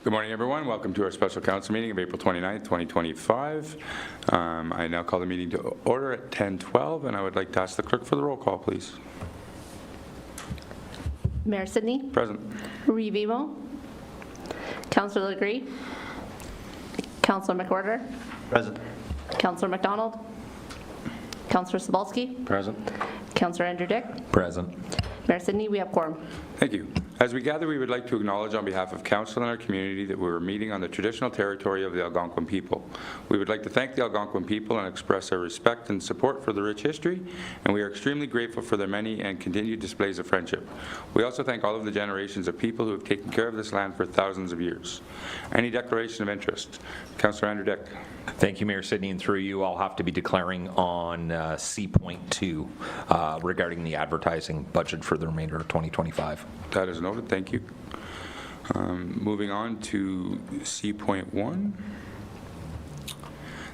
Good morning, everyone. Welcome to our special council meeting of April 29th, 2025. I now call the meeting to order at 10:12, and I would like to ask the clerk for the roll call, please. Mayor Sidney. Present. Revivo. Councillor Legree. Councillor McWhorter. Present. Councillor McDonald. Councillor Sobalski. Present. Councillor Andrew Dick. Present. Mayor Sidney, we have quorum. Thank you. As we gather, we would like to acknowledge on behalf of Council and our community that we are meeting on the traditional territory of the Algonquin people. We would like to thank the Algonquin people and express our respect and support for the rich history, and we are extremely grateful for their many and continued displays of friendship. We also thank all of the generations of people who have taken care of this land for thousands of years. Any declaration of interest? Councillor Andrew Dick. Thank you, Mayor Sidney, and through you, I'll have to be declaring on C.2 regarding the advertising budget for the remainder of 2025. That is noted. Thank you. Moving on to C.1.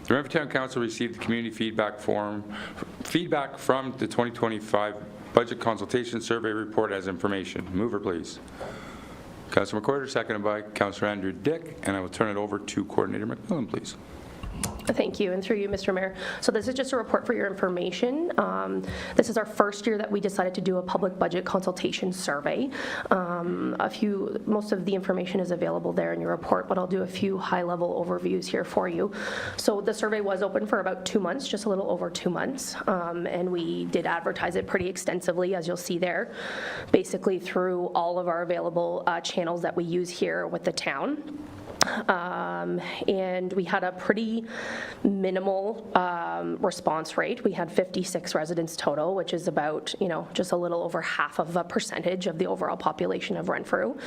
The Renfrew Town Council received the community feedback from the 2025 Budget Consultation Survey Report as information. Mover, please. Councillor McWhorter, seconded by Councillor Andrew Dick, and I will turn it over to Coordinator McMillan, please. Thank you, and through you, Mr. Mayor. So this is just a report for your information. This is our first year that we decided to do a public budget consultation survey. Most of the information is available there in your report, but I'll do a few high-level overviews here for you. So the survey was open for about 2 months, just a little over 2 months, and we did advertise it pretty extensively, as you'll see there, basically through all of our available channels that we use here with the town. And we had a pretty minimal response rate. We had 56 residents total, which is about, just a little over half of a percentage of the overall population of Renfrew.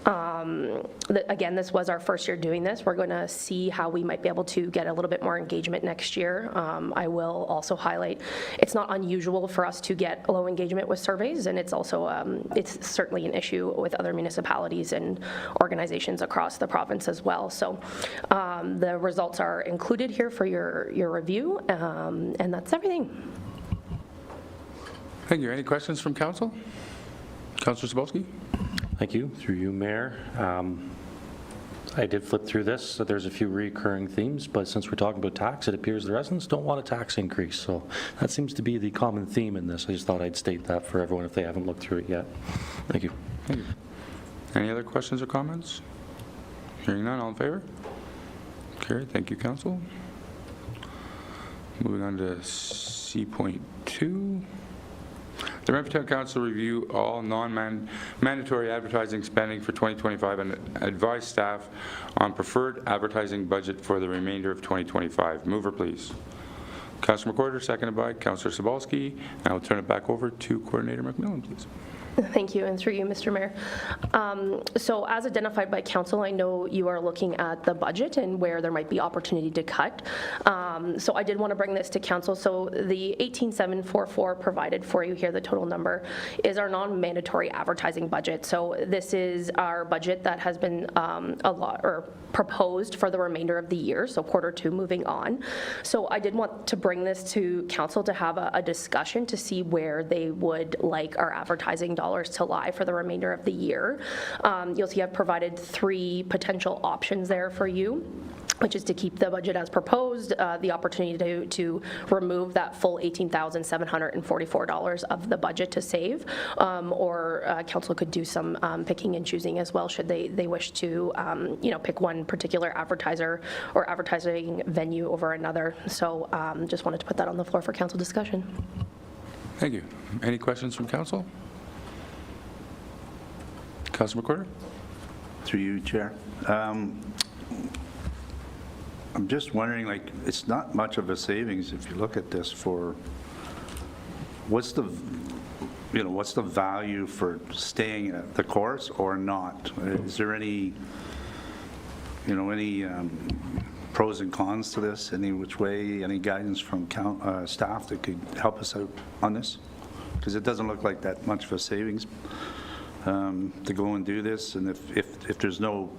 Again, this was our first year doing this. We're going to see how we might be able to get a little bit more engagement next year. I will also highlight it's not unusual for us to get low engagement with surveys, and it's also it's certainly an issue with other municipalities and organizations across the province as well. So the results are included here for your review, and that's everything. Thank you. Any questions from Council? Councillor Sobalski? Thank you. Through you, Mayor. I did flip through this, so there's a few recurring themes, but since we're talking about tax, it appears the residents don't want a tax increase, so that seems to be the common theme in this. I just thought I'd state that for everyone if they haven't looked through it yet. Thank you. Thank you. Any other questions or comments? Hearing none, all in favor? Carried. Thank you, Council. Moving on to C.2. The Renfrew Town Council review all non-mandatory advertising spending for 2025 and advise staff on preferred advertising budget for the remainder of 2025. Mover, please. Councillor McWhorter, seconded by Councillor Sobalski. And I will turn it back over to Coordinator McMillan, please. Thank you, and through you, Mr. Mayor. So as identified by Council, I know you are looking at the budget and where there might be opportunity to cut. So I did want to bring this to Council. So the 18,744 provided for you here, the total number, is our non-mandatory advertising budget. So this is our budget that has been proposed for the remainder of the year, so Q2 moving on. So I did want to bring this to Council to have a discussion to see where they would like our advertising dollars to lie for the remainder of the year. You'll see I've provided 3 potential options there for you, which is to keep the budget as proposed, the opportunity to remove that full $18,744 of the budget to save, or Council could do some picking and choosing as well should they wish to pick one particular advertiser or advertising venue over another. So just wanted to put that on the floor for Council discussion. Thank you. Any questions from Council? Councillor McWhorter? Through you, Chair. I'm just wondering, it's not much of a savings if you look at this for what's the value for staying at the course or not? Is there any pros and cons to this? Any which way? Any guidance from staff that could help us out on this? Because it doesn't look like that much of a savings to go and do this, and if there's no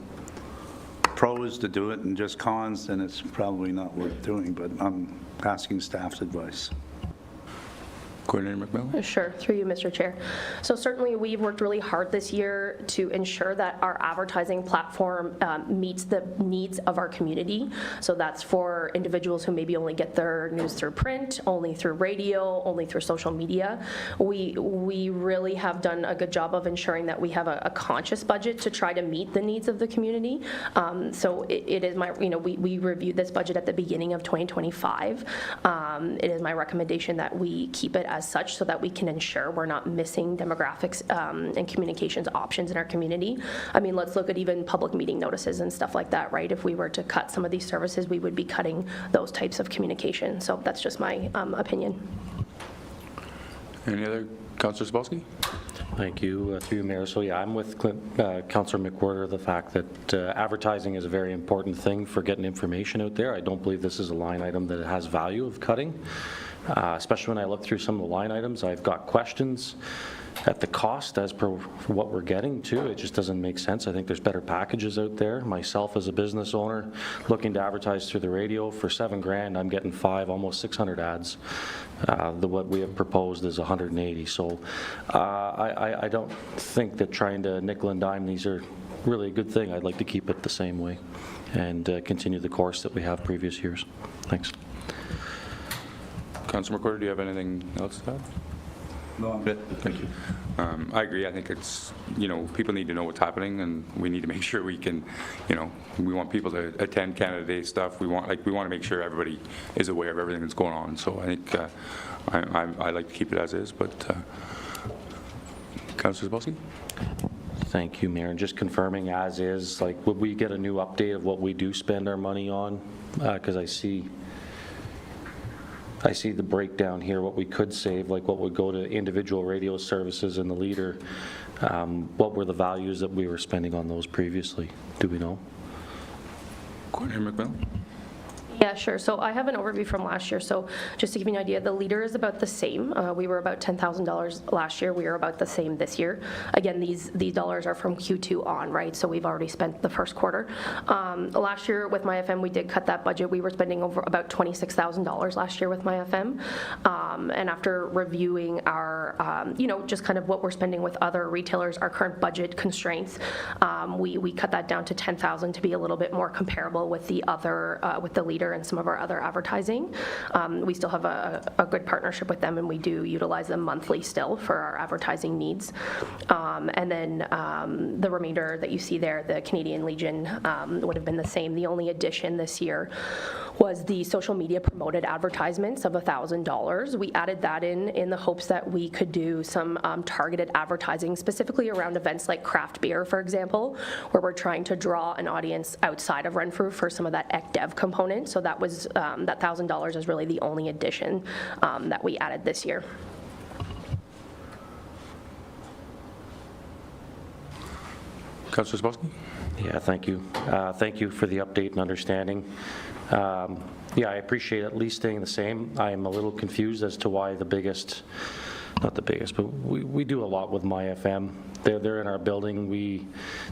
pros to do it and just cons, then it's probably not worth doing, but I'm asking staff's advice. Coordinator McMillan? Sure, through you, Mr. Chair. So certainly, we've worked really hard this year to ensure that our advertising platform meets the needs of our community. So that's for individuals who maybe only get their news through print, only through radio, only through social media. We really have done a good job of ensuring that we have a conscious budget to try to meet the needs of the community. So it is my, we reviewed this budget at the beginning of 2025. It is my recommendation that we keep it as such so that we can ensure we're not missing demographics and communications options in our community. I mean, let's look at even public meeting notices and stuff like that, right? If we were to cut some of these services, we would be cutting those types of communication. So that's just my opinion. Any other, Councillor Sabalski? Thank you, through you, Mayor. So yeah, I'm with Councillor McWhorter, the fact that advertising is a very important thing for getting information out there. I don't believe this is a line item that has value of cutting, especially when I look through some of the line items. I've got questions at the cost as per what we're getting to. It just doesn't make sense. I think there's better packages out there. Myself as a business owner looking to advertise through the radio for $7,000, I'm getting 5, almost 600 ads. What we have proposed is 180. So I don't think that trying to nickel and dime these are really a good thing. I'd like to keep it the same way and continue the course that we have previous years. Thanks. Councillor McWhorter, do you have anything else to add? No, I'm good. Thank you. I agree. I think it's, people need to know what's happening, and we need to make sure we can, we want people to attend Canada Day stuff. We want to make sure everybody is aware of everything that's going on. So I think I like to keep it as is, but Councillor Zabalski? Thank you, Mayor. And just confirming as is, would we get a new update of what we do spend our money on? Because I see the breakdown here, what we could save, like what would go to individual radio services and the leader. What were the values that we were spending on those previously? Do we know? Coordinator McMillan? Yeah, sure. So I have an overview from last year. So just to give you an idea, the leader is about the same. We were about $10,000 last year. We are about the same this year. Again, these dollars are from Q2 on, right? So we've already spent the first quarter. Last year with my FM, we did cut that budget. We were spending over about $26,000 last year with my FM. And after reviewing our, just kind of what we're spending with other retailers, our current budget constraints, we cut that down to $10,000 to be a little bit more comparable with the other, with the leader and some of our other advertising. We still have a good partnership with them, and we do utilize them monthly still for our advertising needs. And then the remainder that you see there, the Canadian Legion, would have been the same. The only addition this year was the social media promoted advertisements of $1,000. We added that in the hopes that we could do some targeted advertising, specifically around events like craft beer, for example, where we're trying to draw an audience outside of Renfrew for some of that ECDEV component. So that was that $1,000 is really the only addition that we added this year. Councillor Zabalski? Yeah, thank you. Thank you for the update and understanding. Yeah, I appreciate at least staying the same. I am a little confused as to why the biggest, not the biggest, but we do a lot with My FM. They're in our building.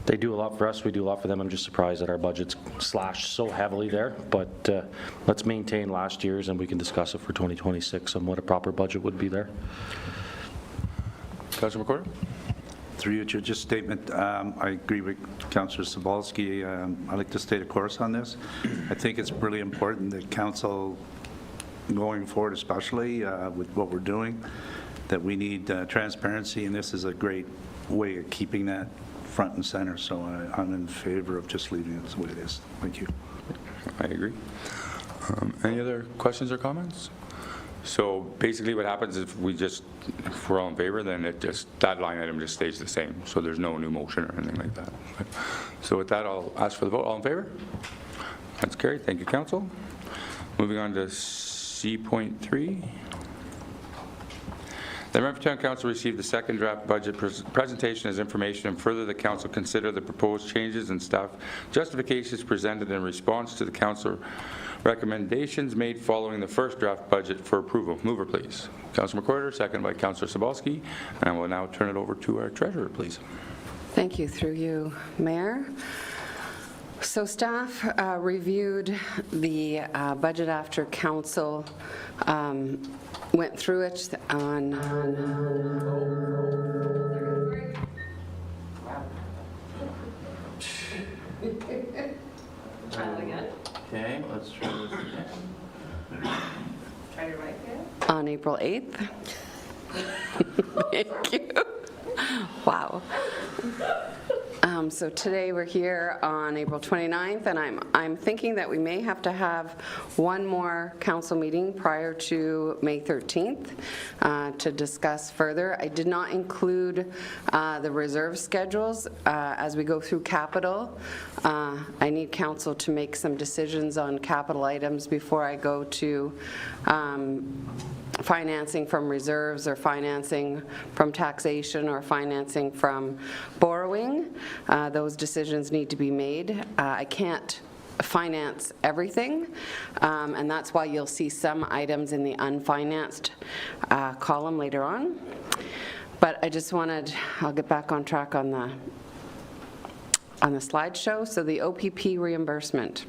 They do a lot for us. We do a lot for them. I'm just surprised that our budget's slashed so heavily there. But let's maintain last year's, and we can discuss it for 2026 on what a proper budget would be there. Councillor McWhorter? Through you, just statement, I agree with Councillor Zabalski. I'd like to state a course on this. I think it's really important that council, going forward especially with what we're doing, that we need transparency, and this is a great way of keeping that front and center. So I'm in favor of just leaving it the way it is. Thank you. I agree. Any other questions or comments? So basically what happens if we're all in favor, then that line item just stays the same. So there's no new motion or anything like that. So with that, I'll ask for the vote. All in favor? That's carried. Thank you, Council. Moving on to C.3. The Renfrew Town Council received the second draft budget presentation as information, and further the Council consider the proposed changes and staff justifications presented in response to the Council recommendations made following the first draft budget for approval. Mover, please. Councillor McWhorter, second by Councillor Zabalski, and I will now turn it over to our Treasurer, please. Thank you. Through you, Mayor. So staff reviewed the budget after council went through it on... Okay, let's try this again. On April 8th. Thank you. Wow. So today we're here on April 29th, and I'm thinking that we may have to have one more council meeting prior to May 13th to discuss further. I did not include the reserve schedules as we go through capital. I need council to make some decisions on capital items before I go to financing from reserves or financing from taxation or financing from borrowing. Those decisions need to be made. I can't finance everything, and that's why you'll see some items in the unfinanced column later on. But I just wanted, I'll get back on track on the slideshow. So the OPP reimbursement.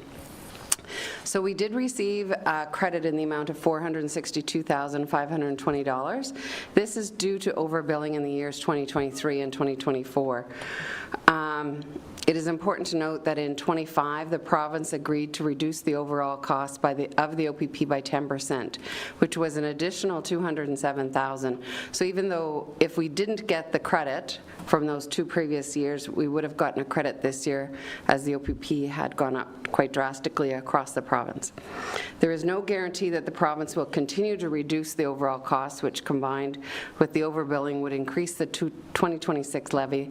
So we did receive credit in the amount of $462,520. This is due to overbilling in the years 2023 and 2024. It is important to note that in 25, the province agreed to reduce the overall cost of the OPP by 10%, which was an additional $207,000. So even though if we didn't get the credit from those 2 previous years, we would have gotten a credit this year as the OPP had gone up quite drastically across the province. There is no guarantee that the province will continue to reduce the overall cost, which combined with the overbilling would increase the 2026 levy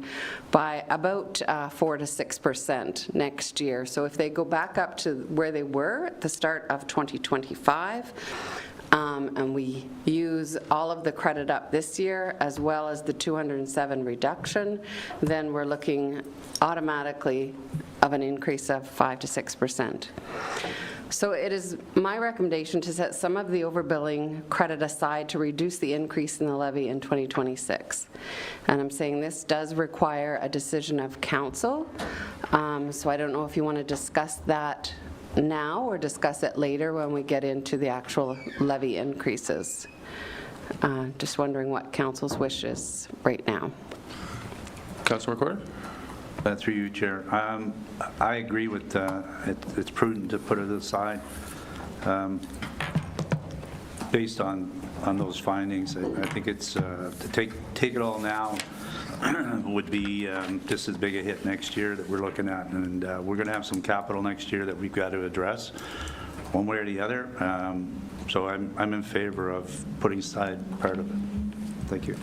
by about 4 to 6% next year. So if they go back up to where they were at the start of 2025, and we use all of the credit up this year as well as the 207 reduction, then we're looking automatically of an increase of 5 to 6%. So it is my recommendation to set some of the overbilling credit aside to reduce the increase in the levy in 2026. And I'm saying this does require a decision of council. So I don't know if you want to discuss that now or discuss it later when we get into the actual levy increases. Just wondering what council's wish is right now. Councilor McWhorter? Through you, Chair. I agree with it's prudent to put it aside based on those findings. I think it's to take it all now would be just as big a hit next year that we're looking at, and we're going to have some capital next year that we've got to address one way or the other. So I'm in favor of putting aside part of it. Thank you.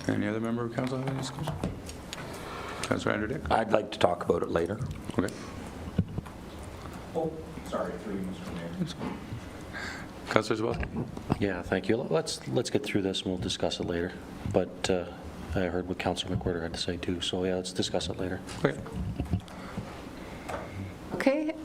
Any other member of council have any discussion? Councilor Andrew Dick? I'd like to talk about it later. Okay. Oh, sorry, through you, Mr. Mayor. Councilor Zabel? Yeah, thank you. Let's get through this and we'll discuss it later. But I heard what Councilor McWhorter had to say too, so yeah, let's discuss it later. Okay. Okay,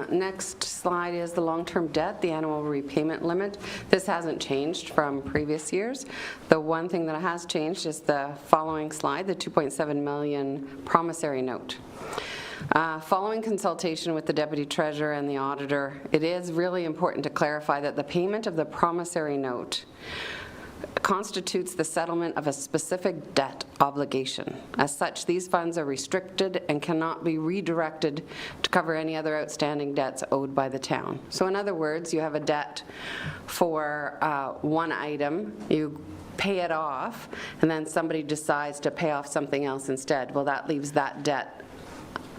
next slide is the long-term debt, the annual repayment limit. This hasn't changed from previous years. The one thing that has changed is the following slide, the 2.7 million promissory note. Following consultation with the Deputy Treasurer and the Auditor, it is really important to clarify that the payment of the promissory note constitutes the settlement of a specific debt obligation. As such, these funds are restricted and cannot be redirected to cover any other outstanding debts owed by the town. So in other words, you have a debt for one item, you pay it off, and then somebody decides to pay off something else instead. Well, that leaves that debt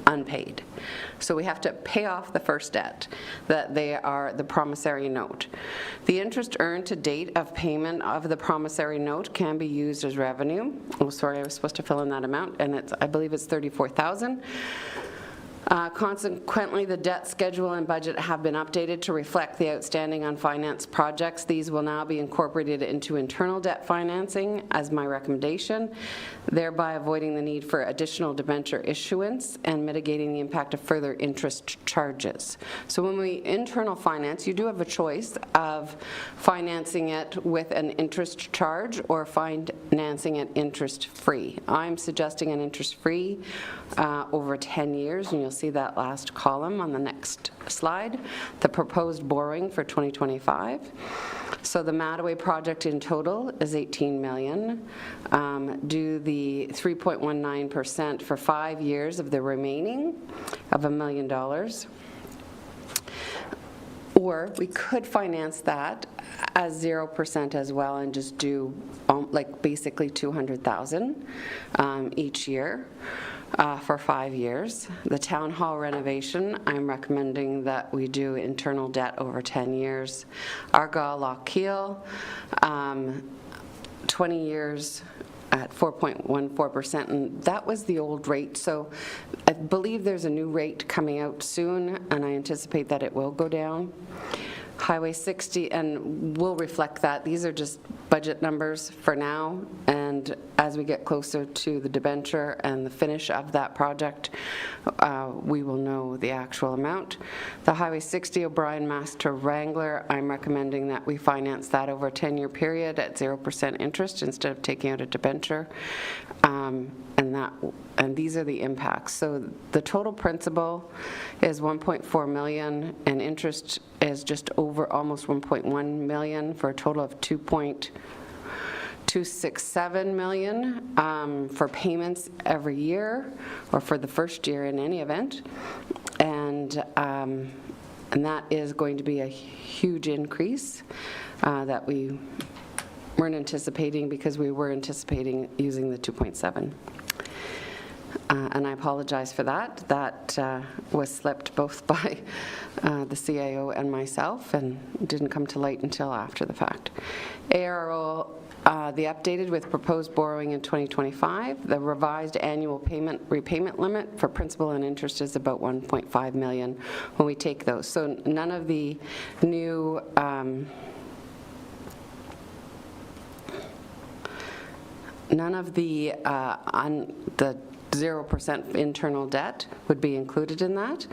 unpaid. So we have to pay off the first debt, that they are the promissory note. The interest earned to date of payment of the promissory note can be used as revenue. Oh, sorry, I was supposed to fill in that amount, and I believe it's $34,000. Consequently, the debt schedule and budget have been updated to reflect the outstanding unfinanced projects. These will now be incorporated into internal debt financing as my recommendation, thereby avoiding the need for additional debenture issuance and mitigating the impact of further interest charges. So when we internal finance, you do have a choice of financing it with an interest charge or financing it interest-free. I'm suggesting an interest-free over 10 years, and you'll see that last column on the next slide, the proposed borrowing for 2025. So the Mattaway project in total is $18 million. Do the 3.19% for 5 years of the remaining of $1 million. Or we could finance that as 0% as well and just do like basically $200,000 each year. For 5 years. The town hall renovation, I'm recommending that we do internal debt over 10 years. Argyle Lockheil, 20 years at 4.14%, and that was the old rate. So I believe there's a new rate coming out soon, and I anticipate that it will go down. Highway 60, and we'll reflect that. These are just budget numbers for now, and as we get closer to the debenture and the finish of that project, we will know the actual amount. The Highway 60 O'Brien Master Wrangler, I'm recommending that we finance that over a 10-year period at 0% interest instead of taking out a debenture. And these are the impacts. So the total principal is $1.4 million, and interest is just over almost $1.1 million for a total of $2.267 million for payments every year, or for the first year in any event. And that is going to be a huge increase that we weren't anticipating, because we were anticipating using the 2.7. And I apologize for that. That was slipped both by the CIO and myself, and didn't come to light until after the fact. ARO, the updated with proposed borrowing in 2025. The revised annual repayment limit for principal and interest is about $1.5 million when we take those. So none of the new the 0% internal debt would be included in that.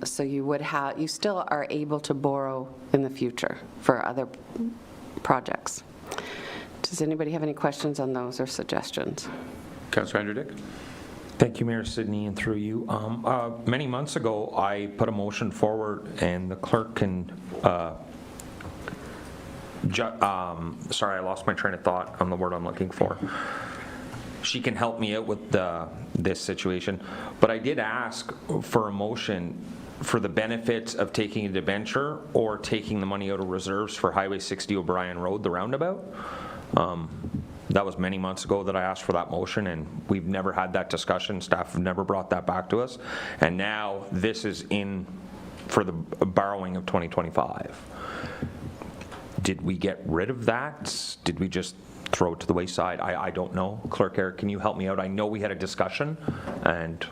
So you still are able to borrow in the future for other projects. Does anybody have any questions on those or suggestions? Councillor Andrew Dick. Thank you, Mayor Sidney, and through you. Many months ago, I put a motion forward, and the clerk can sorry, I lost my train of thought on the word I'm looking for. She can help me out with this situation, but I did ask for a motion for the benefits of taking a debenture or taking the money out of reserves for Highway 60 O'Brien Road, the roundabout. That was many months ago that I asked for that motion, and we've never had that discussion. Staff have never brought that back to us, and now this is in for the borrowing of 2025. Did we get rid of that? Did we just throw it to the wayside? I don't know. Clerk Eric, can you help me out? I know we had a discussion, and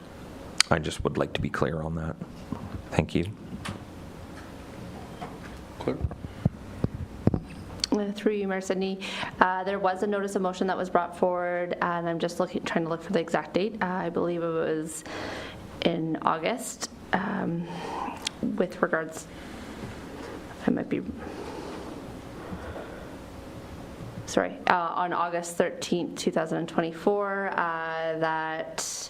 I just would like to be clear on that. Thank you. Clerk. Through you, Mayor Sidney, there was a notice of motion that was brought forward, and I'm just trying to look for the exact date. I believe it was in August, with regards, I might be, sorry, on August 13th, 2024, that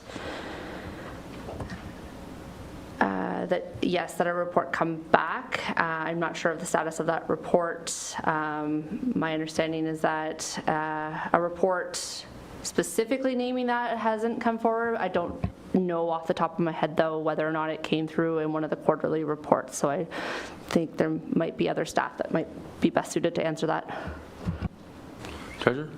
a report come back. I'm not sure of the status of that report. My understanding is that a report specifically naming that hasn't come forward. I don't know off the top of my head, though, whether or not it came through in one of the quarterly reports. So I think there might be other staff that might be best suited to answer that. Treasurer?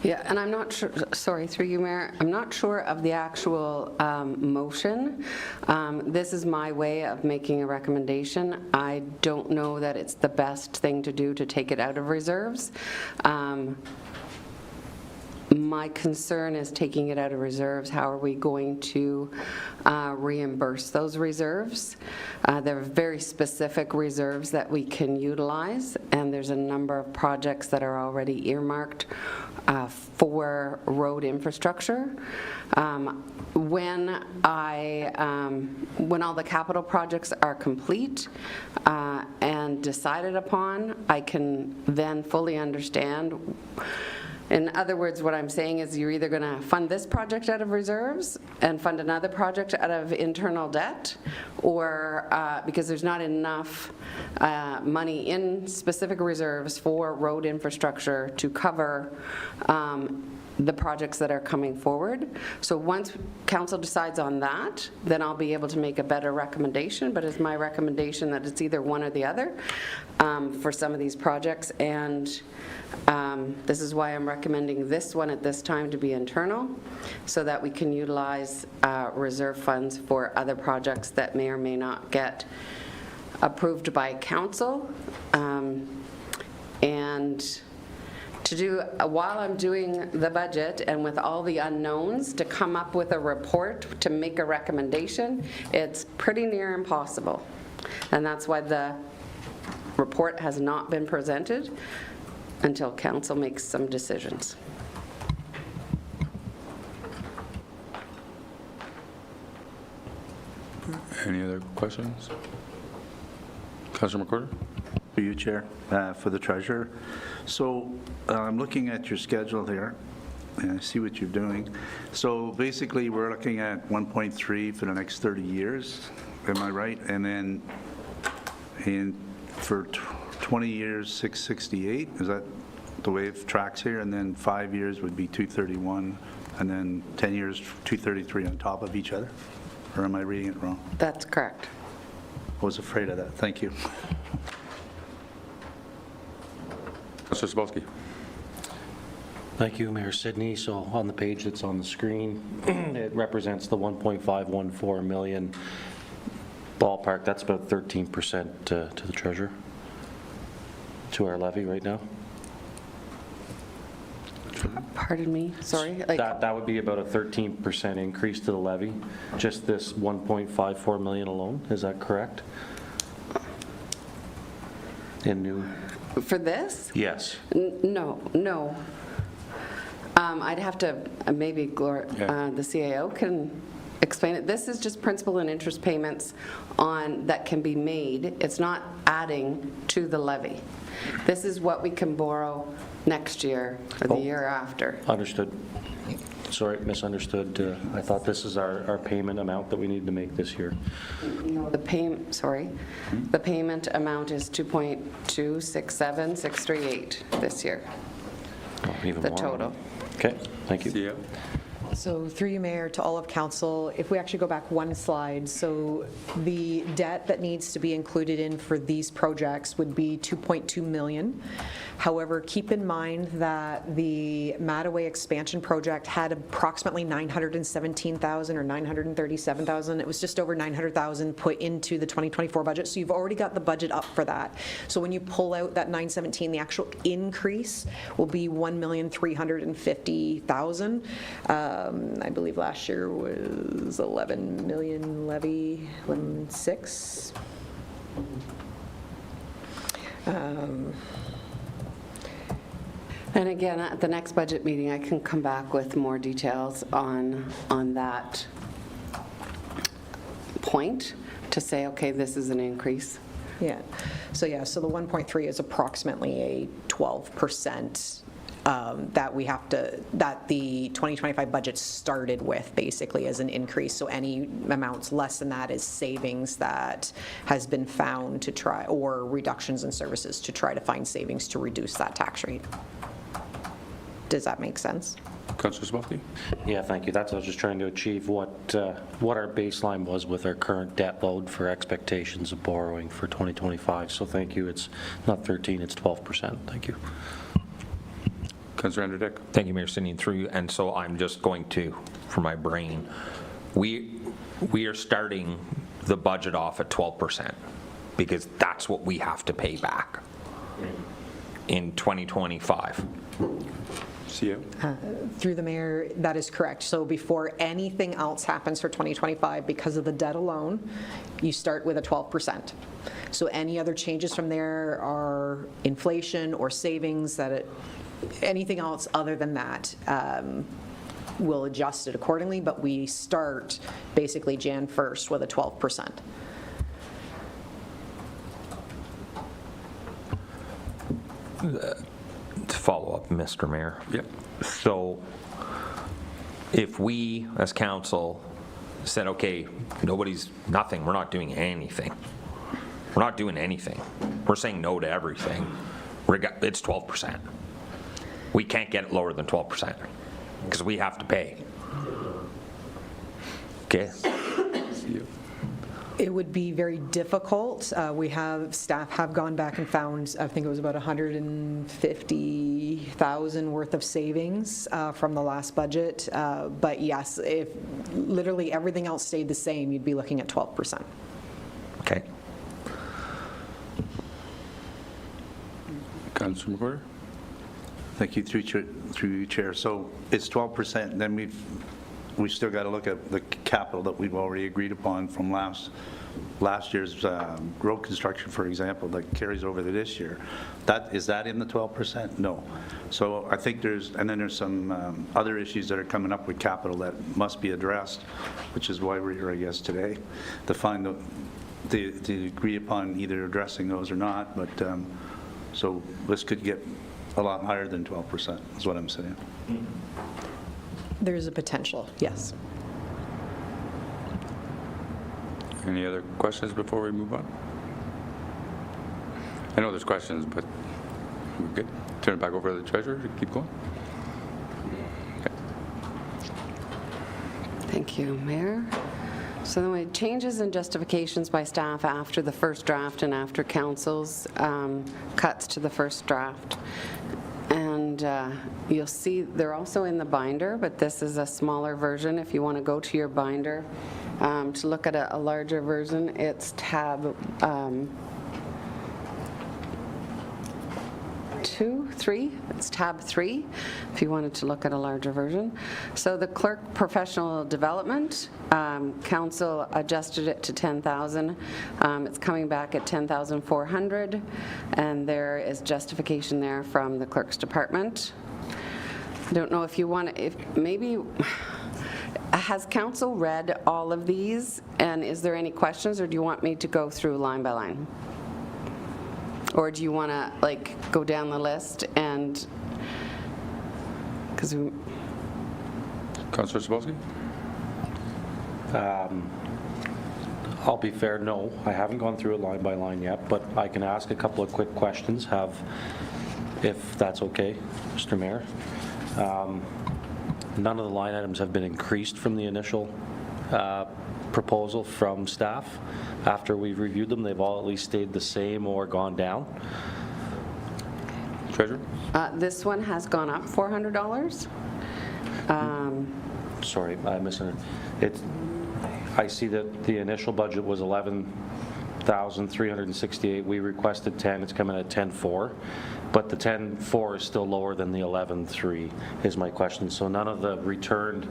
Yeah, and I'm not sure, sorry, through you, Mayor, I'm not sure of the actual motion. This is my way of making a recommendation. I don't know that it's the best thing to do to take it out of reserves. My concern is taking it out of reserves. How are we going to reimburse those reserves? There are very specific reserves that we can utilize, and there's a number of projects that are already earmarked for road infrastructure. When all the capital projects are complete and decided upon, I can then fully understand. In other words, what I'm saying is you're either going to fund this project out of reserves and fund another project out of internal debt, or because there's not enough money in specific reserves for road infrastructure to cover the projects that are coming forward. So once council decides on that, then I'll be able to make a better recommendation, but it's my recommendation that it's either one or the other for some of these projects, and this is why I'm recommending this one at this time to be internal, so that we can utilize reserve funds for other projects that may or may not get approved by council. And to do, while I'm doing the budget and with all the unknowns, to come up with a report to make a recommendation, it's pretty near impossible. And that's why the report has not been presented until council makes some decisions. Any other questions? Councillor McWhorter? For you, Chair, for the treasurer. So I'm looking at your schedule here, and I see what you're doing. So basically, we're looking at 1.3 for the next 30 years, am I right? And then for 20 years, 668, is that the way it tracks here? And then 5 years would be 231, and then 10 years, 233 on top of each other? Or am I reading it wrong? That's correct. I was afraid of that. Thank you. Councillor Sapolsky? Thank you, Mayor Sidney. So on the page that's on the screen, it represents the 1.514 million ballpark. That's about 13% to the treasurer, to our levy right now. Pardon me, sorry? Like, That would be about a 13% increase to the levy, just this 1.54 million alone. Is that correct? In new? for this? Yes. No. I'd have to, maybe the CAO can explain it. This is just principal and interest payments that can be made. It's not adding to the levy. This is what we can borrow next year or the year after. Understood. Sorry, misunderstood. I thought this is our payment amount that we need to make this year. The payment amount is 2.267638 this year. Oh, even The more. total. Okay, thank you. CEO? So through you, Mayor, to all of council, if we actually go back one slide, so the debt that needs to be included in for these projects would be 2.2 million. However, keep in mind that the Mattaway expansion project had approximately 917,000 or 937,000. It was just over 900,000 put into the 2024 budget. So you've already got the budget up for that. So when you pull out that 917, the actual increase will be 1,350,000. I believe last year was 11 million levy, 11.6. And again, at the next budget meeting, I can come back with more details on that point to say, okay, this is an increase. Yeah. So the 1.3 is approximately a 12% that the 2025 budget started with, basically, as an increase. So any amounts less than that is savings that has been found to try, or reductions in services to try to find savings to reduce that tax rate. Does that make sense? Councillor Sapolsky? Yeah, thank you. That's what I was just trying to achieve, what our baseline was with our current debt load for expectations of borrowing for 2025. So thank you. It's not 13, it's 12%. Thank you. Councillor Andrew Dick? Thank you, Mayor, sitting through you. And so I'm just going to, for my brain, we are starting the budget off at 12% because that's what we have to pay back in 2025. CEO? Through the mayor, that is correct. So before anything else happens for 2025, because of the debt alone, you start with a 12%. So any other changes from there are inflation or savings anything else other than that, we'll adjust it accordingly, but we start basically Jan 1st with a 12%. To follow up, Mr. Mayor. Yep. So if we, as council, said, okay, nothing, we're not doing anything. We're not doing anything. We're saying no to everything. It's 12%. We can't get it lower than 12% because we have to pay. Okay? It would be very difficult. Staff have gone back and found, I think it was about 150,000 worth of savings from the last budget. But yes, if literally everything else stayed the same, you'd be looking at 12%. Okay. Councillor McWhorter? Thank you, through you, Chair. So it's 12%, then we've still got to look at the capital that we've already agreed upon from last year's road construction, for example, that carries over to this year. Is that in the 12%? No. So I think there's some other issues that are coming up with capital that must be addressed, which is why we're here, I guess, today, to find to agree upon either addressing those or not. But so this could get a lot higher than 12%, is what I'm saying. There's a potential, yes. Any other questions before we move on? I know there's questions, but we're good. Turn it back over to the treasurer to keep going. Okay. Thank you, Mayor. So then we had changes and justifications by staff after the first draft and after council's cuts to the first draft. And you'll see they're also in the binder, but this is a smaller version. If you want to go to your binder to look at a larger version, it's tab 3. It's tab 3 if you wanted to look at a larger version. So the clerk professional development, council adjusted it to 10,000. It's coming back at 10,400, and there is justification there from the clerk's department. I don't know if you want to, has council read all of these, and is there any questions, or do you want me to go through line by line? Or do you want to go down the list and, because we... Councillor Sapolsky? I'll be fair, no. I haven't gone through it line by line yet, but I can ask a couple of quick questions, if that's okay, Mr. Mayor. None of the line items have been increased from the initial proposal from staff. After we've reviewed them, they've all at least stayed the same or gone down. Treasurer? This one has gone up $400. Sorry, I misunderstood. I see that the initial budget was 11,368. We requested 10. It's coming at 10,400. But the 10,400 is still lower than the 11,300 is my question. So none of the returned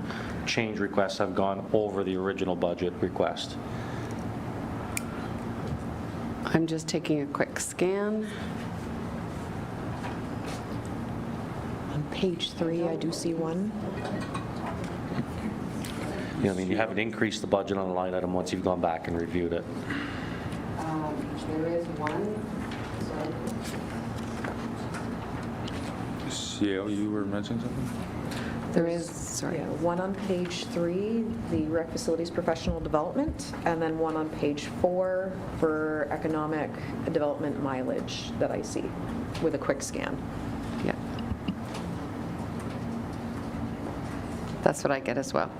change requests have gone over the original budget request. I'm just taking a quick scan. On page 3, I do see one. You haven't increased the budget on a line item once you've gone back and reviewed it. There is one. CEO, you were mentioning something? There is, sorry. Yeah, one on page 3, the rec facilities professional development, and then one on page 4 for economic development mileage that I see with a quick scan. Yeah. That's what I get as well.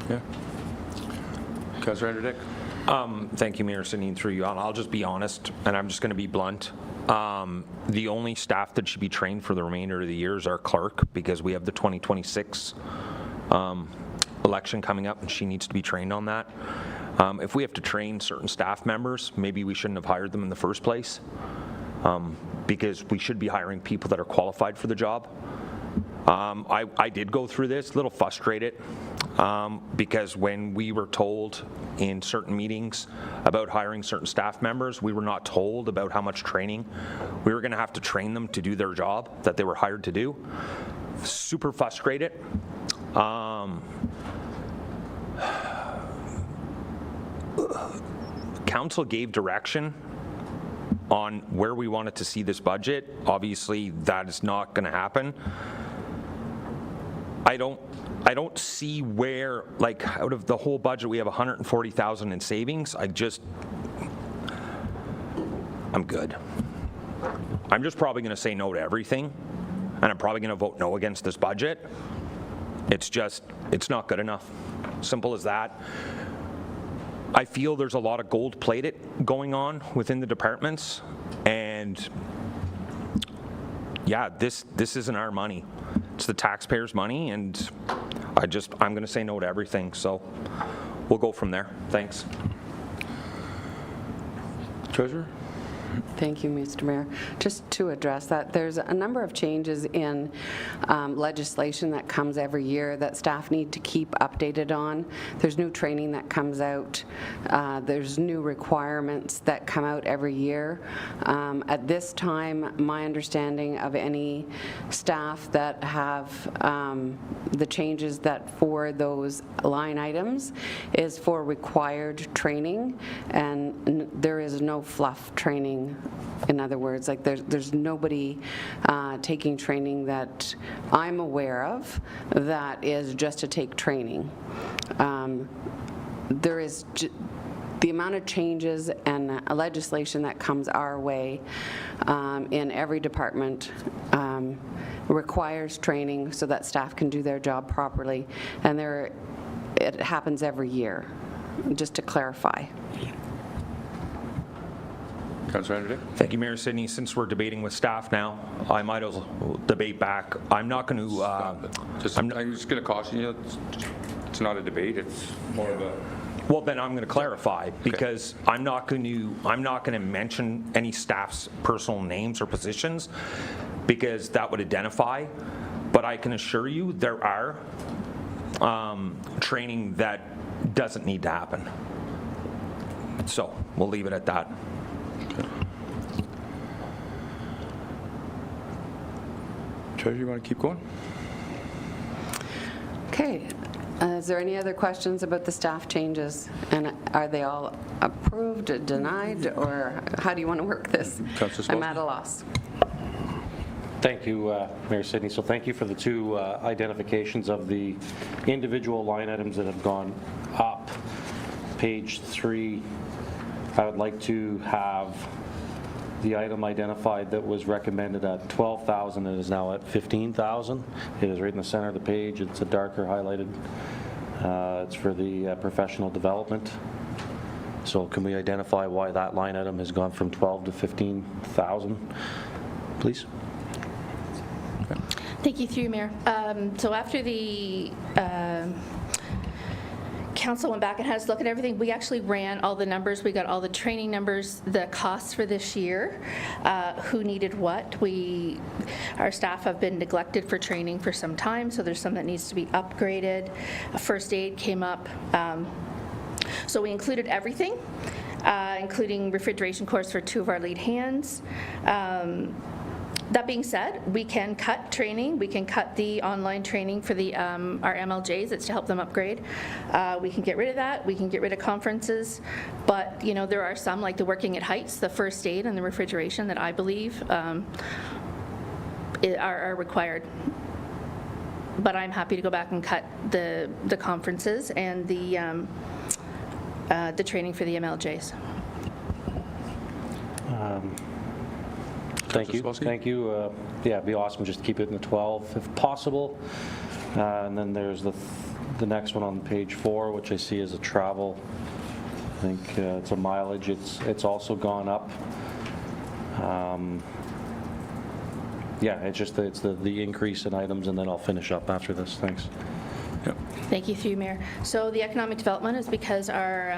Yeah. Councillor Anderdick? Thank you, Mayor, sitting through you. I'll just be honest, and I'm just going to be blunt. The only staff that should be trained for the remainder of the year is our clerk, because we have the 2026 election coming up, and she needs to be trained on that. If we have to train certain staff members, maybe we shouldn't have hired them in the first place, because we should be hiring people that are qualified for the job. I did go through this, a little frustrated, because when we were told in certain meetings about hiring certain staff members, we were not told about how much training we were going to have to train them to do their job that they were hired to do. Super frustrated. Council gave direction on where we wanted to see this budget. Obviously, that is not going to happen. I don't see where, like, out of the whole budget, we have 140,000 in savings. I'm good. I'm just probably going to say no to everything, and I'm probably going to vote no against this budget. It's not good enough. Simple as that. I feel there's a lot of gold-plated going on within the departments, and yeah, this isn't our money. It's the taxpayers' money, and I'm going to say no to everything, so we'll go from there. Thanks. Treasurer? Thank you, Mr. Mayor. Just to address that, there's a number of changes in legislation that comes every year that staff need to keep updated on. There's new training that comes out. There's new requirements that come out every year. At this time, my understanding of any staff that have the changes that for those line items is for required training, and there is no fluff training. In other words, like there's nobody taking training that I'm aware of that is just to take training. There is the amount of changes and legislation that comes our way in every department requires training so that staff can do their job properly, and it happens every year, just to clarify. Councillor Anderson? Thank you, Mayor Sidney. Since we're debating with staff now, I might as well debate back. I'm not going to... I'm just going to caution you, it's not a debate, it's more of a... Well, then I'm going to clarify, because I'm not going to mention any staff's personal names or positions, because that would identify. But I can assure you there are training that doesn't need to happen. So we'll leave it at that. Treasurer, you want to keep going? Okay. Is there any other questions about the staff changes? And are they all approved, denied, or how do you want to work this? I'm at a loss. Thank you, Mayor Sidney. So thank you for the two identifications of the individual line items that have gone up. Page 3, I would like to have the item identified that was recommended at 12,000 and is now at 15,000. It is right in the center of the page. It's a darker highlighted. It's for the professional development. So can we identify why that line item has gone from 12 to 15,000, please? Thank you, through you, Mayor. So after the council went back and had us look at everything, we actually ran all the numbers. We got all the training numbers, the costs for this year, who needed what. Our staff have been neglected for training for some time, so there's some that needs to be upgraded. First aid came up. So we included everything, including refrigeration course for 2 of our lead hands. That being said, we can cut training. We can cut the online training for the our MLJs. It's to help them upgrade. We can get rid of that. We can get rid of conferences. But, you know, there are some, like the working at heights, the first aid, and the refrigeration that I believe are required. But I'm happy to go back and cut the conferences and the training for the MLJs. Thank you. Thank you. Yeah, it'd be awesome just to keep it in the 12 if possible. And then there's the next one on page 4, which I see is a travel. I think it's a mileage. It's also gone up. Yeah, it's the increase in items, and then I'll finish up after this. Thanks. Thank you, through you, Mayor. So the economic development is because our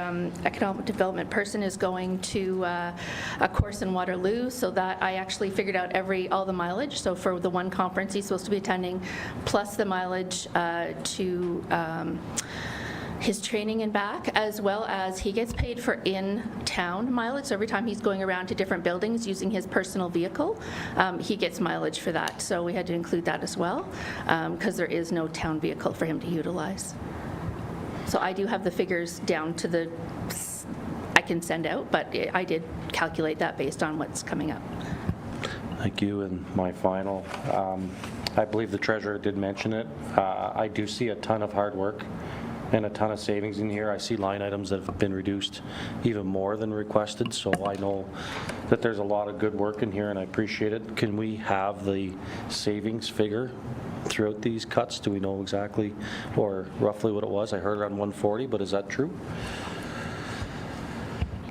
economic development person is going to a course in Waterloo, so that I actually figured out all the mileage. So for the one conference he's supposed to be attending, plus the mileage to his training and back, as well as he gets paid for in-town mileage. So every time he's going around to different buildings using his personal vehicle, he gets mileage for that. So we had to include that as well, because there is no town vehicle for him to utilize. So I do have the figures down to I can send out, but I did calculate that based on what's coming up. Thank you. And my final, I believe the treasurer did mention it. I do see a ton of hard work and a ton of savings in here. I see line items that have been reduced even more than requested, so I know that there's a lot of good work in here, and I appreciate it. Can we have the savings figure throughout these cuts? Do we know exactly or roughly what it was? I heard around 140, but is that true?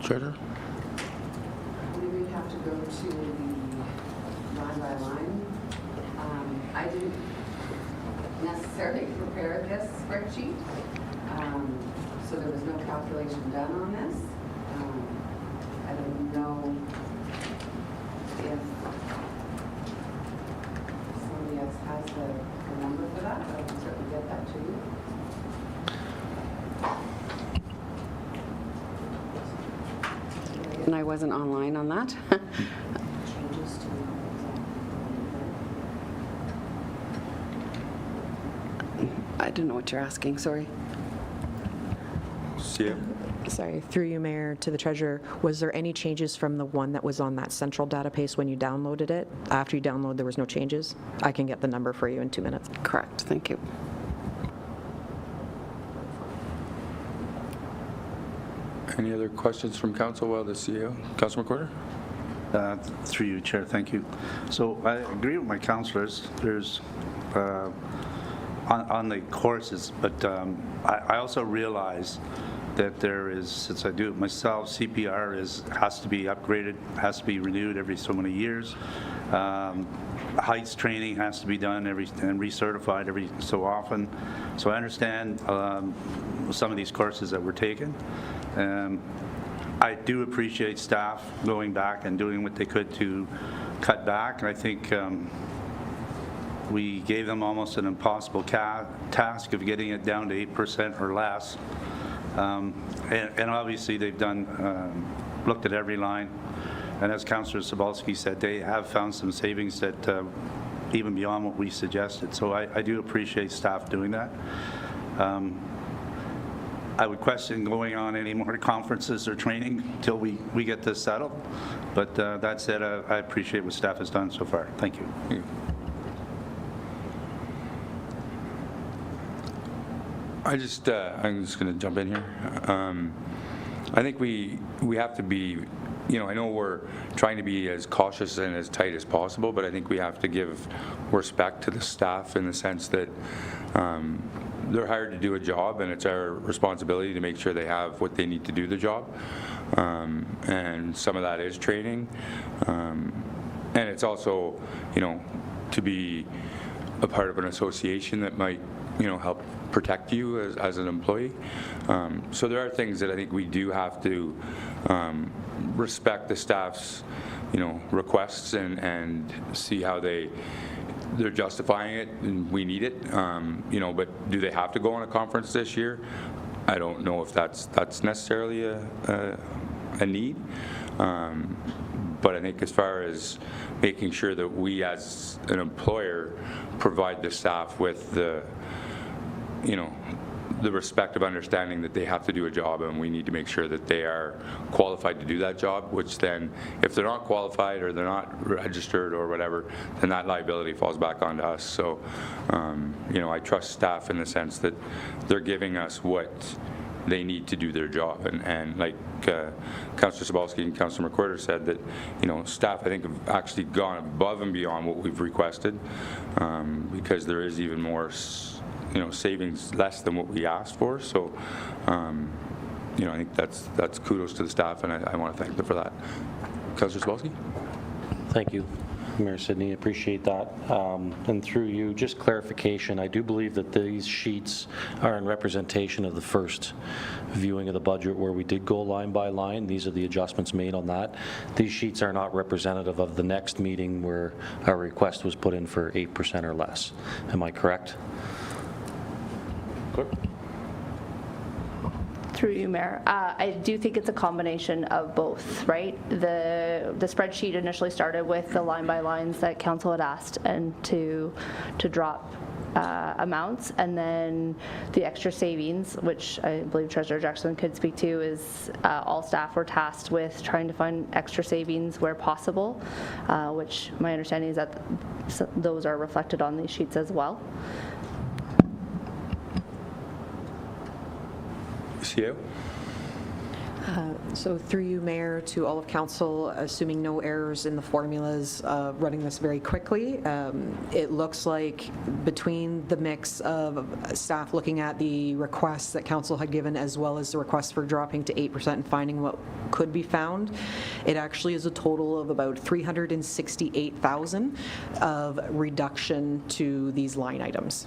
Treasurer? We'd have to go to the line by line. I didn't necessarily prepare this spreadsheet, so there was no calculation done on this. I don't know if somebody else has the number for that, but I can certainly get that to you. And I wasn't online on that. Changes to I don't know what you're asking, sorry. See you. Sorry, through you, Mayor, to the treasurer, was there any changes from the one that was on that central database when you downloaded it? After you download, there was no changes? I can get the number for you in 2 minutes. Correct, thank you. Any other questions from council while the CEO? Councilor McWhorter? Through you, Chair, thank you. So I agree with my councillors. There's on the courses, but I also realize that there is, since I do it myself, CPR has to be upgraded, has to be renewed every so many years. Heights training has to be done and recertified every so often. So I understand some of these courses that were taken. I do appreciate staff going back and doing what they could to cut back. And I think we gave them almost an impossible task of getting it down to 8% or less. And obviously they've looked at every line. And as Councillor Sobalski said, they have found some savings that even beyond what we suggested. So I do appreciate staff doing that. I would question going on any more conferences or training until we get this settled. But that said, I appreciate what staff has done so far. Thank you. Thank you. I'm just going to jump in here. I think we have to be, I know we're trying to be as cautious and as tight as possible, but I think we have to give respect to the staff in the sense that they're hired to do a job, and it's our responsibility to make sure they have what they need to do the job. And some of that is training. And it's also, to be a part of an association that might, help protect you as an employee. So there are things that I think we do have to respect the staff's, requests and see how they're justifying it, and we need it. But do they have to go on a conference this year? I don't know if that's necessarily a need. But I think as far as making sure that we as an employer provide the staff with the respect of understanding that they have to do a job, and we need to make sure that they are qualified to do that job, which then if they're not qualified or they're not registered or whatever, then that liability falls back onto us. So, I trust staff in the sense that they're giving us what they need to do their job. And like Councillor Sobalski and Councillor McWhorter said, that staff I think have actually gone above and beyond what we've requested, because there is even more savings less than what we asked for. So I think that's kudos to the staff, and I want to thank them for that. Councillor Sobalski? Thank you. Mayor Sidney, appreciate that. And through you, just clarification, I do believe that these sheets are in representation of the first viewing of the budget where we did go line by line. These are the adjustments made on that. These sheets are not representative of the next meeting where our request was put in for 8% or less. Am I correct? Clerk? Through you, Mayor. I do think it's a combination of both, right? The spreadsheet initially started with the line-by-lines that council had asked and to drop amounts, and then the extra savings, which I believe Treasurer Jackson could speak to, is all staff were tasked with trying to find extra savings where possible, which my understanding is that those are reflected on these sheets as well. CEO? So through you, Mayor, to all of council, assuming no errors in the formulas, running this very quickly, it looks like between the mix of staff looking at the requests that council had given as well as the request for dropping to 8% and finding what could be found, it actually is a total of about $368,000 of reduction to these line items.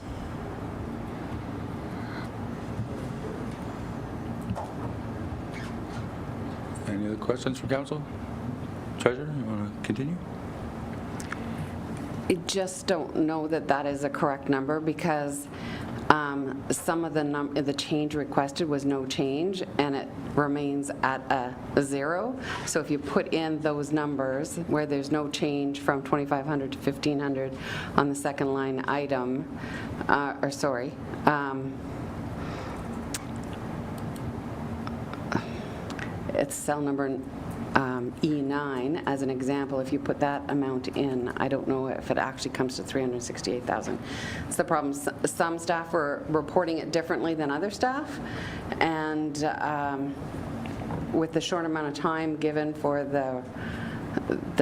Any other questions from council? Treasurer, you want to continue? I just don't know that that is a correct number because some of the change requested was no change and it remains at a 0. So if you put in those numbers where there's no change from 2,500 to 1,500 on the second line item, it's cell number E9 as an example. If you put that amount in, I don't know if it actually comes to 368,000. It's the problem. Some staff were reporting it differently than other staff, and with the short amount of time given for the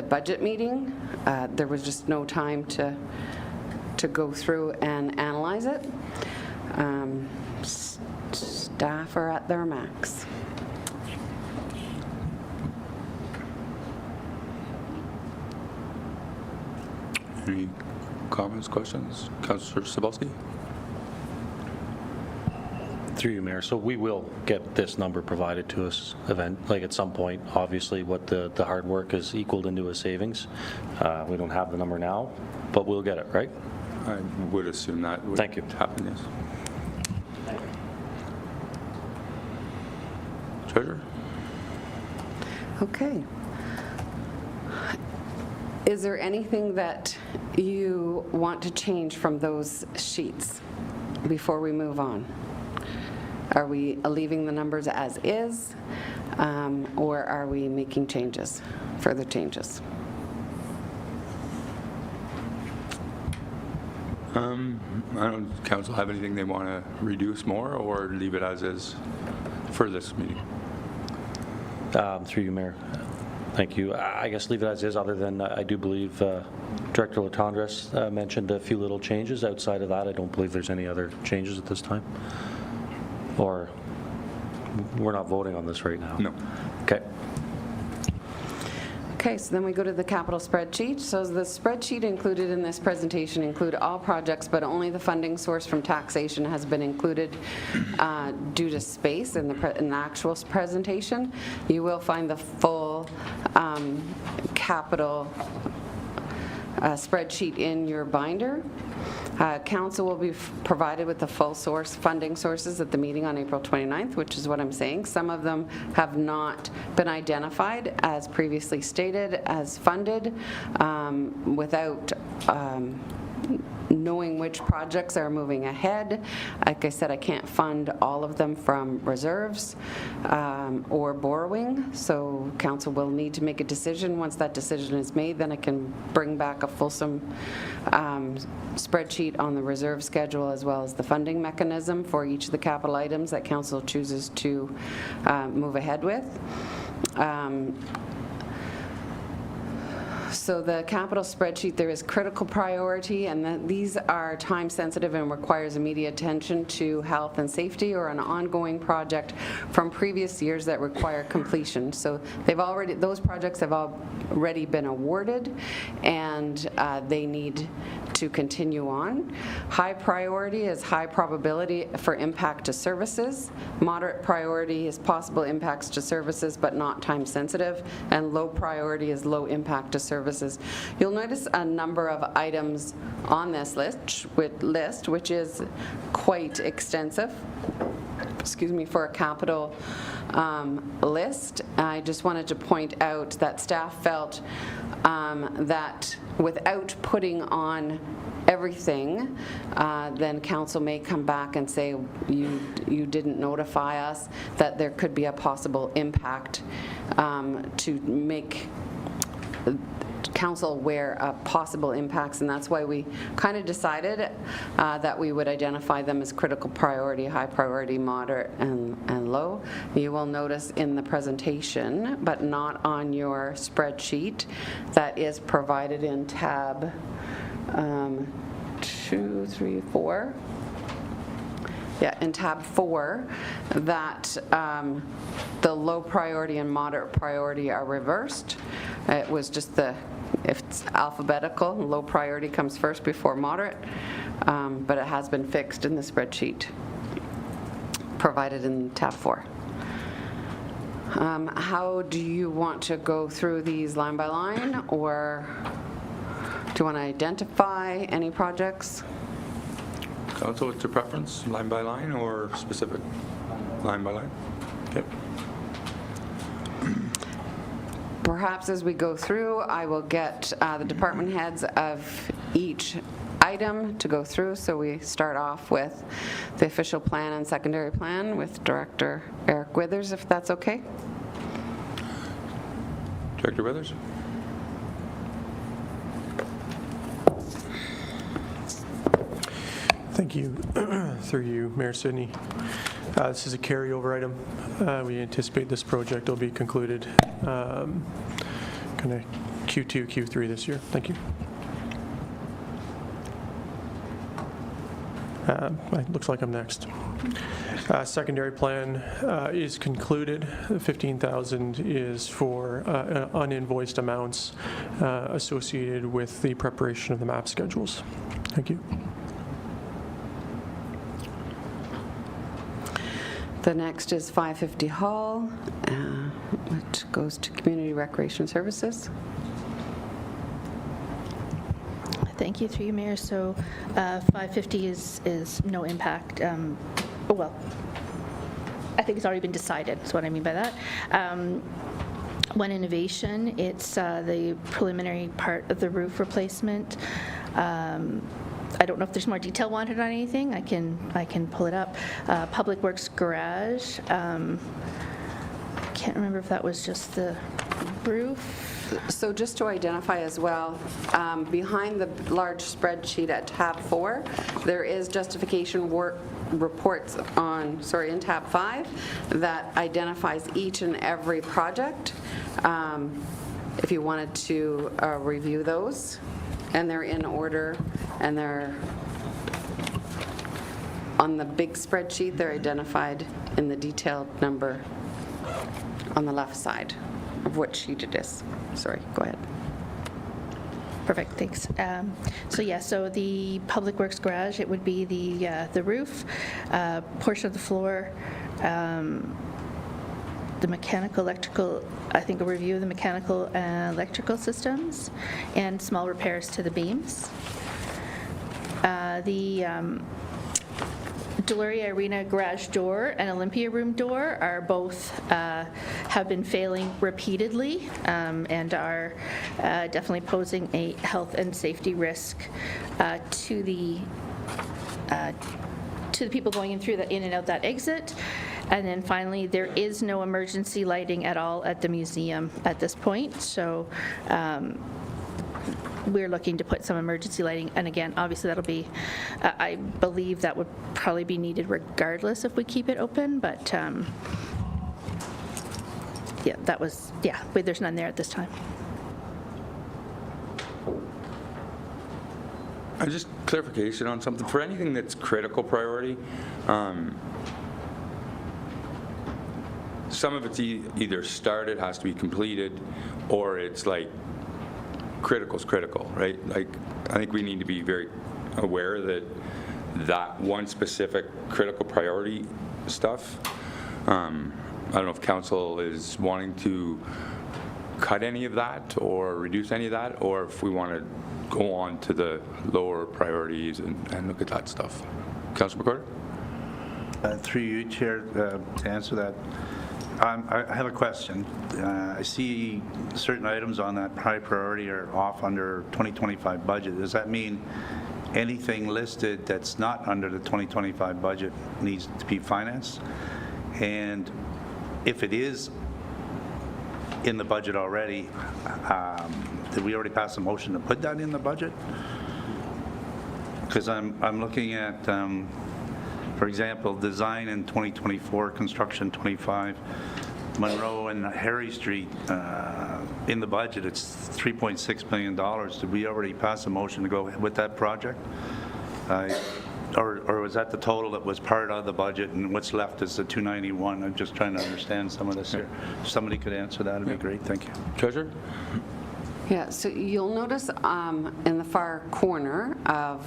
budget meeting, there was just no time to go through and analyze it. Staff are at their max. Any comments, questions? Councillor Cebulski? Through you, Mayor. So we will get this number provided to us at some point. Obviously, what the hard work is equaled into a savings. We don't have the number now, but we'll get it, right? I would assume that would Thank you. happen, yes. Treasurer? Okay. Is there anything that you want to change from those sheets before we move on? Are we leaving the numbers as is, or are we making changes, further changes? Council have anything they want to reduce more or leave it as is for this meeting? Through you, Mayor. Thank you. I guess leave it as is, other than I do believe Director Latendresse mentioned a few little changes. Outside of that, I don't believe there's any other changes at this time. Or we're not voting on this right now? No. Okay. Okay, so then we go to the capital spreadsheet. So the spreadsheet included in this presentation include all projects, but only the funding source from taxation has been included due to space in the actual presentation. You will find the full capital spreadsheet in your binder. Council will be provided with the full funding sources at the meeting on April 29th, which is what I'm saying. Some of them have not been identified as previously stated as funded without knowing which projects are moving ahead. Like I said, I can't fund all of them from reserves or borrowing, so council will need to make a decision. Once that decision is made, then I can bring back a fulsome spreadsheet on the reserve schedule as well as the funding mechanism for each of the capital items that council chooses to move ahead with. So the capital spreadsheet, there is critical priority, and these are time-sensitive and requires immediate attention to health and safety or an ongoing project from previous years that require completion. So those projects have already been awarded, and they need to continue on. High priority is high probability for impact to services. Moderate priority is possible impacts to services but not time sensitive, and low priority is low impact to services. You'll notice a number of items on this list, which is quite extensive. Excuse me, for a capital list. I just wanted to point out that staff felt that without putting on everything, then council may come back and say, you didn't notify us that there could be a possible impact, to make council aware of possible impacts, and that's why we kind of decided that we would identify them as critical priority, high priority, moderate, and low. You will notice in the presentation, but not on your spreadsheet, that is provided in tab 2, 3, 4. Yeah, in tab 4, that the low priority and moderate priority are reversed. It was just if it's alphabetical, low priority comes first before moderate, but it has been fixed in the spreadsheet provided in tab 4. How do you want to go through these line by line, or do you want to identify any projects? Council, what's your preference, line by line or specific? Line by line? Okay. Perhaps as we go through, I will get the department heads of each item to go through. So we start off with the official plan and secondary plan with Director Eric Withers, if that's okay. Director Withers? Thank you. Through you, Mayor Sidney. This is a carryover item. We anticipate this project will be concluded kind of Q2, Q3 this year. Thank you. It looks like I'm next. Secondary plan is concluded. 15,000 is for uninvoiced amounts associated with the preparation of the map schedules. Thank you. The next is 550 Hall, which goes to Community Recreation Services. Thank you, through you, Mayor. So 550 is no impact. Well, I think it's already been decided, is what I mean by that. One innovation, it's the preliminary part of the roof replacement. I don't know if there's more detail wanted on anything. I can pull it up. Public Works Garage. Can't remember if that was just the roof. So just to identify as well, behind the large spreadsheet at tab 4, there is justification work reports in tab 5 that identifies each and every project. If you wanted to review those, and they're in order, and they're on the big spreadsheet, they're identified in the detailed number on the left side of what sheet it is. Sorry, go ahead. Perfect, thanks. So the Public Works Garage, it would be the roof, portion of the floor, the mechanical, electrical, I think a review of the mechanical and electrical systems, and small repairs to the beams. The Deluria Arena garage door and Olympia room door are both have been failing repeatedly and are definitely posing a health and safety risk to the people going in and out that exit. And then finally, there is no emergency lighting at all at the museum at this point. So we're looking to put some emergency lighting. And again, obviously that'll be, I believe that would probably be needed regardless if we keep it open. But yeah, there's none there at this time. Just clarification on something. For anything that's critical priority, some of it's either started, has to be completed, or it's like critical's critical, right? Like, I think we need to be very aware that one specific critical priority stuff, I don't know if council is wanting to cut any of that or reduce any of that, or if we want to go on to the lower priorities and look at that stuff. Councilor McCarter? Through you, Chair, to answer that, I have a question. I see certain items on that high priority are off under 2025 budget. Does that mean anything listed that's not under the 2025 budget needs to be financed? And if it is in the budget already, did we already pass a motion to put that in the budget? Because I'm looking at, for example, design in 2024, construction 25, Monroe and Harry Street, in the budget, it's $3.6 million. Did we already pass a motion to go with that project? Or was that the total that was part of the budget, and what's left is the 291? I'm just trying to understand some of this here. If somebody could answer that, it'd be great. Thank you. Treasurer? Yeah, so you'll notice in the far corner of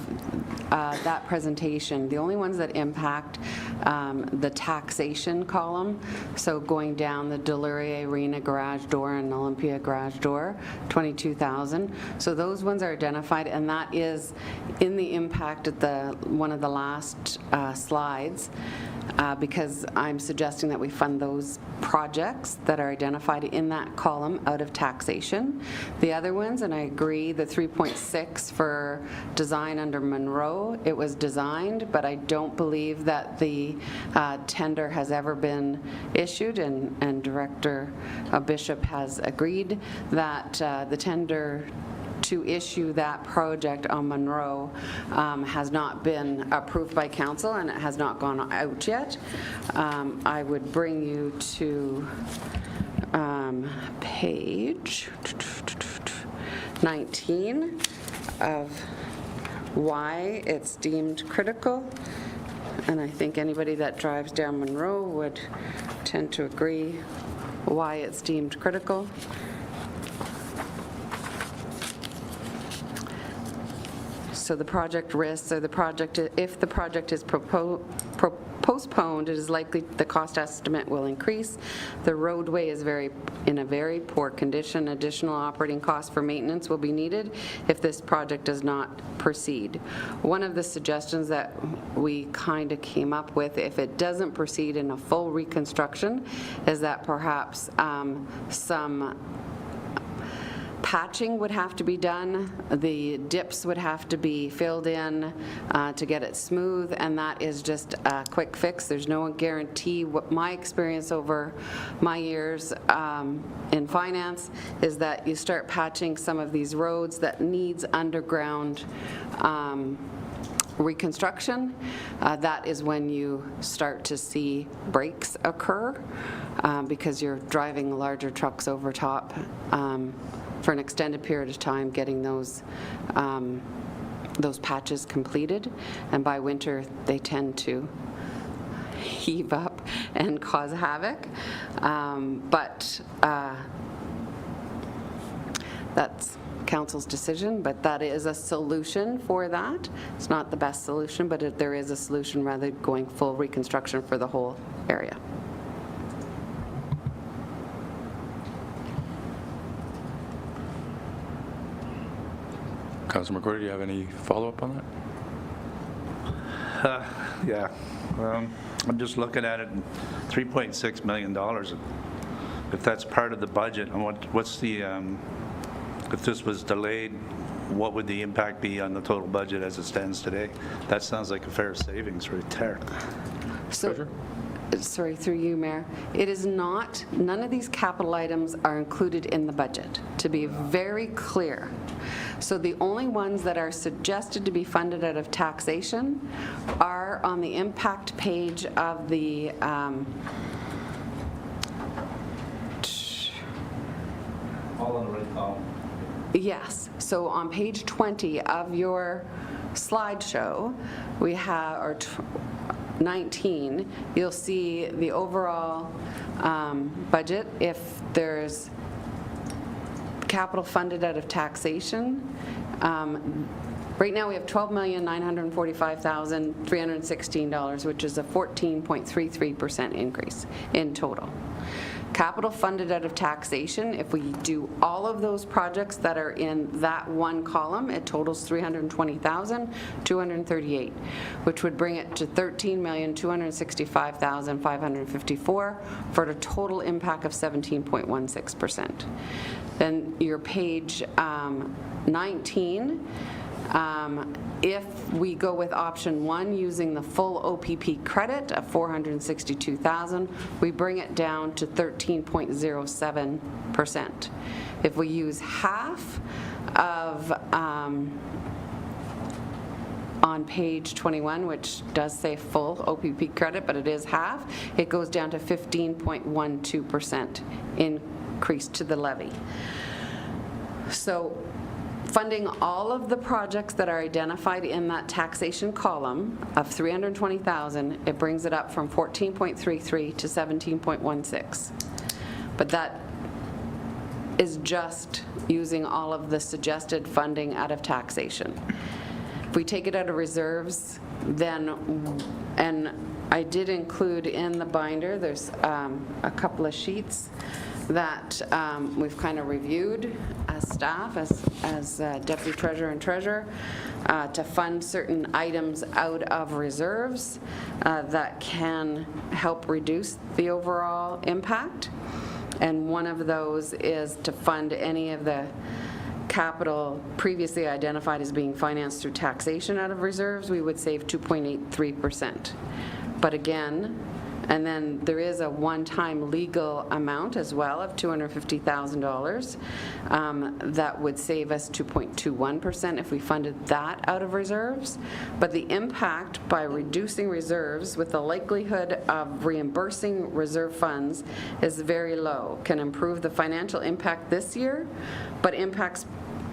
that presentation, the only ones that impact the taxation column, so going down the Delurier Arena garage door and Olympia garage door, 22,000. So those ones are identified, and that is in the impact at one of the last slides, because I'm suggesting that we fund those projects that are identified in that column out of taxation. The other ones, and I agree, the 3.6 for design under Monroe, it was designed, but I don't believe that the tender has ever been issued, and Director Bishop has agreed that the tender to issue that project on Monroe has not been approved by council, and it has not gone out yet. I would bring you to page 19 of why it's deemed critical, and I think anybody that drives down Monroe would tend to agree why it's deemed critical. So the project risks, or if the project is postponed, it is likely the cost estimate will increase. The roadway is in a very poor condition. Additional operating costs for maintenance will be needed if this project does not proceed. One of the suggestions that we kind of came up with, if it doesn't proceed in a full reconstruction, is that perhaps some patching would have to be done, the dips would have to be filled in to get it smooth, and that is just a quick fix. There's no guarantee. What my experience over my years in finance is that you start patching some of these roads that needs underground reconstruction, that is when you start to see breaks occur because you're driving larger trucks over top for an extended period of time, getting those patches completed, and by winter they tend to heave up and cause havoc. But that's council's decision, but that is a solution for that. It's not the best solution, but there is a solution rather than going full reconstruction for the whole area. Councilor McCarter, do you have any follow-up on that? Yeah. I'm just looking at it, $3.6 million. If that's part of the budget, and what's the, if this was delayed, what would the impact be on the total budget as it stands today? That sounds like a fair savings right there. So, sorry, through you, Mayor. It is not, none of these capital items are included in the budget, to be very clear. So the only ones that are suggested to be funded out of taxation are on the impact page of the All on the right column. yes, so on page 20 of your slideshow, we have, or 19, you'll see the overall budget. If there's capital funded out of taxation, right now we have $12,945,316, which is a 14.33% increase in total. Capital funded out of taxation, if we do all of those projects that are in that one column, it totals $320,238, which would bring it to $13,265,554 for a total impact of 17.16%. Then your page 19, if we go with option 1 using the full OPP credit of $462,000, we bring it down to 13.07%. If we use half of on page 21, which does say full OPP credit, but it is half, it goes down to 15.12% increase to the levy. So funding all of the projects that are identified in that taxation column of $320,000, it brings it up from 14.33 to 17.16. But that is just using all of the suggested funding out of taxation. If we take it out of reserves, then, and I did include in the binder, there's a couple of sheets that we've kind of reviewed as staff, as Deputy Treasurer and Treasurer, to fund certain items out of reserves that can help reduce the overall impact. And one of those is to fund any of the capital previously identified as being financed through taxation out of reserves. We would save 2.83%. But again, and then there is a one-time legal amount as well of $250,000 that would save us 2.21% if we funded that out of reserves. But the impact by reducing reserves with the likelihood of reimbursing reserve funds is very low. Can improve the financial impact this year, but impacts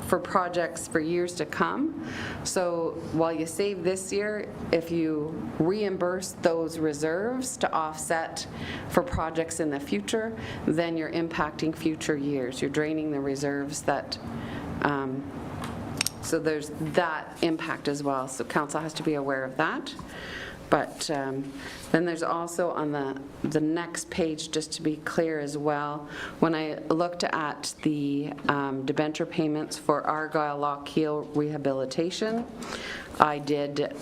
for projects for years to come. So while you save this year, if you reimburse those reserves to offset for projects in the future, then you're impacting future years. You're draining the reserves that, so there's that impact as well. So council has to be aware of that. But then there's also on the next page, just to be clear as well, when I looked at the debenture payments for Argyle Lockheed rehabilitation, I did,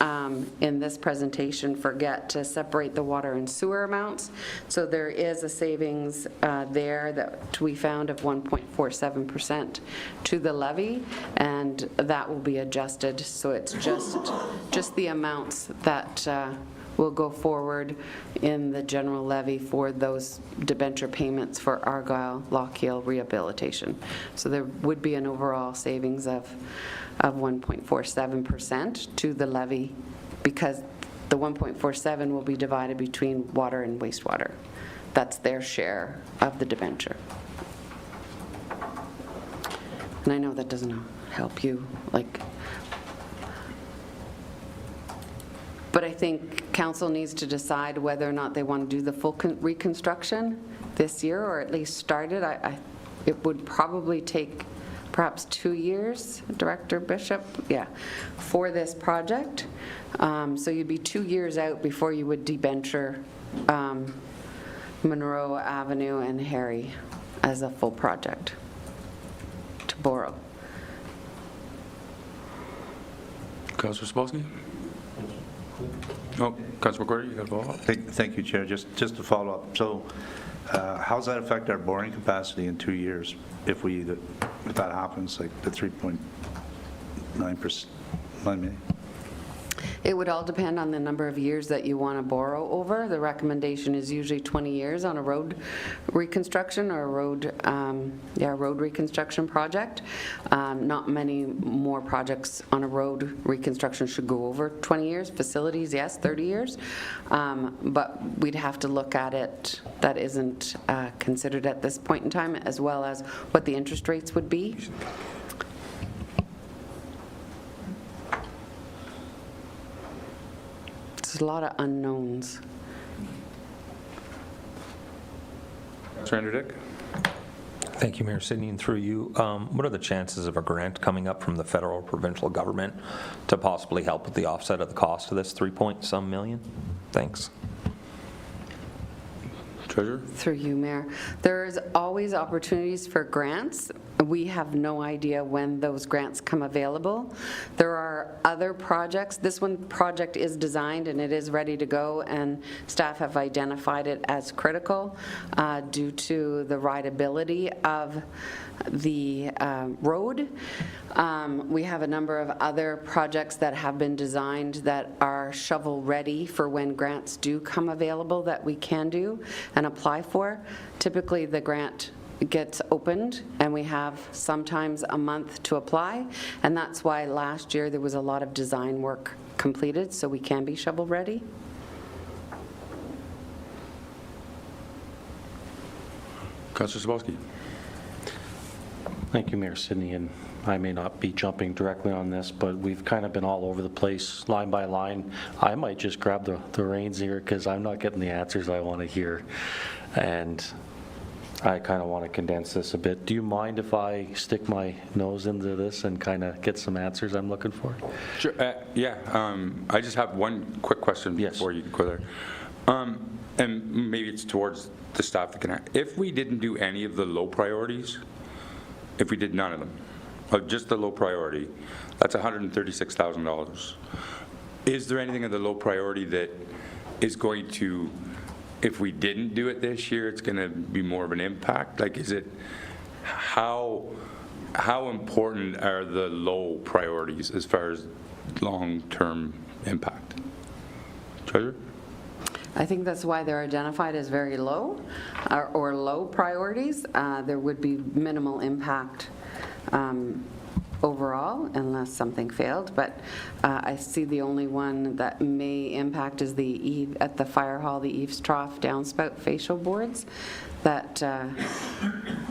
in this presentation, forget to separate the water and sewer amounts. So there is a savings there that we found of 1.47% to the levy, and that will be adjusted. So it's just the amounts that will go forward in the general levy for those debenture payments for Argyle Lockheed rehabilitation. So there would be an overall savings of 1.47% to the levy, because the 1.47 will be divided between water and wastewater. That's their share of the debenture. And I know that doesn't help you, but I think council needs to decide whether or not they want to do the full reconstruction this year, or at least start it. It would probably take perhaps 2 years, Director Bishop, for this project. So you'd be 2 years out before you would debenture Monroe Avenue and Harry as a full project to borrow. Councillor Sapolsky? Oh, Councillor McCordy, you got to follow up? Thank you, Chair. Just to follow up. So how does that affect our borrowing capacity in 2 years if that happens, like the 3.9%? It would all depend on the number of years that you want to borrow over. The recommendation is usually 20 years on a road reconstruction or a road reconstruction project. Not many more projects on a road reconstruction should go over 20 years. Facilities, yes, 30 years. But we'd have to look at it. That isn't considered at this point in time, as well as what the interest rates would be. there's a lot of unknowns. Councillor Dick? Thank you, Mayor Sidney, and through you. What are the chances of a grant coming up from the federal or provincial government to possibly help with the offset of the cost of this 3-point-some million? Thanks. Treasurer? Through you, Mayor. There's always opportunities for grants. We have no idea when those grants come available. There are other projects. This one project is designed and it is ready to go, and staff have identified it as critical due to the rideability of the road. We have a number of other projects that have been designed that are shovel-ready for when grants do come available that we can do and apply for. Typically, the grant gets opened and we have sometimes a month to apply, and that's why last year there was a lot of design work completed so we can be shovel-ready. Councillor Sabowski? Thank you, Mayor Sidney, and I may not be jumping directly on this, but we've kind of been all over the place, line by line. I might just grab the reins here because I'm not getting the answers I want to hear, and I kind of want to condense this a bit. Do you mind if I stick my nose into this and kind of get some answers I'm looking for? Sure. I just have one quick question before you go there. And maybe it's towards the staff that can act. If we didn't do any of the low priorities, if we did none of them, just the low priority, that's $136,000. Is there anything in the low priority that is going to, if we didn't do it this year, it's going to be more of an impact? Like, is it, how important are the low priorities as far as long-term impact? Treasurer? I think that's why they're identified as very low or low priorities. There would be minimal impact overall unless something failed, but I see the only one that may impact is the at the fire hall, the eaves trough downspout facial boards that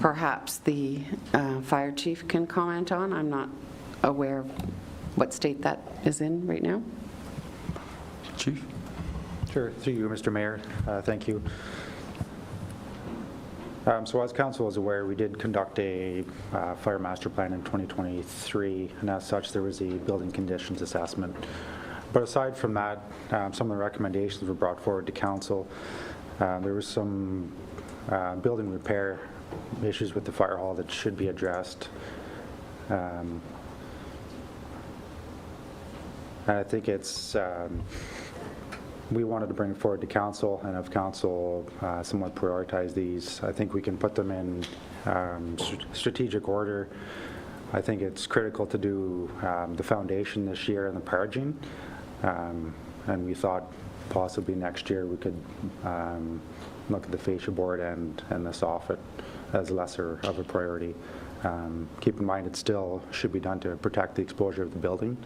perhaps the fire chief can comment on. I'm not aware of what state that is in right now. Chief? Sure, through you, Mr. Mayor. Thank you. So as council is aware, we did conduct a fire master plan in 2023, and as such there was a building conditions assessment. But aside from that, some of the recommendations were brought forward to council. There was some building repair issues with the fire hall that should be addressed. And I think it's we wanted to bring it forward to council, and if council somewhat prioritize these, I think we can put them in strategic order. I think it's critical to do the foundation this year and the parging, and we thought possibly next year we could look at the fascia board and the soffit as lesser of a priority. Keep in mind it still should be done to protect the exposure of the building.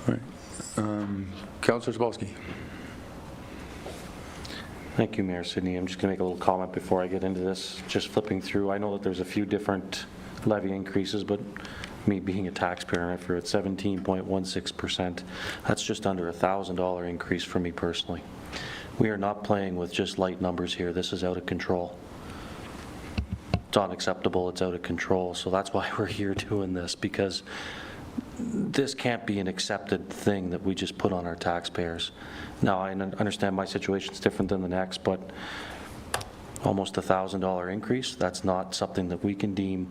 All right. Councillor Sabowski. Thank you, Mayor Sidney. I'm just going to make a little comment before I get into this. Just flipping through, I know that there's a few different levy increases, but me being a taxpayer in Renfrew at 17.16%, that's just under $1,000 increase for me personally. We are not playing with just light numbers here. This is out of control. It's unacceptable. It's out of control. So that's why we're here doing this, because this can't be an accepted thing that we just put on our taxpayers. Now, I understand my situation's different than the next, but almost $1,000 increase, that's not something that we can deem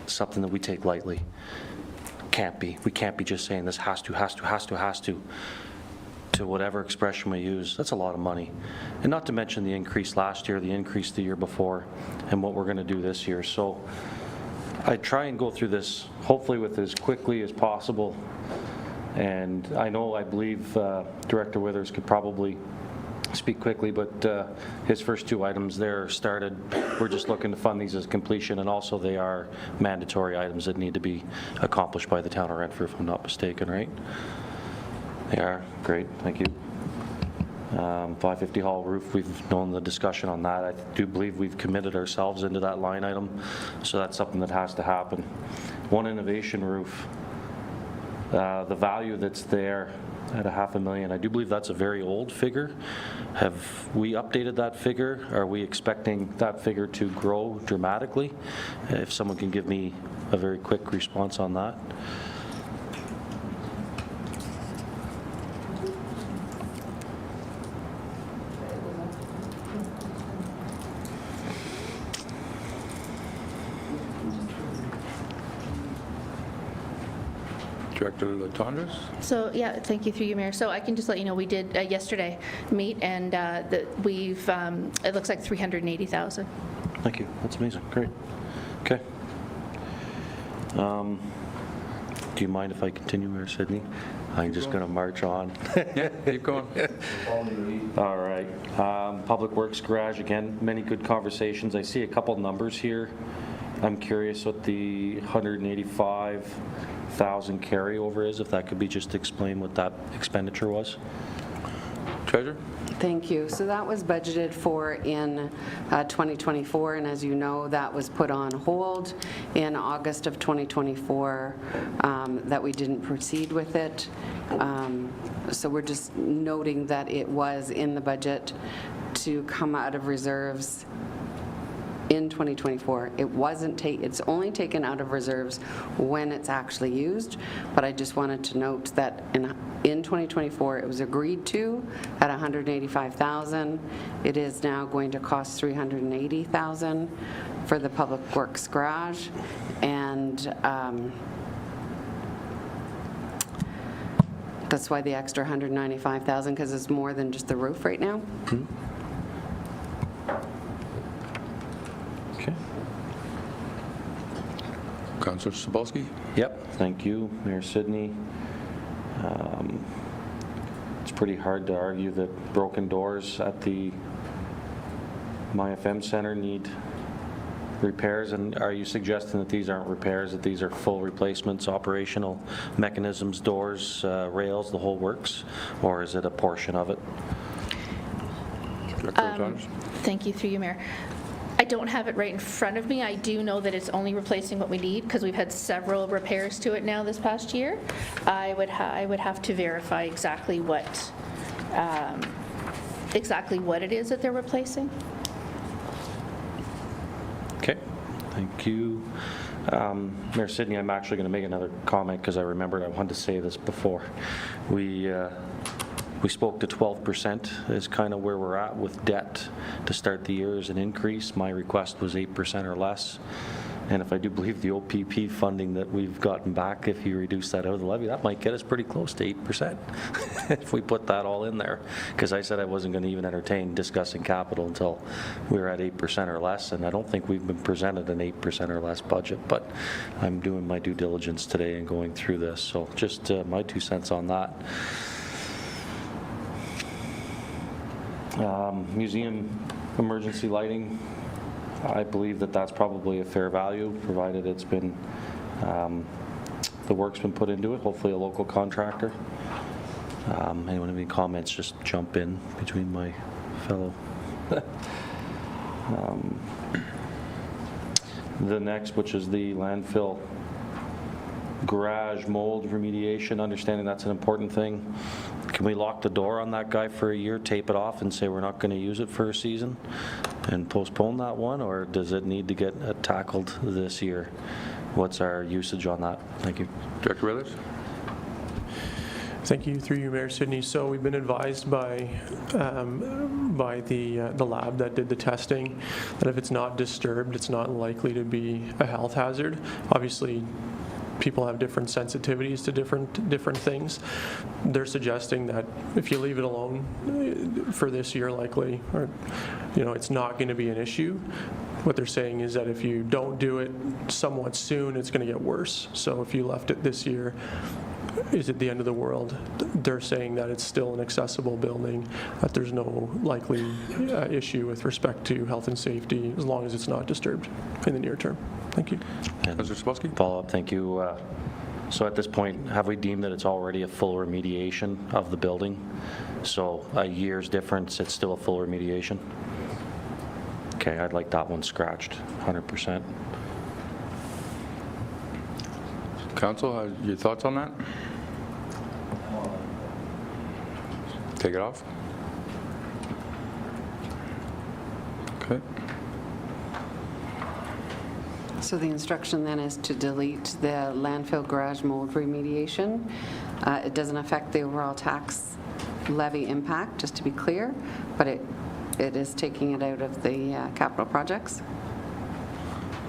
something that we take lightly. Can't be. We can't be just saying this has to whatever expression we use. That's a lot of money. And not to mention the increase last year, the increase the year before, and what we're going to do this year. So I try and go through this hopefully with as quickly as possible, and I believe Director Withers could probably speak quickly, but his first two items there started. We're just looking to fund these as completion, and also they are mandatory items that need to be accomplished by the town of Renfrew, if I'm not mistaken, right? They are. Great, thank you. 550 Hall roof, we've known the discussion on that. I do believe we've committed ourselves into that line item, so that's something that has to happen. One innovation roof, The value that's there at $500,000, I do believe that's a very old figure. Have we updated that figure? Are we expecting that figure to grow dramatically? If someone can give me a very quick response on that. Director Latondras? So, yeah, thank you through you, Mayor. So I can just let you know, we did yesterday meet, and we've, it looks like 380,000. Thank you. That's amazing. Great. Okay. Do you mind if I continue, Mayor Sidney? I'm just going to march on. Yeah, keep going. All right. Public Works Garage, again, many good conversations. I see a couple numbers here. I'm curious what the 185,000 carryover is, if that could be just explain what that expenditure was. Treasurer? Thank you. So that was budgeted for in 2024, and as you know, that was put on hold in August of 2024, that we didn't proceed with it. So we're just noting that it was in the budget to come out of reserves in 2024. It's only taken out of reserves when it's actually used, but I just wanted to note that in 2024 it was agreed to at 185,000. It is now going to cost 380,000 for the Public Works Garage, and that's why the extra 195,000, because it's more than just the roof right now. Okay. Councillor Sobolski? Yep, thank you, Mayor Sidney. It's pretty hard to argue that broken doors at the MyFM Center need repairs, and are you suggesting that these aren't repairs, that these are full replacements, operational mechanisms, doors, rails, the whole works, or is it a portion of it? Director Latondras? Thank you through you, Mayor. I don't have it right in front of me. I do know that it's only replacing what we need because we've had several repairs to it now this past year. I would have to verify exactly what it is that they're replacing. Okay, thank you. Mayor Sidney, I'm actually going to make another comment because I remembered I wanted to say this before. We spoke to 12% is kind of where we're at with debt to start the year as an increase. My request was 8% or less. And if I do believe the OPP funding that we've gotten back, if you reduce that out of the levy, that might get us pretty close to 8% if we put that all in there. Because I said I wasn't going to even entertain discussing capital until we were at 8% or less, and I don't think we've been presented an 8% or less budget, but I'm doing my due diligence today and going through this. So just my 2 cents on that. Museum emergency lighting, I believe that that's probably a fair value, provided it's been, the work's been put into it, hopefully a local contractor. Anyone have any comments, just jump in between my fellow. The next, which is the landfill garage mold remediation, understanding that's an important thing. Can we lock the door on that guy for a year, tape it off, and say we're not going to use it for a season and postpone that one, or does it need to get tackled this year? What's our usage on that? Thank you. Director Withers? Thank you, through you, Mayor Sidney. So we've been advised by the lab that did the testing that if it's not disturbed, it's not likely to be a health hazard. Obviously, people have different sensitivities to different things. They're suggesting that if you leave it alone for this year, likely, or it's not going to be an issue. What they're saying is that if you don't do it somewhat soon, it's going to get worse. So if you left it this year, is it the end of the world? They're saying that it's still an accessible building, that there's no likely issue with respect to health and safety as long as it's not disturbed in the near term. Thank you. Councillor Sobolski? Follow-up, thank you. So at this point, have we deemed that it's already a full remediation of the building? So a year's difference, it's still a full remediation? Okay, I'd like that one scratched, 100%. Council, your thoughts on that? Take it off? Okay. So the instruction then is to delete the landfill garage mold remediation. It doesn't affect the overall tax levy impact, just to be clear, but it is taking it out of the capital projects.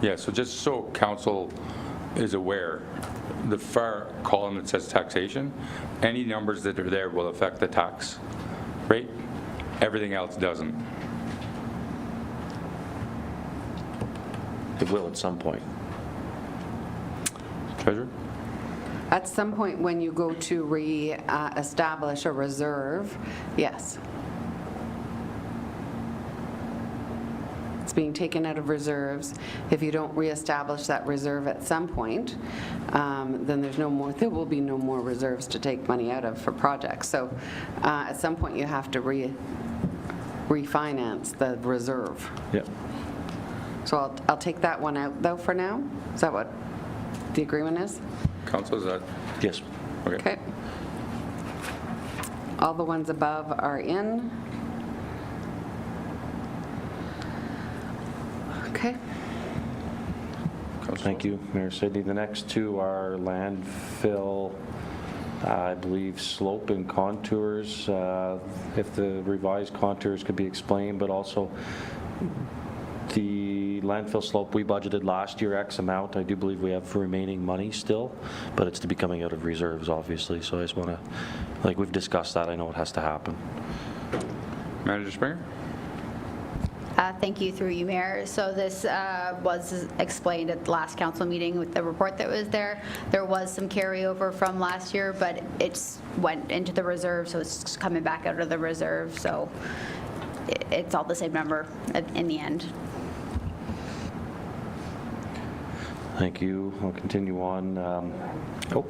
Yeah, so just so council is aware, the far column that says taxation, any numbers that are there will affect the tax rate. Everything else doesn't. It will at some point. Treasurer? At some point when you go to re-establish a reserve, yes. It's being taken out of reserves. If you don't reestablish that reserve at some point, then there will be no more reserves to take money out of for projects. So at some point you have to refinance the reserve. Yep. So I'll take that one out though for now. Is that what the agreement is? Council, is that? Yes. Okay. All the ones above are in. Okay. Thank you, Mayor Sidney. The next two are landfill, I believe, slope and contours. If the revised contours could be explained, but also the landfill slope we budgeted last year X amount. I do believe we have remaining money still, but it's to be coming out of reserves, obviously. So I just want to, like we've discussed that, I know it has to happen. Manager Springer? Thank you, through you, Mayor. So this was explained at the last council meeting with the report that was there. There was some carryover from last year, but it's went into the reserve, so it's coming back out of the reserve. So it's all the same number in the end. Thank you. I'll continue on.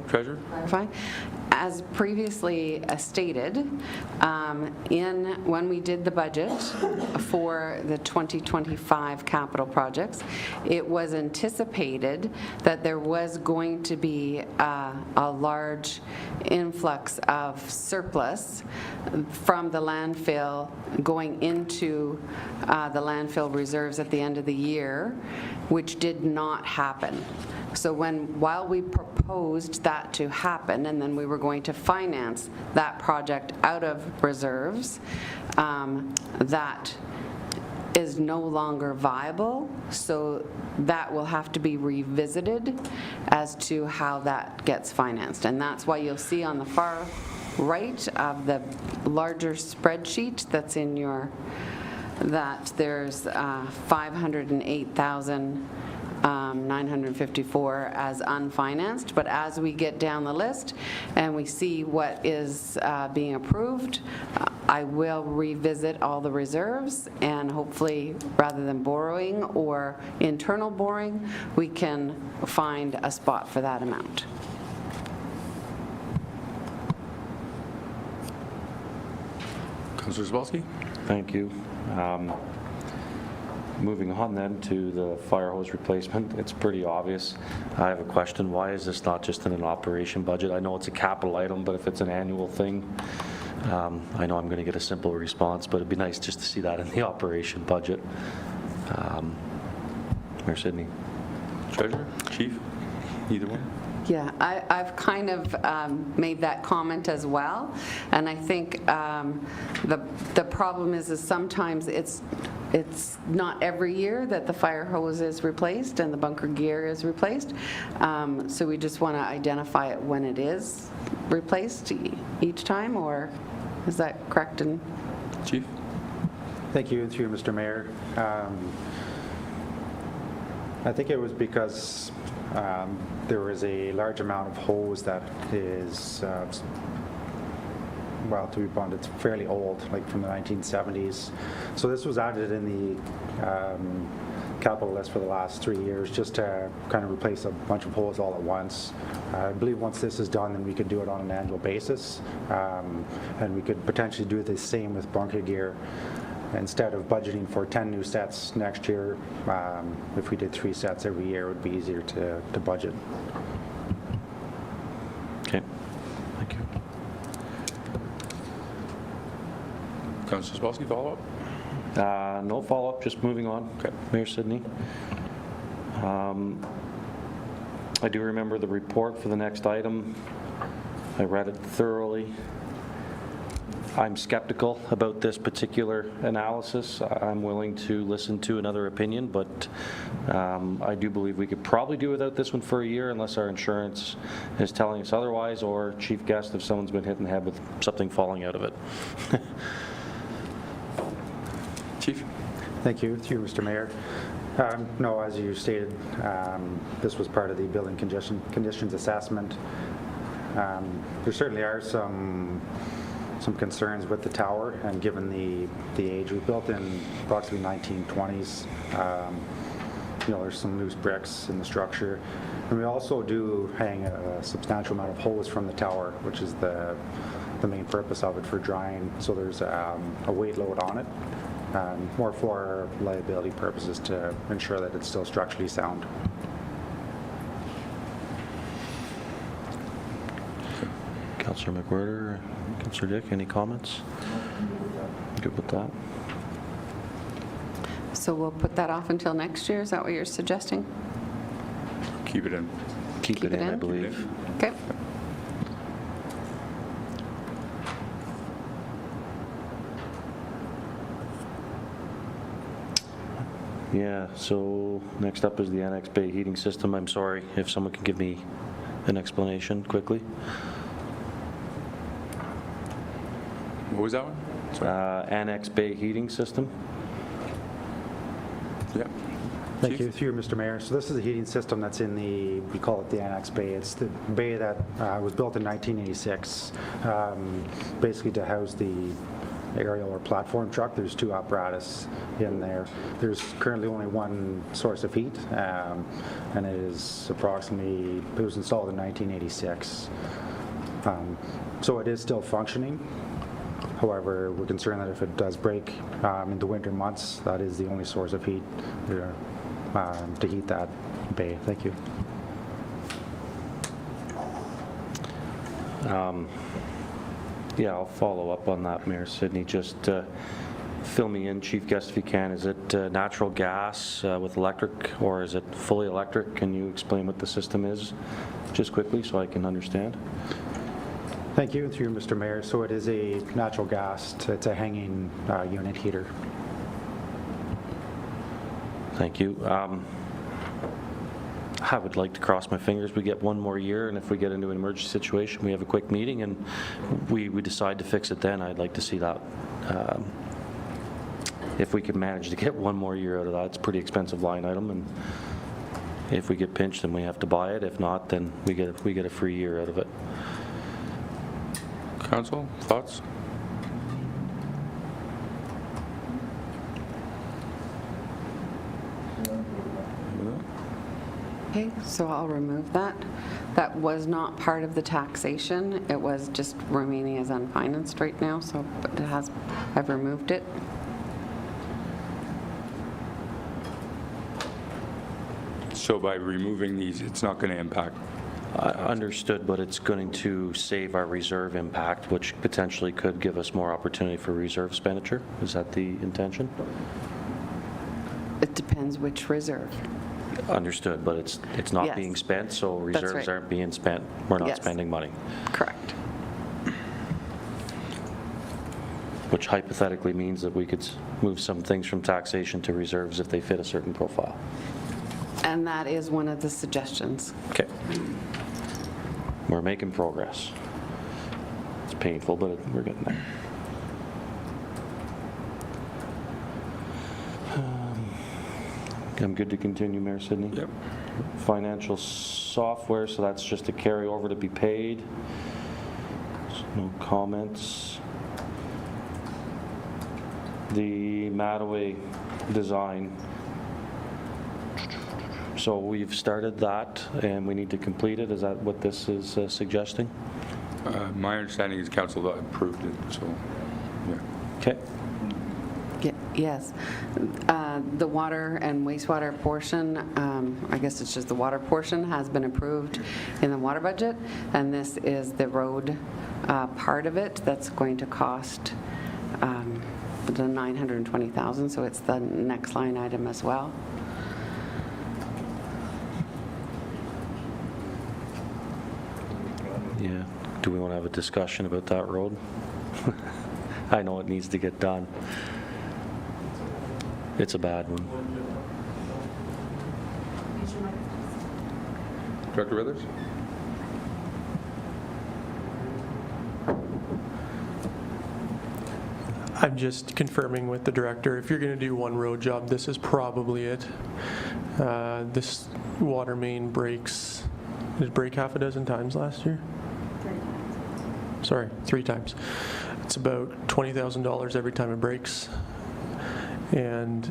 Treasurer? Fine. As previously stated, when we did the budget for the 2025 capital projects, it was anticipated that there was going to be a large influx of surplus from the landfill going into the landfill reserves at the end of the year, which did not happen. So while we proposed that to happen, and then we were going to finance that project out of reserves, that is no longer viable, so that will have to be revisited as to how that gets financed. And that's why you'll see on the far right of the larger spreadsheet that's in your, that there's 508,954 as unfinanced, but as we get down the list and we see what is being approved, I will revisit all the reserves, and hopefully, rather than borrowing or internal borrowing, we can find a spot for that amount. Councillor Zabalski? Thank you. Moving on then to the fire hose replacement, it's pretty obvious. I have a question. Why is this not just in an operation budget? I know it's a capital item, but if it's an annual thing, I know I'm going to get a simple response, but it'd be nice just to see that in the operation budget. Mayor Sidney. Treasurer? Chief? Either one? Yeah, I've kind of made that comment as well, and I think the problem is sometimes it's not every year that the fire hose is replaced and the bunker gear is replaced, so we just want to identify it when it is replaced each time, or is that correct? And Chief? Thank you, through you, Mr. Mayor. I think it was because there was a large amount of hose that is, well, to be blunt, it's fairly old, like from the 1970s. So this was added in the capital list for the last 3 years, just to kind of replace a bunch of hose all at once. I believe once this is done, then we could do it on an annual basis, and we could potentially do the same with bunker gear. Instead of budgeting for 10 new sets next year, if we did 3 sets every year, it would be easier to budget. Okay. Thank you. Councillor Spolsky, follow-up? No follow-up, just moving on. Okay. Mayor Sidney. I do remember the report for the next item. I read it thoroughly. I'm skeptical about this particular analysis. I'm willing to listen to another opinion, but I do believe we could probably do without this one for a year unless our insurance is telling us otherwise, or chief guest if someone's been hit in the head with something falling out of it. Chief? Thank you, through you, Mr. Mayor. No, as you stated, this was part of the building conditions assessment. There certainly are some concerns with the tower, and given the age, we built in approximately 1920s. There's some loose bricks in the structure, and we also do hang a substantial amount of hose from the tower, which is the main purpose of it for drying. So there's a weight load on it, more for liability purposes to ensure that it's still structurally sound. Councillor McWhirter, Councillor Dick, any comments? Good with that. So we'll put that off until next year, is that what you're suggesting? Keep it in. Keep it in, I in? believe. Okay. Yeah, so next up is the Annex Bay heating system. I'm sorry if someone can give me an explanation quickly. What was that one? Sorry. Annex Bay heating system. Yeah. Thank Chief? you, through you, Mr. Mayor. So this is a heating system that's in we call it the Annex Bay. It's the bay that was built in 1986, basically to house the aerial or platform truck. There's two apparatus in there. There's currently only one source of heat, and it was installed in 1986. So it is still functioning. However, we're concerned that if it does break in the winter months, that is the only source of heat to heat that bay. Thank you. Yeah, I'll follow up on that, Mayor Sidney. Just fill me in, Chief Guest, if you can. Is it natural gas with electric, or is it fully electric? Can you explain what the system is, just quickly, so I can understand? Thank you, through you, Mr. Mayor. So it is a natural gas. It's a hanging unit heater. Thank you. I would like to cross my fingers we get one more year, and if we get into an emergency situation, we have a quick meeting and we decide to fix it then. I'd like to see that. If we can manage to get one more year out of that, it's a pretty expensive line item, and if we get pinched, then we have to buy it. If not, then we get a free year out of it. Council, thoughts? Okay, so I'll remove that. That was not part of the taxation. It was just remaining as unfinanced right now, so but I've removed it. So by removing these, it's not going to impact? Understood, but it's going to save our reserve impact, which potentially could give us more opportunity for reserve expenditure. Is that the intention? It depends which reserve. Understood, but it's not Yes. being spent, so reserves right. aren't being spent. We're not Yes. spending money, Correct. which hypothetically means that we could move some things from taxation to reserves if they fit a certain profile. And that is one of the suggestions. Okay. We're making progress. It's painful, but we're getting there. I'm good to continue, Mayor Sidney? Yep. Financial software, so that's just a carryover to be paid. No comments. The Mataway design. So we've started that, and we need to complete it. Is that what this is suggesting? My understanding is council approved it, so, yeah. Okay. Yes. The water and wastewater portion, I guess it's just the water portion, has been approved in the water budget, and this is the road part of it that's going to cost the 920,000, so it's the next line item as well. Yeah. Do we want to have a discussion about that road? I know it needs to get done. It's a bad one. Director Withers? I'm just confirming with the director, if you're going to do one road job, this is probably it. This water main breaks, did it break half a dozen times last year? 3 times. Sorry, 3 times. It's about $20,000 every time it breaks, and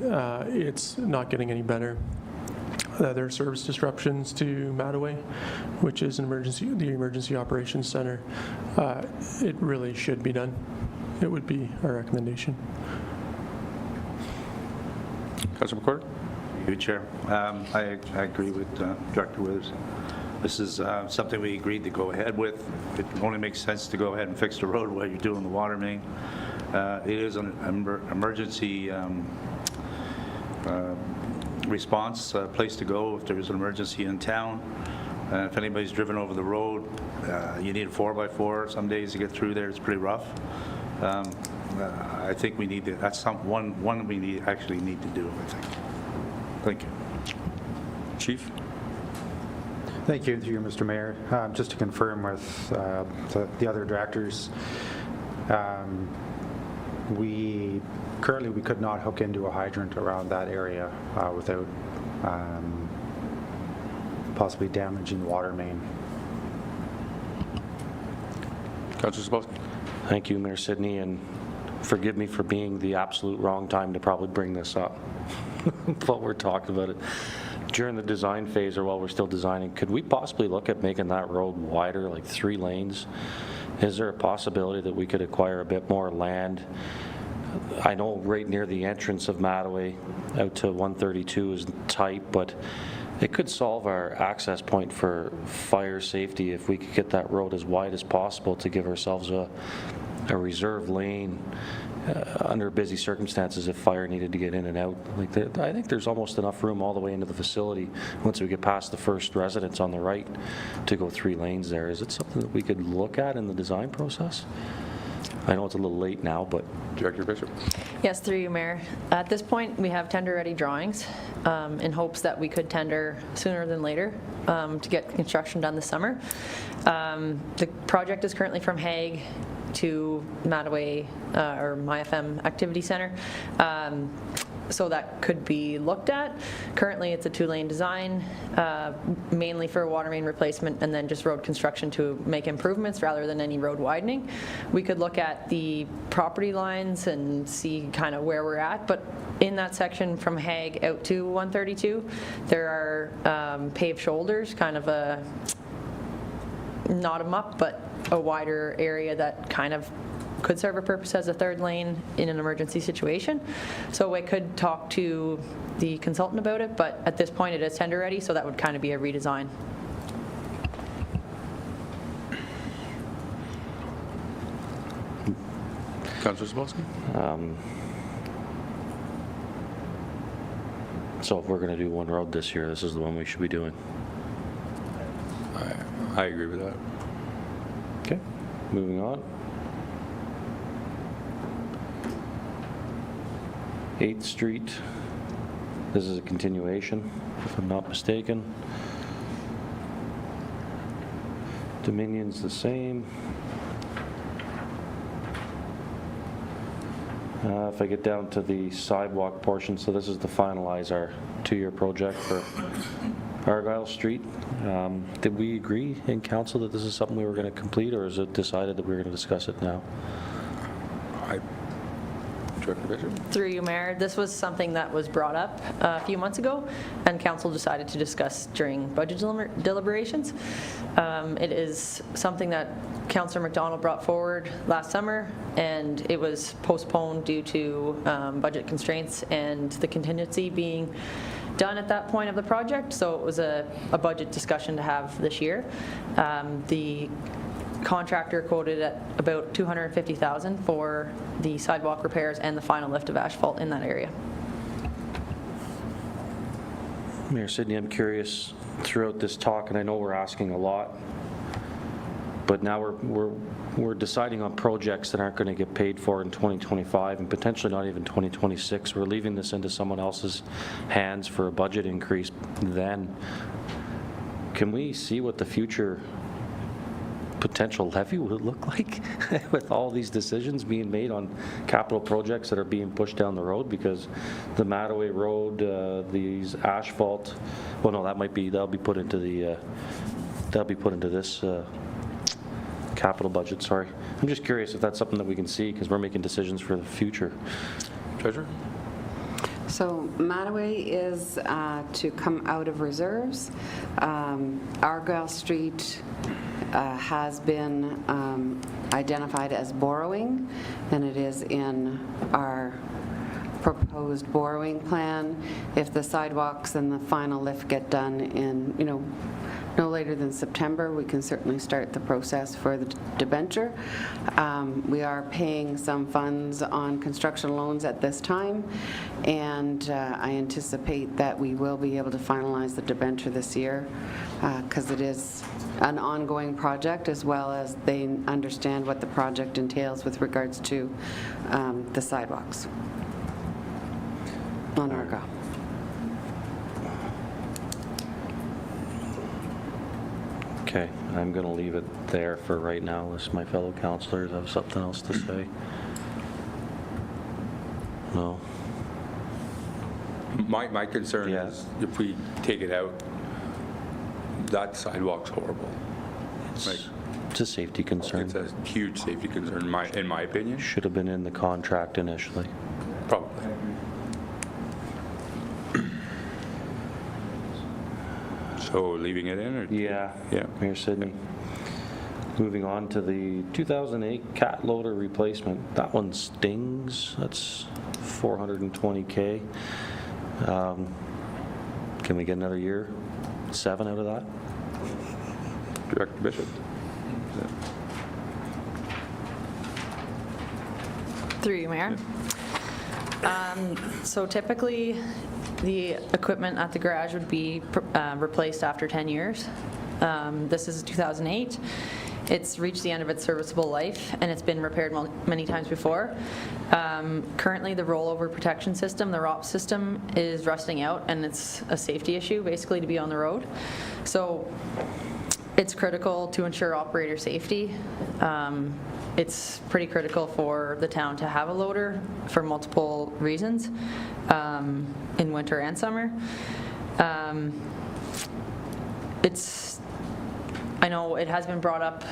it's not getting any better. There are service disruptions to Mattaway, which is the emergency operations center. It really should be done. It would be our recommendation. Councilor McCord? Thank you, Chair. I agree with Director Withers. This is something we agreed to go ahead with. It only makes sense to go ahead and fix the road while you're doing the water main. It is an emergency response place to go if there's an emergency in town. If anybody's driven over the road, you need a 4x4. Some days to get through there, it's pretty rough. I think we need to, that's one we actually need to do, I think. Thank you. Chief? Thank you, through you, Mr. Mayor. Just to confirm with the other directors, we could not hook into a hydrant around that area without possibly damaging the water main. Councilor Sapolsky? Thank you, Mayor Sidney, and forgive me for being the absolute wrong time to probably bring this up, but we're talking about it. During the design phase, or while we're still designing, could we possibly look at making that road wider, like 3 lanes? Is there a possibility that we could acquire a bit more land? I know right near the entrance of Mattaway out to 132 is tight, but it could solve our access point for fire safety if we could get that road as wide as possible to give ourselves a reserve lane under busy circumstances if fire needed to get in and out. Like I think there's almost enough room all the way into the facility once we get past the first residence on the right to go 3 lanes there. Is it something that we could look at in the design process? I know it's a little late now, but... Director Bishop? Yes, through you, Mayor. At this point, we have tender-ready drawings in hopes that we could tender sooner than later to get construction done this summer. The project is currently from Hague to Mattaway or MyFM Activity Center. So that could be looked at. Currently, it's a 2-lane design, mainly for water main replacement and then just road construction to make improvements rather than any road widening. We could look at the property lines and see kind of where we're at, but in that section from Hague out to 132, there are paved shoulders, kind of a, not a mup, but a wider area that kind of could serve a purpose as a 3rd lane in an emergency situation. So I could talk to the consultant about it, but at this point it is tender ready, so that would kind of be a redesign. Councilor Sapolsky? So if we're going to do one road this year, this is the one we should be doing. I agree with that. Okay, moving on. 8th Street, this is a continuation, if I'm not mistaken. Dominion's the same. If I get down to the sidewalk portion, so this is to finalize our 2-year project for Argyle Street. Did we agree in council that this is something we were going to complete, or is it decided that we were going to discuss it now? Director Bishop? Through you, Mayor, this was something that was brought up a few months ago, and council decided to discuss during budget deliberations. It is something that Councillor McDonald brought forward last summer, and it was postponed due to budget constraints and the contingency being done at that point of the project, so it was a budget discussion to have this year. The contractor quoted at about $250,000 for the sidewalk repairs and the final lift of asphalt in that area. Mayor Sidney, I'm curious, throughout this talk, and I know we're asking a lot, but now we're deciding on projects that aren't going to get paid for in 2025 and potentially not even 2026. We're leaving this into someone else's hands for a budget increase then. Can we see what the future potential levy would look like with all these decisions being made on capital projects that are being pushed down the road? Because the Mattaway Road, these asphalt, well, no, that'll be put into this capital budget, sorry. I'm just curious if that's something that we can see, because we're making decisions for the future. Treasurer? So Mattaway is to come out of reserves. Argyle Street has been identified as borrowing, and it is in our proposed borrowing plan. If the sidewalks and the final lift get done in, no later than September, we can certainly start the process for the debenture. We are paying some funds on construction loans at this time, and I anticipate that we will be able to finalize the debenture this year, because it is an ongoing project, as well as they understand what the project entails with regards to the sidewalks on Argyle. Okay, I'm going to leave it there for right now, unless my fellow councillors have something else to say. No? My concern Yeah. is if we take it out, that sidewalk's horrible. Like, It's a safety concern. it's a huge safety concern, in my opinion. Should have been in the contract initially. Probably. So leaving it in, or? Yeah. Yeah. Mayor Sidney. Moving on to the 2008 cat loader replacement. That one stings. That's $420K. Can we get another year? 7 out of that? Director Bishop? Through you, Mayor. So typically, the equipment at the garage would be replaced after 10 years. This is 2008. It's reached the end of its serviceable life, and it's been repaired many times before. Currently, the rollover protection system, the ROP system, is rusting out, and it's a safety issue, basically, to be on the road. So it's critical to ensure operator safety. It's pretty critical for the town to have a loader for multiple reasons, in winter and summer. I know it has been brought up,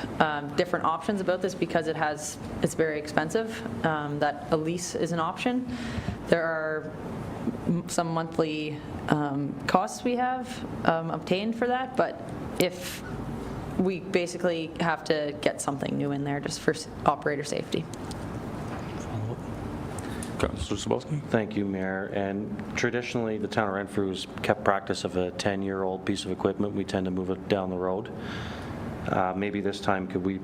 different options about this, because it's very expensive, that a lease is an option. There are some monthly costs we have obtained for that, but if we basically have to get something new in there just for operator safety. Councillor Sobolski? Thank you, Mayor. And traditionally, the town of Renfrew's kept practice of a 10-year-old piece of equipment. We tend to move it down the road. Maybe this time, could we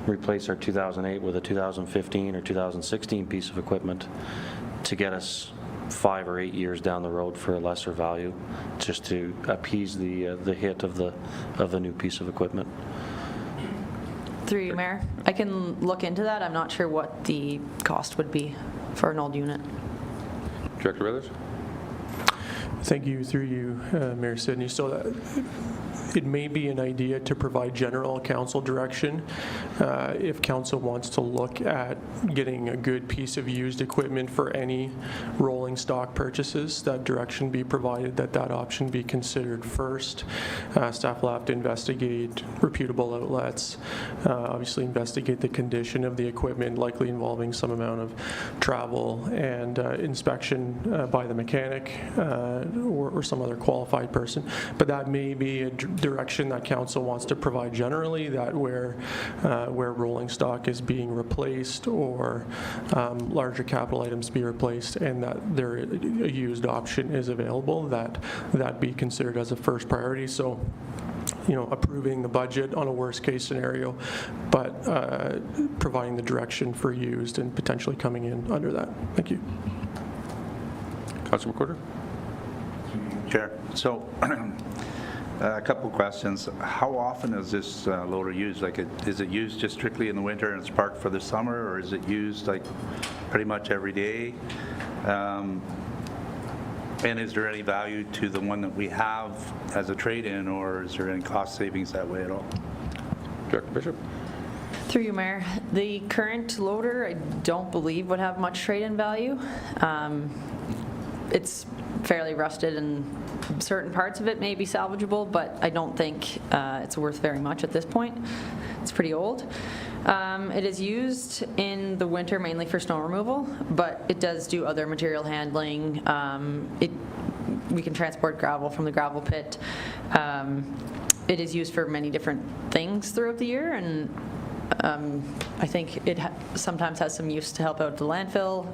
replace our 2008 with a 2015 or 2016 piece of equipment to get us 5 or 8 years down the road for a lesser value, just to appease the hit of the new piece of equipment? Through you, Mayor. I can look into that. I'm not sure what the cost would be for an old unit. Director Withers? Thank you, through you, Mayor Sidney. So it may be an idea to provide general council direction if council wants to look at getting a good piece of used equipment for any rolling stock purchases. That direction be provided, that option be considered first. Staff will have to investigate reputable outlets, obviously investigate the condition of the equipment, likely involving some amount of travel and inspection by the mechanic or some other qualified person. But that may be a direction that council wants to provide generally, that where rolling stock is being replaced or larger capital items be replaced, and that a used option is available, that be considered as a first priority. So approving the budget on a worst-case scenario, but providing the direction for used and potentially coming in under that. Thank you. Councilor McWhorter? Chair, so a couple of questions. How often is this loader used? Like, is it used just strictly in the winter and it's parked for the summer, or is it used like pretty much every day? And is there any value to the one that we have as a trade-in, or is there any cost savings that way at all? Director Bishop? Through you, Mayor. The current loader, I don't believe would have much trade-in value. It's fairly rusted and certain parts of it may be salvageable, but I don't think it's worth very much at this point. It's pretty old. It is used in the winter mainly for snow removal, but it does do other material handling. We can transport gravel from the gravel pit. It is used for many different things throughout the year, and I think it sometimes has some use to help out the landfill.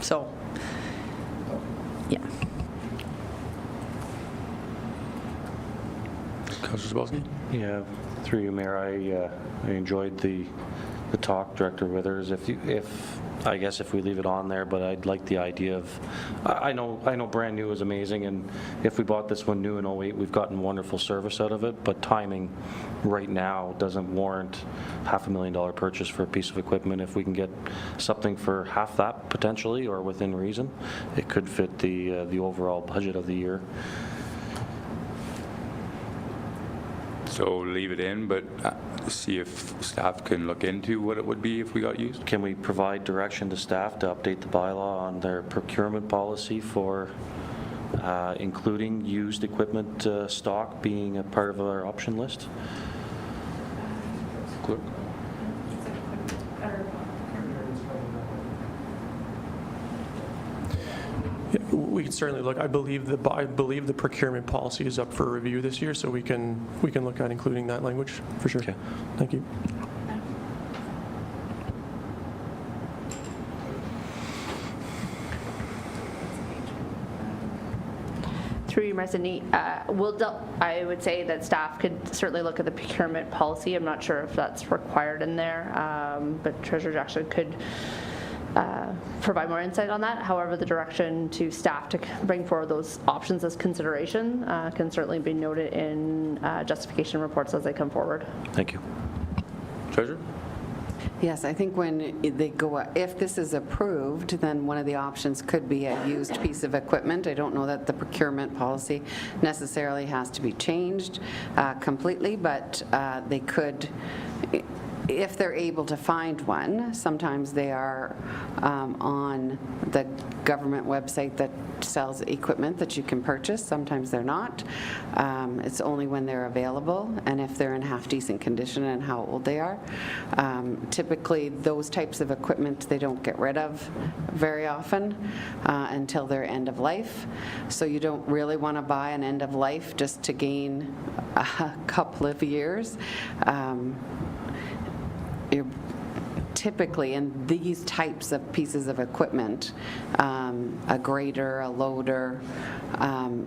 So, yeah. Councilor Zabolski? Yeah, through you, Mayor, I enjoyed the talk, Director Withers. I guess if we leave it on there, but I'd like the idea of, I know brand new is amazing, and if we bought this one new in 08, we've gotten wonderful service out of it, but timing right now doesn't warrant $500,000 purchase for a piece of equipment. If we can get something for half that potentially, or within reason, it could fit the overall budget of the year. So leave it in, but see if staff can look into what it would be if we got used. Can we provide direction to staff to update the bylaw on their procurement policy for including used equipment stock being a part of our option list? Clerk? We can certainly look. I believe the procurement policy is up for review this year, so we can look at including that language for sure. Okay. Thank you. Through you, President, I would say that staff could certainly look at the procurement policy. I'm not sure if that's required in there, but Treasurer Jackson could provide more insight on that. However, the direction to staff to bring forward those options as consideration can certainly be noted in justification reports as they come forward. Thank you. Treasurer? Yes, I think when they go, if this is approved, then one of the options could be a used piece of equipment. I don't know that the procurement policy necessarily has to be changed completely, but they could, if they're able to find one. Sometimes they are on the government website that sells equipment that you can purchase. Sometimes they're not. It's only when they're available and if they're in half-decent condition and how old they are. Typically, those types of equipment they don't get rid of very often until they're end of life. So you don't really want to buy an end of life just to gain a couple of years. You're typically in these types of pieces of equipment, a grader, a loader,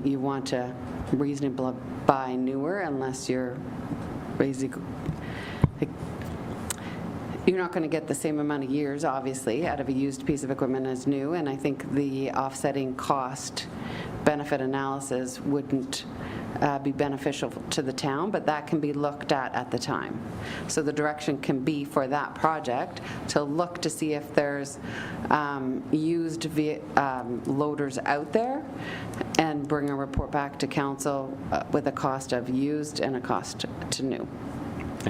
you want to reasonably buy newer unless you're basically, you're not going to get the same amount of years, obviously, out of a used piece of equipment as new, and I think the offsetting cost benefit analysis wouldn't be beneficial to the town, but that can be looked at the time. So the direction can be for that project to look to see if there's used loaders out there and bring a report back to council with a cost of used and a cost to new.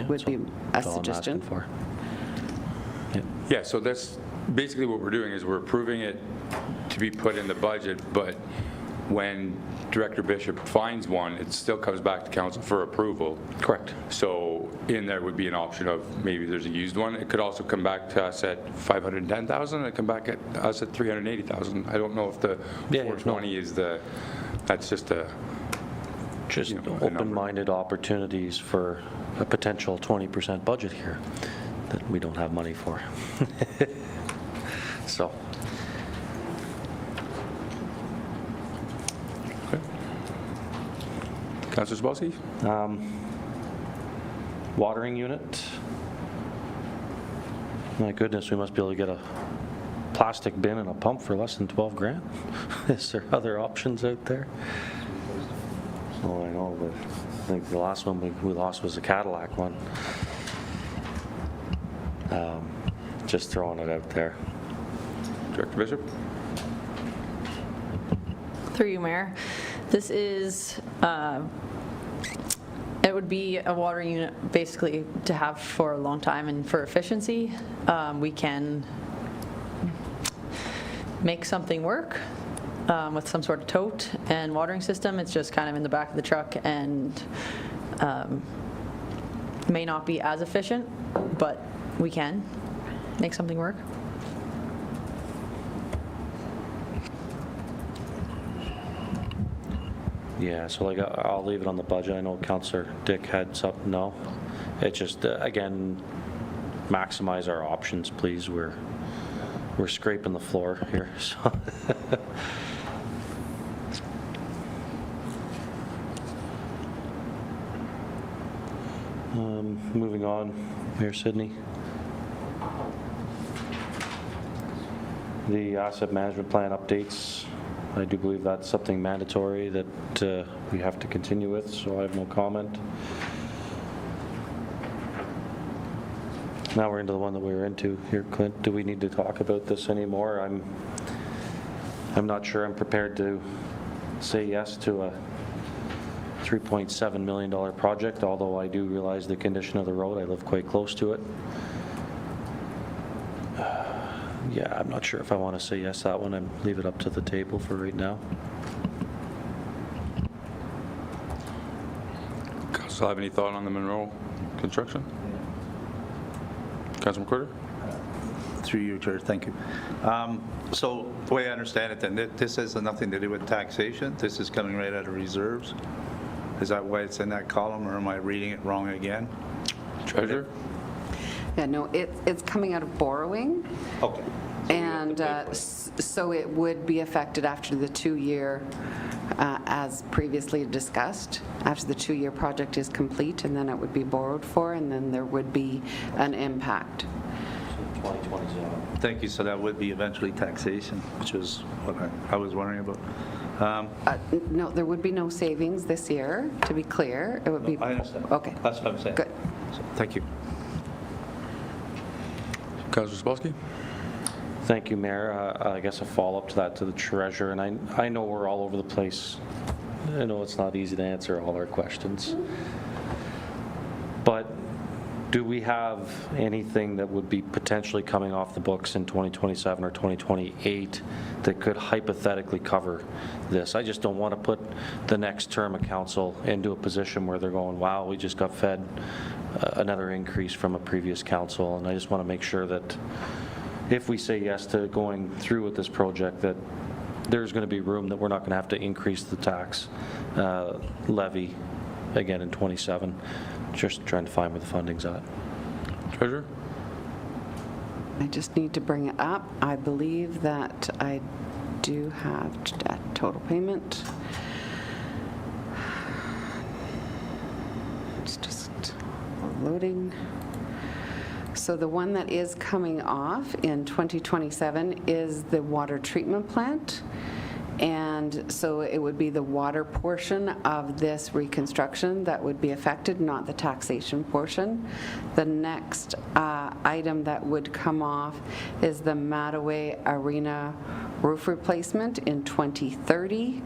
Would be a suggestion. For. Yeah, so that's basically what we're doing is we're approving it to be put in the budget, but when Director Bishop finds one, it still comes back to council for approval. Correct. So in there would be an option of maybe there's a used one. It could also come back to us at 510,000. It come back at us at 380,000. I don't know if the 420 is the. That's just a. Just open-minded opportunities for a potential 20% budget here that we don't have money for. So. Councillor Zabolski? Watering unit. My goodness, we must be able to get a plastic bin and a pump for less than 12 grand. Is there other options out there? Oh, I know, but I think the last one we lost was the Cadillac one. Just throwing it out there. Director Bishop? Through you, Mayor. This is, it would be a water unit basically to have for a long time, and for efficiency, we can make something work with some sort of tote and watering system. It's just kind of in the back of the truck and may not be as efficient, but we can make something work. Yeah, so like I'll leave it on the budget. I know Councillor Dick had something. No, it's just again, maximize our options, please. We're scraping the floor here. So. Moving on, Mayor Sidney. The asset management plan updates. I do believe that's something mandatory that we have to continue with, so I have no comment. Now we're into the one that we were into here, Clint. Do we need to talk about this anymore? I'm not sure I'm prepared to say yes to a $3.7 million project, although I do realize the condition of the road. I live quite close to it. Yeah, I'm not sure if I want to say yes to that one and leave it up to the table for right now. Council have any thought on the Monroe construction? Councilor McWhirter? Through you, Chair, thank you. So the way I understand it then, this has nothing to do with taxation. This is coming right out of reserves. Is that why it's in that column, or am I reading it wrong again? Treasurer? Yeah, no, it's coming out of borrowing. Okay. And so it would be affected after the 2-year, as previously discussed, after the 2-year project is complete, and then it would be borrowed for, and then there would be an impact. 2027. Thank you. So that would be eventually taxation, which is what I was wondering about. No, there would be no savings this year, to be clear. It would be. I understand. Okay. That's what I'm saying. Good. So, thank you. Councilor Zabolski? Thank you, Mayor. I guess a follow-up to that, to the treasurer, and I know we're all over the place. I know it's not easy to answer all our questions. But do we have anything that would be potentially coming off the books in 2027 or 2028 that could hypothetically cover this? I just don't want to put the next term of council into a position where they're going, wow, we just got fed another increase from a previous council, and I just want to make sure that if we say yes to going through with this project, that there's going to be room that we're not going to have to increase the tax levy again in 27. Just trying to find where the funding's at. Treasurer? I just need to bring it up. I believe that I do have that total payment. It's just loading. So the one that is coming off in 2027 is the water treatment plant. And so it would be the water portion of this reconstruction that would be affected, not the taxation portion. The next item that would come off is the Mattaway Arena roof replacement in 2030.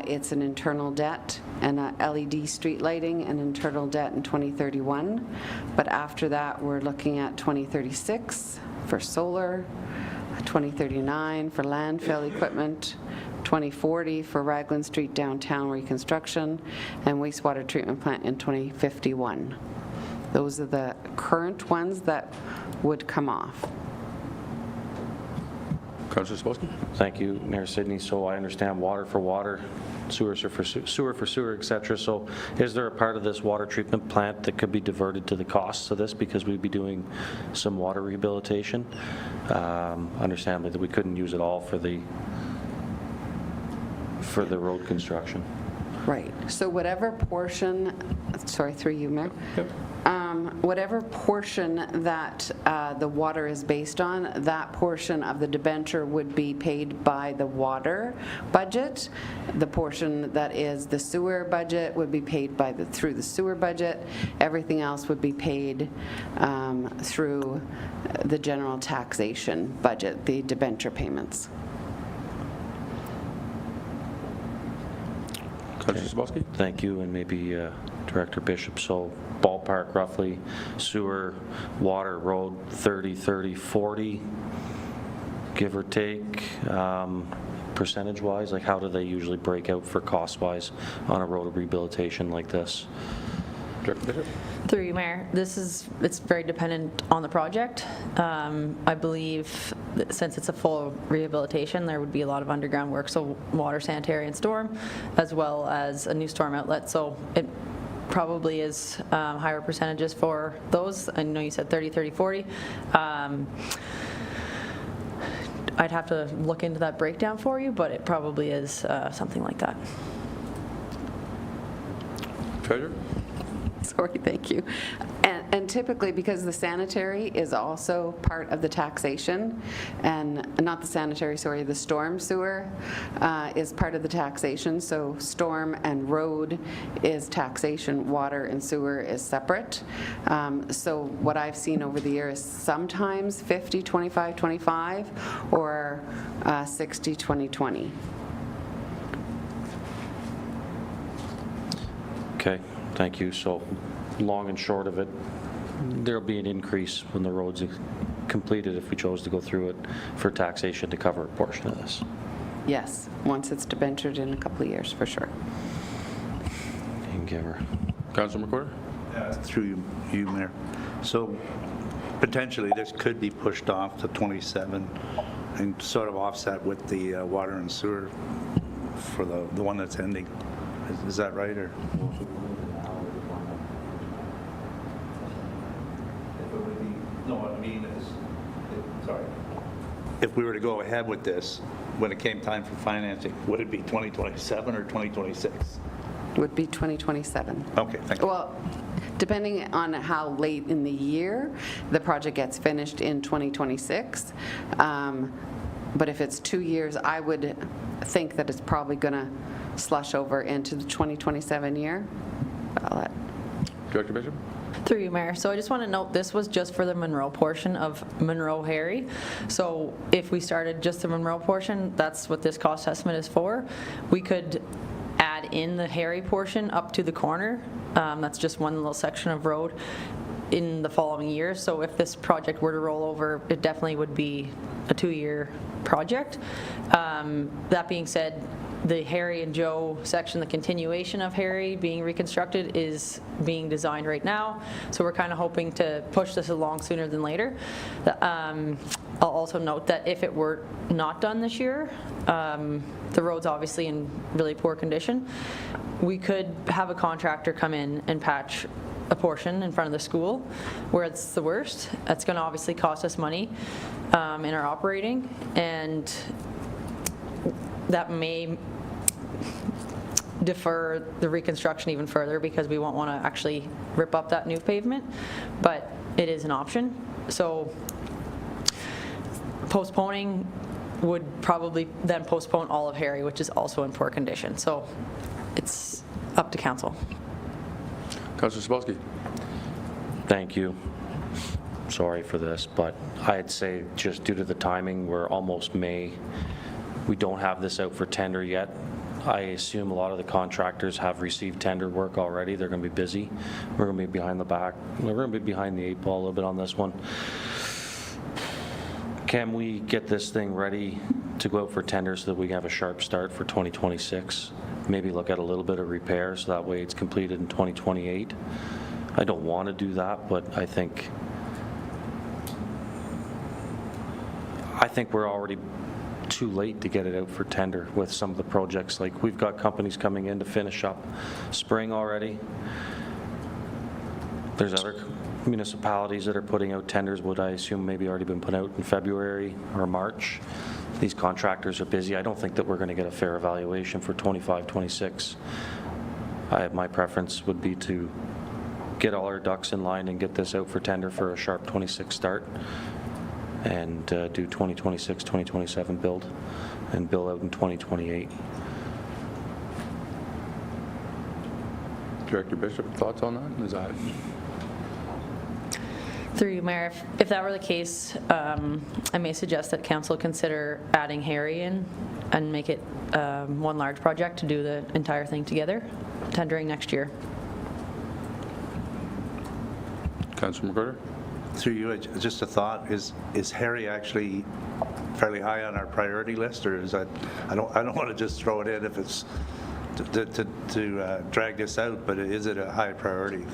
It's an internal debt and a LED street lighting and internal debt in 2031. But after that, we're looking at 2036 for solar, 2039 for landfill equipment, 2040 for Raglan Street downtown reconstruction, and wastewater treatment plant in 2051. Those are the current ones that would come off. Councilor Zabolski? Thank you, Mayor Sidney. So I understand water for water, sewer for sewer, et cetera. So is there a part of this water treatment plant that could be diverted to the costs of this, because we'd be doing some water rehabilitation? Understandably that we couldn't use it all for the road construction. Right, so whatever portion, sorry, through you, Mayor. Whatever portion that the water is based on, that portion of the debenture would be paid by the water budget. The portion that is the sewer budget would be paid by through the sewer budget. Everything else would be paid through the general taxation budget, the debenture payments. Councillor Sabowski? Thank you, and maybe Director Bishop. So ballpark roughly, sewer, water, road, 30, 30, 40, give or take, percentage-wise? Like, how do they usually break out for cost-wise on a road rehabilitation like this? Director Bishop? Through you, Mayor, it's very dependent on the project. I believe that since it's a full rehabilitation, there would be a lot of underground work, so water, sanitary, and storm, as well as a new storm outlet. So it probably is higher percentages for those. I know you said 30, 30, 40. I'd have to look into that breakdown for you, but it probably is something like that. Treasurer? Sorry, thank you. And typically, because the sanitary is also part of the taxation, and not the sanitary, sorry, the storm sewer is part of the taxation, so storm and road is taxation, water and sewer is separate. So what I've seen over the years, sometimes 50, 25, 25, or 60, 20, 20. Okay, thank you. So long and short of it, there'll be an increase when the road's completed if we chose to go through it for taxation to cover a portion of this. Yes, once it's debentured in a couple of years, for sure. You can give her. Councillor McWhorter? Through you, Mayor. So potentially this could be pushed off to 27 and sort of offset with the water and sewer for the one that's ending. Is that right, or? No, I mean, sorry. If we were to go ahead with this, when it came time for financing, would it be 2027 or 2026? Would be 2027. Okay, thank you. Well, depending on how late in the year the project gets finished in 2026, but if it's 2 years, I would think that it's probably going to slush over into the 2027 year. Director Bishop? Through you, Mayor. So I just want to note this was just for the Monroe portion of Monroe Harry. So if we started just the Monroe portion, that's what this cost estimate is for. We could add in the Harry portion up to the corner. That's just one little section of road in the following year. So if this project were to roll over, it definitely would be a 2-year project. That being said, the Harry and Joe section, the continuation of Harry being reconstructed, is being designed right now. So we're kind of hoping to push this along sooner than later. I'll also note that if it were not done this year, the road's obviously in really poor condition. We could have a contractor come in and patch a portion in front of the school where it's the worst. That's going to obviously cost us money in our operating, and that may defer the reconstruction even further because we won't want to actually rip up that new pavement, but it is an option. So postponing would probably then postpone all of Harry, which is also in poor condition. So it's up to council. Councillor Sabowski? Thank you. Sorry for this, but I'd say just due to the timing, we're almost May. We don't have this out for tender yet. I assume a lot of the contractors have received tender work already. They're going to be busy. We're going to be behind the back. We're going to be behind the 8 ball a little bit on this one. Can we get this thing ready to go out for tender so that we can have a sharp start for 2026? Maybe look at a little bit of repair so that way it's completed in 2028. I don't want to do that, but I think we're already too late to get it out for tender with some of the projects. Like, we've got companies coming in to finish up spring already. There's other municipalities that are putting out tenders, would I assume maybe already been put out in February or March. These contractors are busy. I don't think that we're going to get a fair evaluation for 25, 26 My preference would be to get all our ducks in line and get this out for tender for a sharp 26 start and do 2026, 2027 build and bill out in 2028. Director Bishop, thoughts on that? Is that? Through you, Mayor, if that were the case, I may suggest that council consider adding Harry in and make it one large project to do the entire thing together, tendering next year. Councilor McGruder? Through you, just a thought, is Harry actually fairly high on our priority list, or is that, I don't want to just throw it in if it's to drag this out, but is it a high priority?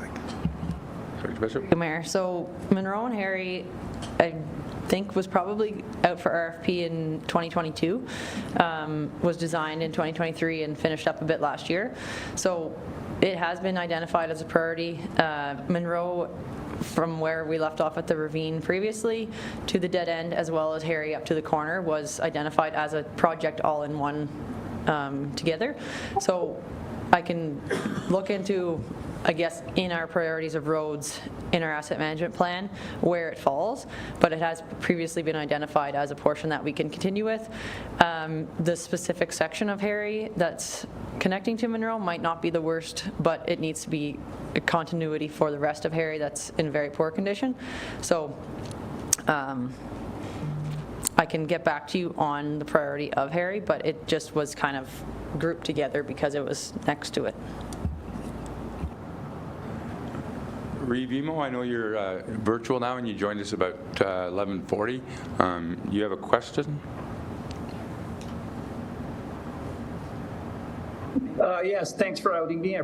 Director Bishop? Mayor, so Monroe and Harry, I think was probably out for RFP in 2022, was designed in 2023 and finished up a bit last year. So it has been identified as a priority. Monroe, from where we left off at the ravine previously to the dead end, as well as Harry up to the corner, was identified as a project all in one together. So I can look into, I guess, in our priorities of roads in our asset management plan where it falls, but it has previously been identified as a portion that we can continue with. The specific section of Harry that's connecting to Monroe might not be the worst, but it needs to be a continuity for the rest of Harry that's in very poor condition. So I can get back to you on the priority of Harry, but it just was kind of grouped together because it was next to it. Revimo, I know you're virtual now and you joined us about 11:40. You have a question? Yes, thanks for outing me.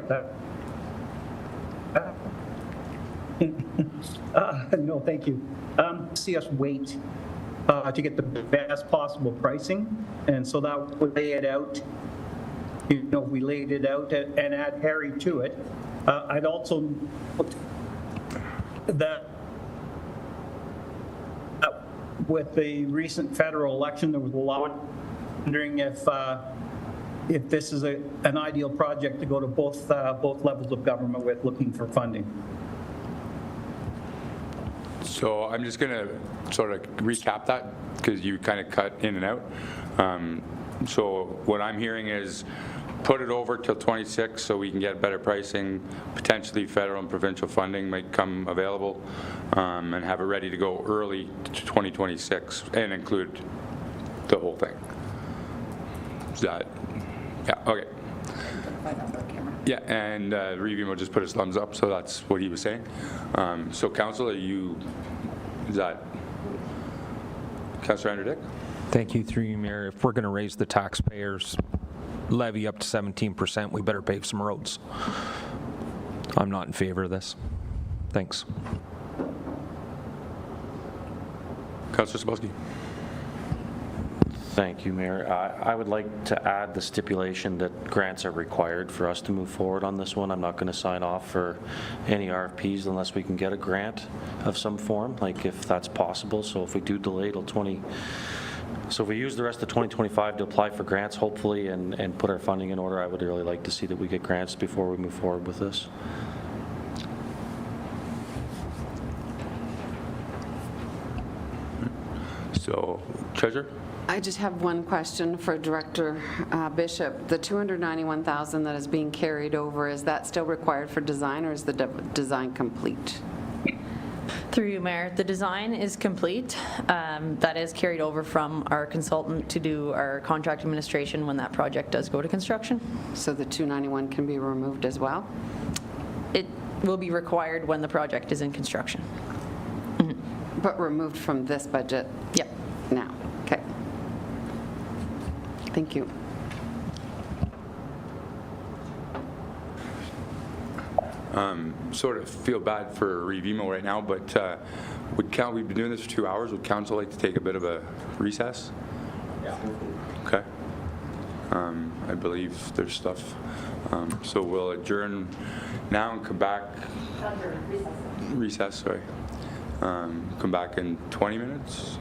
No, thank you. See us wait to get the best possible pricing, and so that would lay it out. You know, if we laid it out and add Harry to it. I'd also that with the recent federal election, there was a lot wondering if this is an ideal project to go to both levels of government with, looking for funding. So I'm just going to sort of recap that because you kind of cut in and out. So what I'm hearing is put it over till 26 so we can get better pricing, potentially federal and provincial funding might come available, and have it ready to go early to 2026 and include the whole thing. Is that, yeah, okay. Yeah, and Revimo just put his thumbs up, so that's what he was saying. So council, is that Councillor Andrew Dick? Thank you, through you, Mayor. If we're going to raise the taxpayers' levy up to 17%, we better pave some roads. I'm not in favor of this. Thanks. Councillor Sabowski. Thank you, Mayor. I would like to add the stipulation that grants are required for us to move forward on this one. I'm not going to sign off for any RFPs unless we can get a grant of some form, like if that's possible. So if we do delay till so if we use the rest of 2025 to apply for grants, hopefully, and put our funding in order, I would really like to see that we get grants before we move forward with this. So, Treasurer? I just have one question for Director Bishop. The $291,000 that is being carried over, is that still required for design, or is the design complete? Through you, Mayor, the design is complete. That is carried over from our consultant to do our contract administration when that project does go to construction. So the 291 can be removed as well? It will be required when the project is in construction. But removed from this budget? Yep. Now, okay. Thank you. Sort of feel bad for Revimo right now, but we've been doing this for 2 hours. Would council like to take a bit of a recess? Yeah. Okay. I believe there's stuff. So we'll adjourn now and come back. Recess, sorry. Come back in 20 minutes.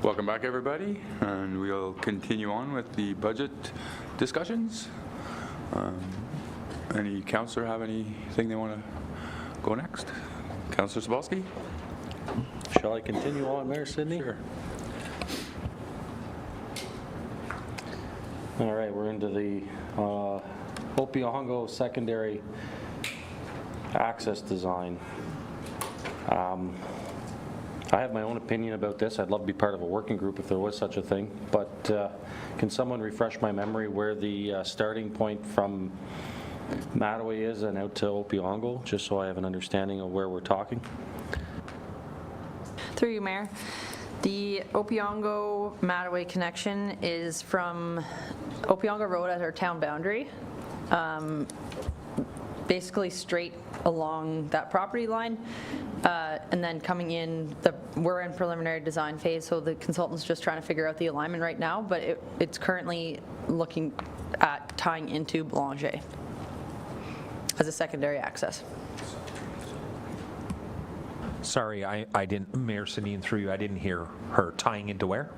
Welcome back, everybody, and we'll continue on with the budget discussions. Any councillor have anything they want to go next? Councillor Sobalski? Shall I continue on, Mayor Sidney? Sure. All right, we're into the Opiongo secondary access design. I have my own opinion about this. I'd love to be part of a working group if there was such a thing, but can someone refresh my memory where the starting point from Mattaway is and out to Opiongo, just so I have an understanding of where we're talking? Through you, Mayor. The Opiongo Mattaway connection is from Opiongo Road at our town boundary, basically straight along that property line, and then coming in, we're in preliminary design phase, so the consultant's just trying to figure out the alignment right now, but it's currently looking at tying into Boulanger as a secondary access. Sorry, I didn't, Mayor Sidney, through you, I didn't hear her tying into where?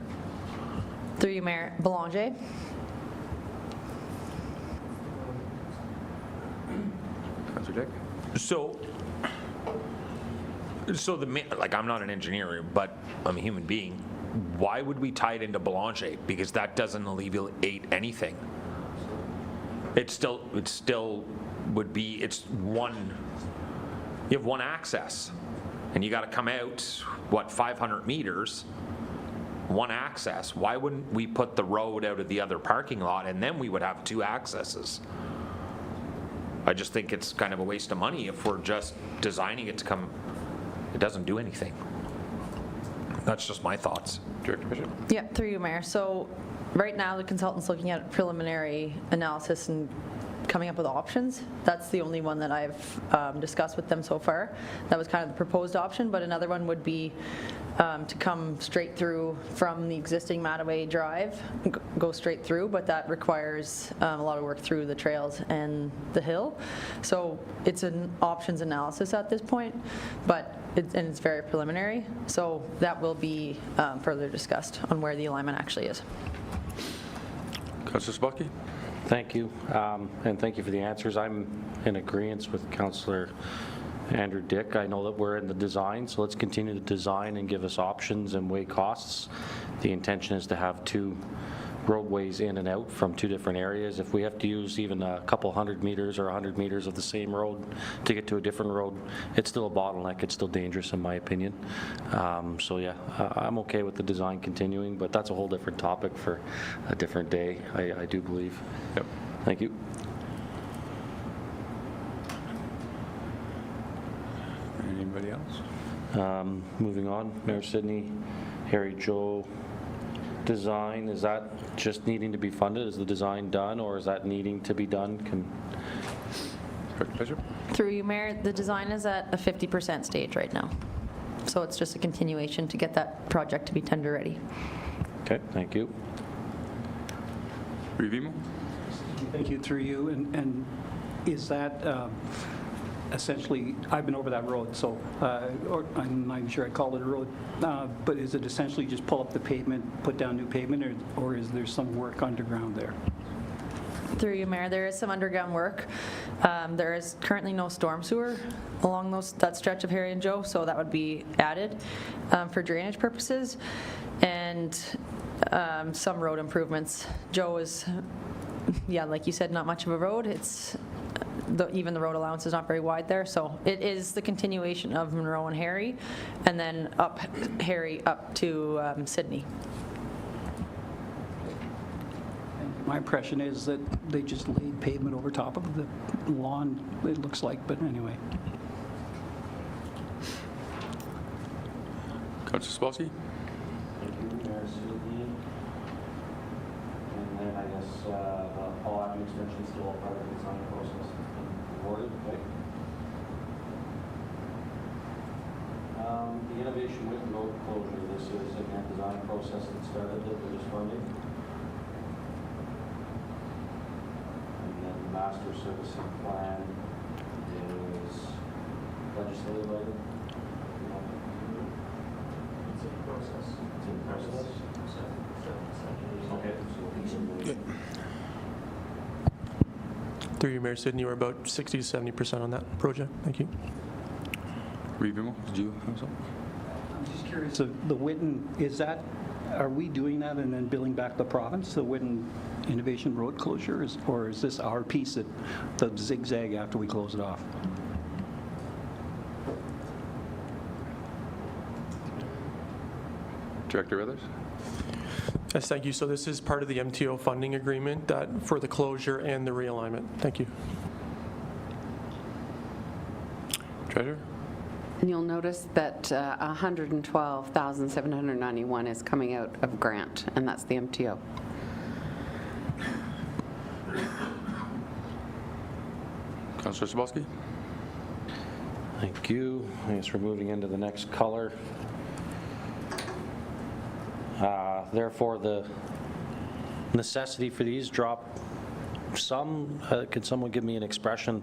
Through you, Mayor. Boulanger. Councillor Dick? So like, I'm not an engineer, but I'm a human being. Why would we tie it into Boulanger? Because that doesn't alleviate anything. It still would be, it's one, you have one access, and you got to come out, what, 500 meters, one access. Why wouldn't we put the road out of the other parking lot, and then we would have two accesses? I just think it's kind of a waste of money if we're just designing it to come, it doesn't do anything. That's just my thoughts. Director Bishop? Yeah, through you, Mayor. So right now, the consultant's looking at preliminary analysis and coming up with options. That's the only one that I've discussed with them so far. That was kind of the proposed option, but another one would be to come straight through from the existing Mattaway Drive, go straight through, but that requires a lot of work through the trails and the hill. So it's an options analysis at this point, but it's very preliminary. So that will be further discussed on where the alignment actually is. Councillor Spelke? Thank you, and thank you for the answers. I'm in agreement with Councillor Andrew Dick. I know that we're in the design, so let's continue the design and give us options and weigh costs. The intention is to have two roadways in and out from two different areas. If we have to use even a couple 100 meters or 100 meters of the same road to get to a different road, it's still a bottleneck. It's still dangerous in my opinion. So yeah, I'm okay with the design continuing, but that's a whole different topic for a different day, I do believe. Yep. Thank you. Anybody else? Moving on, Mayor Sidney, Harry Joe, design, is that just needing to be funded? Is the design done, or is that needing to be done? Director Bishop? Through you, Mayor, the design is at a 50% stage right now. So it's just a continuation to get that project to be tender ready. Okay, thank you. Revimo? Thank you, through you. And is that essentially, I've been over that road, so, or I'm not even sure I call it a road, but is it essentially just pull up the pavement, put down new pavement, or is there some work underground there? Through you, Mayor, there is some underground work. There is currently no storm sewer along that stretch of Harry and Joe, so that would be added for drainage purposes, and some road improvements. Joe is, yeah, like you said, not much of a road. It's even the road allowance is not very wide there, so it is the continuation of Monroe and Harry, and then up Harry up to Sydney. My impression is that they just laid pavement over top of the lawn, it looks like, but anyway. Councillor Spelke? Thank you, Mayor Sidney. And then I guess the Paul Avenue extension is still a part of the design process. Awarded, okay. The innovation with road closure, this is again design process that started that we're just funding. And then the master servicing plan is legislative item. Through you, Mayor Sidney, we're about 60 to 70% on that project. Thank you. Reeve, did you have something? I'm just curious, so the Whitten, are we doing that and then billing back the province, the Whitten Innovation Road closure, or is this our piece, the zigzag after we close it off? Director Withers? Yes, thank you. So this is part of the MTO funding agreement that for the closure and the realignment. Thank you. Treasurer? And you'll notice that 112,791 is coming out of grant, and that's the MTO. Councillor Sobolski? Thank you. I guess we're moving into the next color. Therefore, the necessity for these drop some. Could someone give me an expression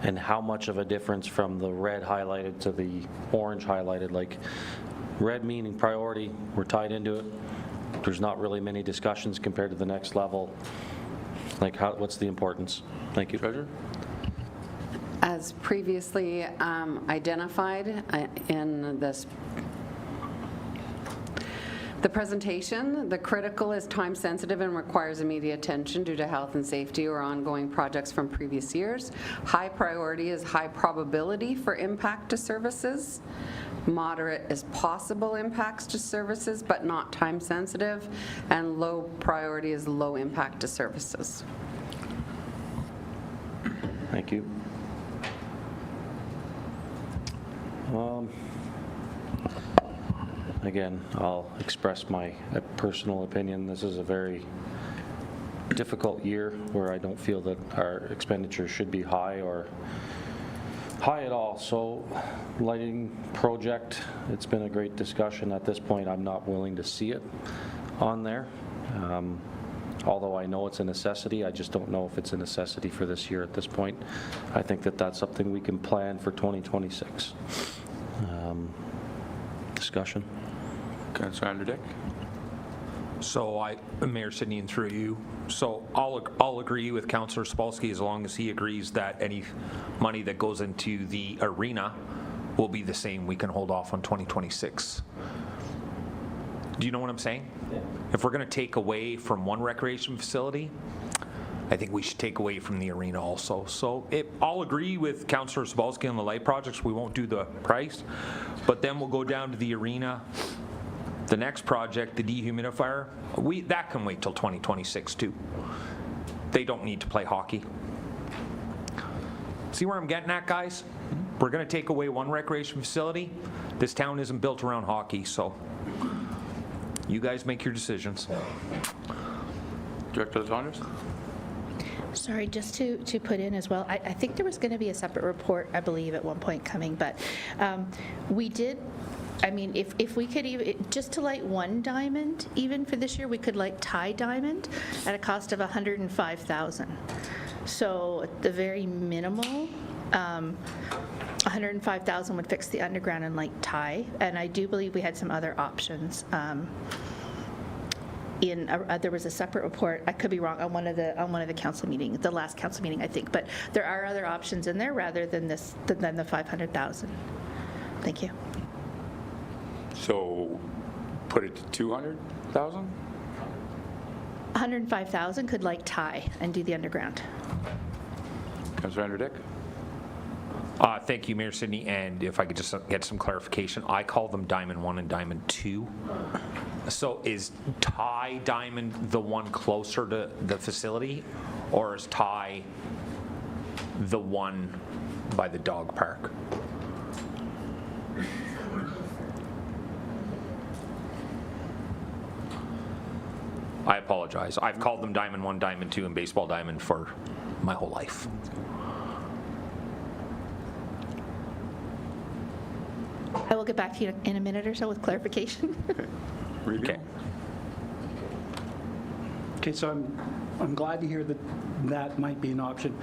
and how much of a difference from the red highlighted to the orange highlighted? Like red meaning priority, we're tied into it. There's not really many discussions compared to the next level. Like what's the importance? Thank you. Treasurer? As previously identified in this the presentation, the critical is time sensitive and requires immediate attention due to health and safety or ongoing projects from previous years. High priority is high probability for impact to services. Moderate is possible impacts to services but not time sensitive, and low priority is low impact to services. Thank you. Again, I'll express my personal opinion. This is a very difficult year where I don't feel that our expenditures should be high or high at all. So lighting project, it's been a great discussion. At this point, I'm not willing to see it on there. Although I know it's a necessity, I just don't know if it's a necessity for this year at this point. I think that that's something we can plan for 2026. Discussion. Councillor Anderdick? So Mayor Sidney, and through you, so I'll agree with Councillor Sobolski as long as he agrees that any money that goes into the arena will be the same. We can hold off on 2026. Do you know what I'm saying? Yeah. If we're going to take away from one recreation facility, I think we should take away from the arena also. So I'll agree with Councillor Sobolski on the light projects. We won't do the price, but then we'll go down to the arena. The next project, the dehumidifier, that can wait till 2026 too. They don't need to play hockey. See where I'm getting at, guys? We're going to take away one recreation facility. This town isn't built around hockey, so you guys make your decisions. Director Saunders? Sorry, just to put in as well, I think there was going to be a separate report, I believe, at one point coming, but we did, I mean, if we could even, just to light one diamond, even for this year, we could light Thai diamond at a cost of $105,000. So at the very minimal, $105,000 would fix the underground and light Thai, and I do believe we had some other options. There was a separate report, I could be wrong, on one of the council meetings, the last council meeting, I think, but there are other options in there rather than this, than the $500,000. Thank you. So put it to 200,000? 105,000 could like tie and do the underground. Councillor Anderdick? Thank you, Mayor Sidney, and if I could just get some clarification, I call them Diamond 1 and Diamond 2. So is Thai Diamond the one closer to the facility, or is Thai the one by the dog park? I apologize. I've called them Diamond 1, Diamond 2, and Baseball Diamond for my whole life. I will get back to you in a minute or so with clarification. Okay. Okay, so I'm glad to hear that that might be an option,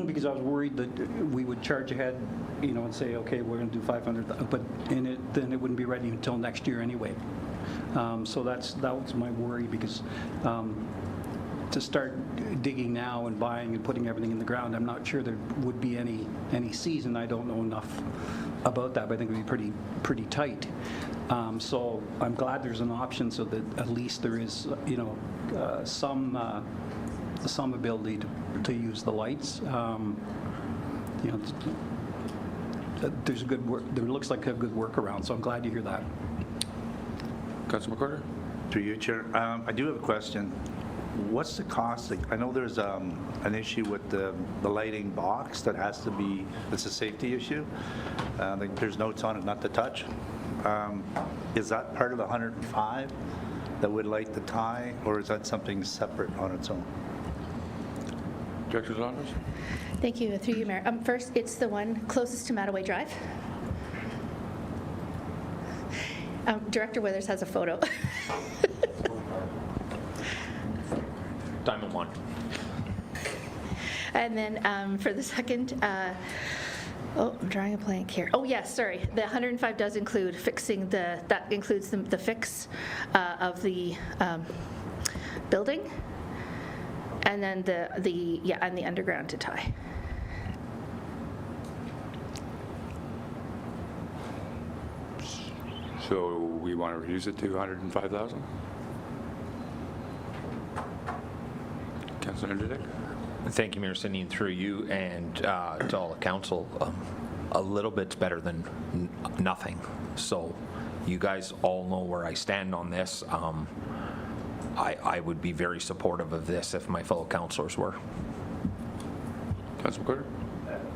because I was worried that we would charge ahead, and say, okay, we're going to do 500, but then it wouldn't be ready until next year anyway. So that was my worry, because to start digging now and buying and putting everything in the ground, I'm not sure there would be any season. I don't know enough about that, but I think it would be pretty tight. So I'm glad there's an option, so that at least there is, some ability to use the lights. There's a good work. There looks like a good workaround, so I'm glad to hear that. Councilor McCarter? Through you, Chair. I do have a question. What's the cost? I know there's an issue with the lighting box that has to be, it's a safety issue. There's notes on it not to touch. Is that part of the 105 that would light the tie, or is that something separate on its own? Director Saunders? Thank you. Through you, Mayor. First, it's the one closest to Mattaway Drive. Director Withers has a photo. Diamond one. And then for the second, I'm drawing a blank here. Oh, yes, sorry. The 105 does include fixing that includes the fix of the building, and then and the underground to tie. So we want to reduce it to 105,000? Councilor Dick? Thank you, Mayor Sidney, and through you and to all the council. A little bit's better than nothing. So you guys all know where I stand on this. I would be very supportive of this if my fellow councilors were. Councilor McCarter?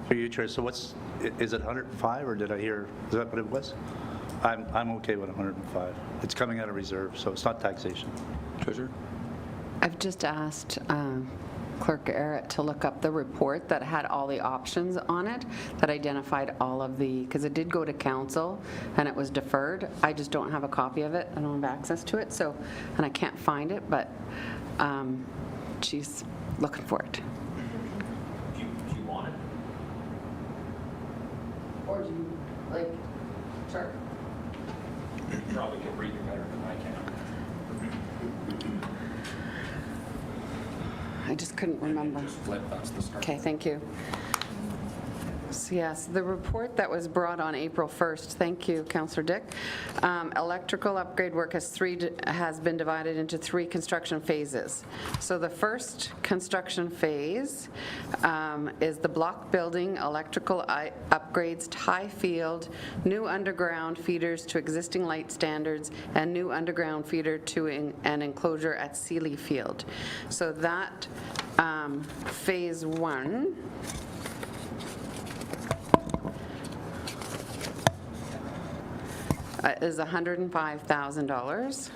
Through you, Chair. So is it 105, or did I hear, is that what it was? I'm okay with 105. It's coming out of reserve, so it's not taxation. Treasurer? I've just asked Clerk Errett to look up the report that had all the options on it, that identified all of because it did go to council and it was deferred. I just don't have a copy of it. I don't have access to it, and I can't find it, but she's looking for it. Do you want it? Or do you, sure. You probably can read it better than I can. I just couldn't remember. Just flip, that's the start. Okay, thank you. So yes, the report that was brought on April 1st, thank you, Councillor Dick. Electrical upgrade work has been divided into 3 construction phases. So the first construction phase is the block building, electrical upgrades, tie field, new underground feeders to existing light standards, and new underground feeder to an enclosure at Sealy Field. So that phase 1 is $105,000.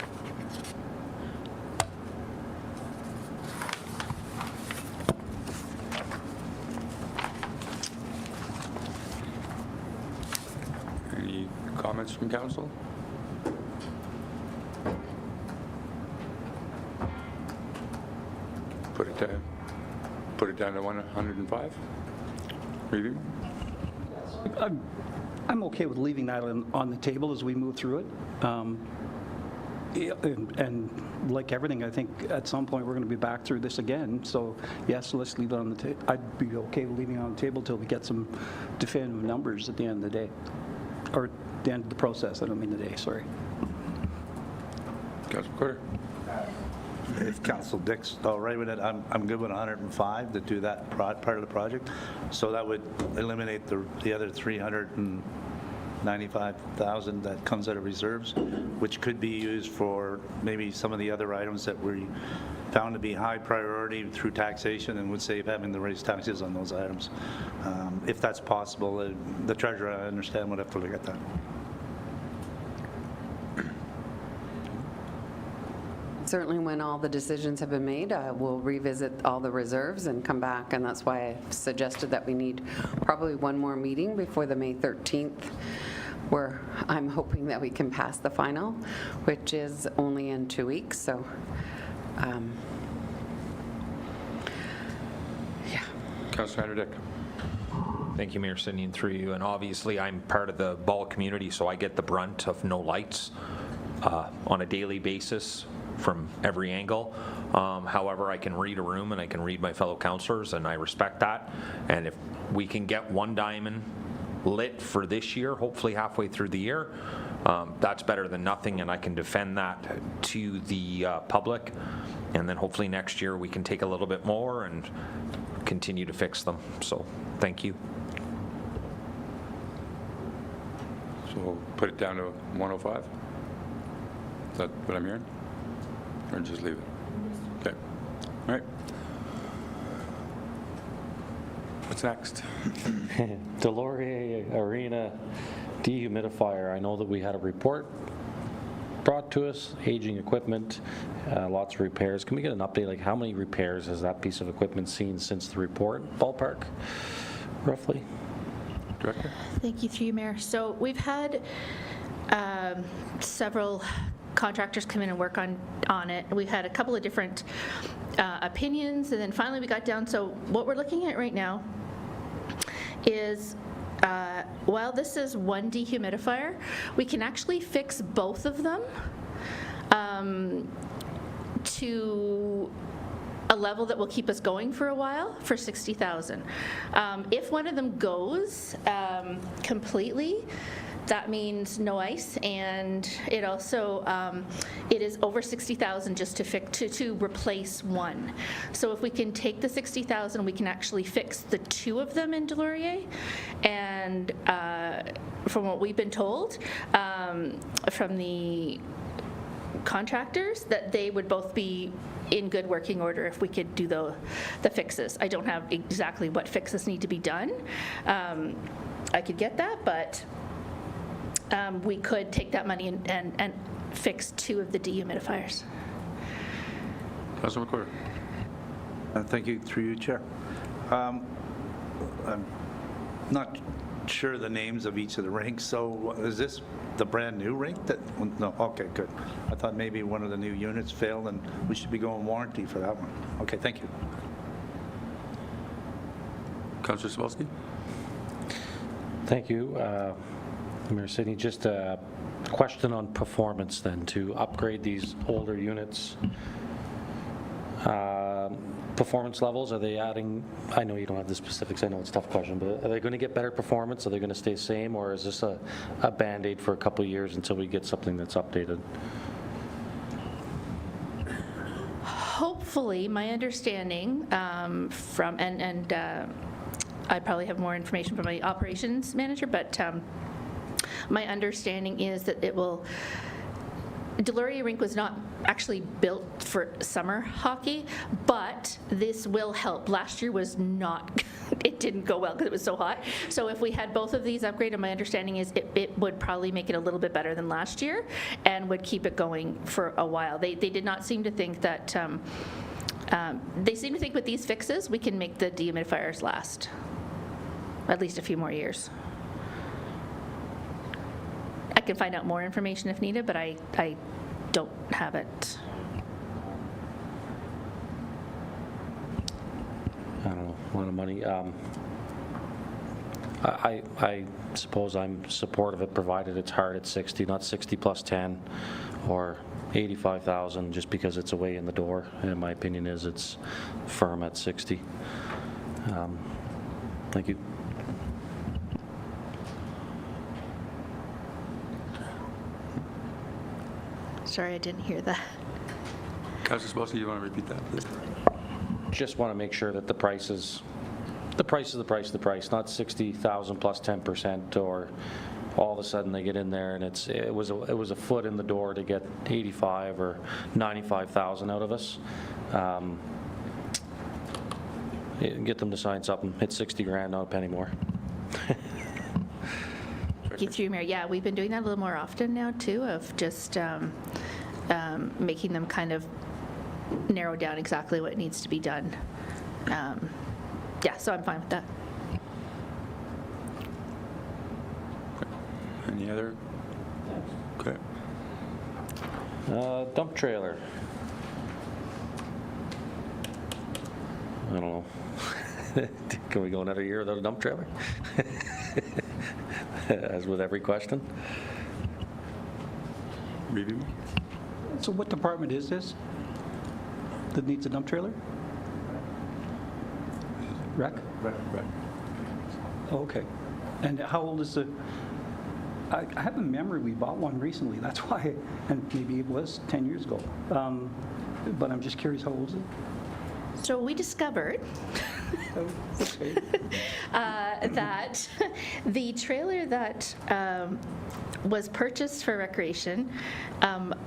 Any comments from council? Put it down to 105? Review? I'm okay with leaving that on the table as we move through it. And like everything, I think at some point we're going to be back through this again. So yes, let's leave it on the table. I'd be okay with leaving it on the table till we get some definitive numbers at the end of the day, or at the end of the process. I don't mean the day. Sorry. Councilor McCarter? If Council Dick's all right with it, I'm good with 105 to do that part of the project. So that would eliminate the other 395,000 that comes out of reserves, which could be used for maybe some of the other items that we found to be high priority through taxation, and would save having to raise taxes on those items. If that's possible, the treasurer, I understand, would have to look at that. Certainly when all the decisions have been made, we'll revisit all the reserves and come back, and that's why I suggested that we need probably one more meeting before the May 13th, where I'm hoping that we can pass the final, which is only in 2 weeks. So Councillor Dick. Thank you, Mayor Sidney, and through you. And obviously, I'm part of the Ball community, so I get the brunt of no lights on a daily basis from every angle. However, I can read a room and I can read my fellow councillors, and I respect that. And if we can get one diamond lit for this year, hopefully halfway through the year, that's better than nothing, and I can defend that to the public. And then hopefully next year we can take a little bit more and continue to fix them. So thank you. So we'll put it down to 105? Is that what I'm hearing? Or just leave it? Okay. All right. What's next? Delorier Arena dehumidifier. I know that we had a report brought to us, aging equipment, lots of repairs. Can we get an update, like how many repairs has that piece of equipment seen since the report, ballpark, roughly? Director? Thank you, through you, Mayor. So we've had several contractors come in and work on it. We had a couple of different opinions, and then finally we got down. So what we're looking at right now is while this is one dehumidifier, we can actually fix both of them to a level that will keep us going for a while for $60,000. If one of them goes completely, that means no ice, and it also it is over $60,000 just to fix to replace one. So if we can take the $60,000, we can actually fix the two of them in Delorier. And from what we've been told from the contractors, that they would both be in good working order if we could do the fixes. I don't have exactly what fixes need to be done. I could get that, but we could take that money and fix two of the dehumidifiers. Councilor McCord. Thank you, through you, Chair. I'm not sure the names of each of the rinks, so is this the brand-new rink? No, okay, good. I thought maybe one of the new units failed and we should be going warranty for that one. Okay, thank you. Councilor Sawalski. Thank you, Mayor Sidney. Just a question on performance then, to upgrade these older units. Performance levels, are they adding, I know you don't have the specifics, I know it's a tough question, but are they going to get better performance? Are they going to stay same, or is this a Band-Aid for a couple of years until we get something that's updated? Hopefully, my understanding from, and I probably have more information from my operations manager, but my understanding is that it will, Delorier Rink was not actually built for summer hockey, but this will help. Last year was not, it didn't go well because it was so hot. So if we had both of these upgraded, my understanding is it would probably make it a little bit better than last year and would keep it going for a while. They did not seem to think that, they seem to think with these fixes, we can make the dehumidifiers last at least a few more years. I can find out more information if needed, but I don't have it. I don't know, a lot of money. I suppose I'm supportive of it, provided it's hard at 60, not 60 plus 10 or 85,000, just because it's a way in the door. And my opinion is it's firm at 60. Thank you. Sorry, I didn't hear that. Councilor Sawalski, you want to repeat that, please? Just want to make sure that the price is the price, not 60,000 plus 10%, or all of a sudden they get in there and it was a foot in the door to get 85 or 95,000 out of us. Get them to sign something. It's 60 grand, not a penny more. Through Mayor, yeah, we've been doing that a little more often now too, of just making them kind of narrow down exactly what needs to be done. Yeah, so I'm fine with that. Any other? Okay. Dump trailer. I don't know. Can we go another year without a dump trailer? As with every question. Review. So what department is this that needs a dump trailer? Rec? Right. Oh, okay. And how old is the, I have a memory we bought one recently, that's why, and maybe it was 10 years ago. But I'm just curious, how old is it? So we discovered Okay. that the trailer that was purchased for recreation,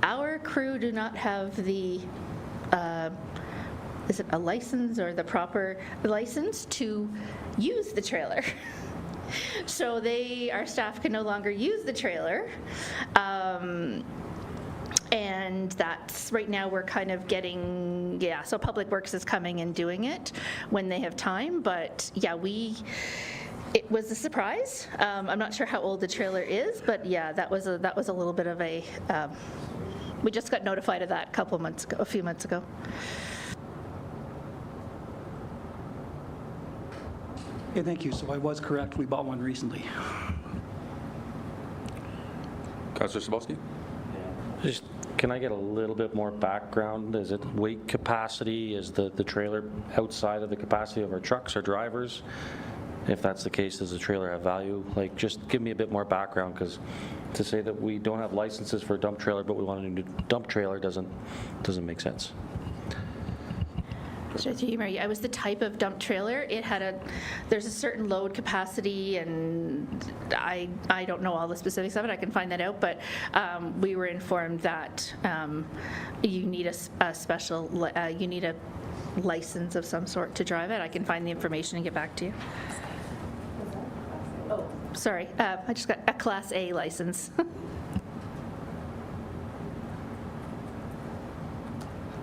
our crew do not have the, is it a license or the proper license to use the trailer? So our staff can no longer use the trailer. And that's, right now, we're kind of getting, so Public Works is coming and doing it when they have time, but yeah, it was a surprise. I'm not sure how old the trailer is, but yeah, that was a little bit of a, we just got notified of that a few months ago. Yeah, thank you. So I was correct, we bought one recently. Councillor Sabowski? Just, can I get a little bit more background? Is it weight capacity? Is the trailer outside of the capacity of our trucks or drivers? If that's the case, does the trailer have value? Like, just give me a bit more background, because to say that we don't have licenses for a dump trailer, but we want a new dump trailer doesn't make sense. So to you, Mary, I was the type of dump trailer. It had there's a certain load capacity, and I don't know all the specifics of it. I can find that out, but we were informed that you need a special, you need a license of some sort to drive it. I can find the information and get back to you. Oh, sorry, I just got a Class A license.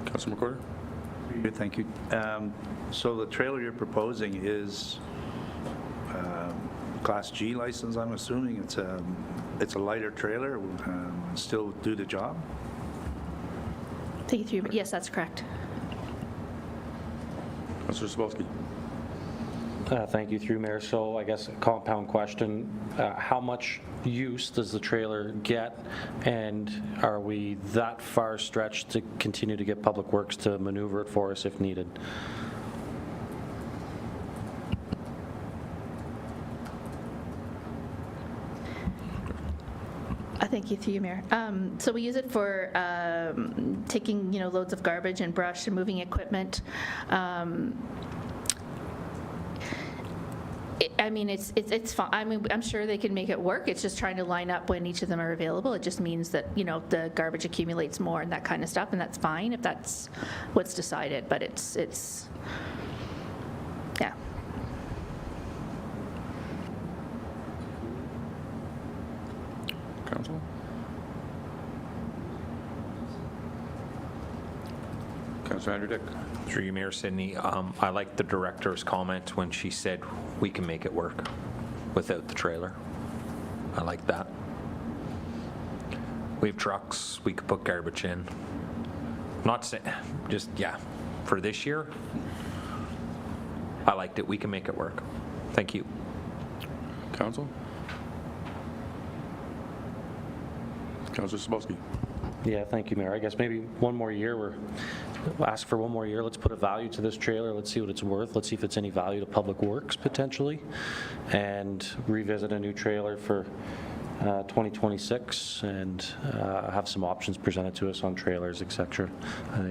Councillor McCorder? Thank you. So the trailer you're proposing is Class G license, I'm assuming? It's a lighter trailer, still do the job? Thank you. Yes, that's correct. Councillor Sabowski? Thank you, through Mayor. So I guess a compound question, how much use does the trailer get, and are we that far stretched to continue to get Public Works to maneuver it for us if needed? Thank you, through you, Mayor. So we use it for taking, loads of garbage and brush and moving equipment. It's fine. I mean, I'm sure they can make it work. It's just trying to line up when each of them are available. It just means that, the garbage accumulates more and that kind of stuff, and that's fine if that's what's decided, but it's yeah. Council? Councillor Andrew Dick? Through you, Mayor Sidney, I like the director's comment when she said we can make it work without the trailer. I like that. We have trucks, we could put garbage in. Not saying, for this year, I liked it. We can make it work. Thank you. Council? Councillor Sabowski? Yeah, thank you, Mayor. I guess maybe one more year, we'll ask for one more year. Let's put a value to this trailer. Let's see what it's worth. Let's see if it's any value to Public Works potentially, and revisit a new trailer for 2026 and have some options presented to us on trailers, etc.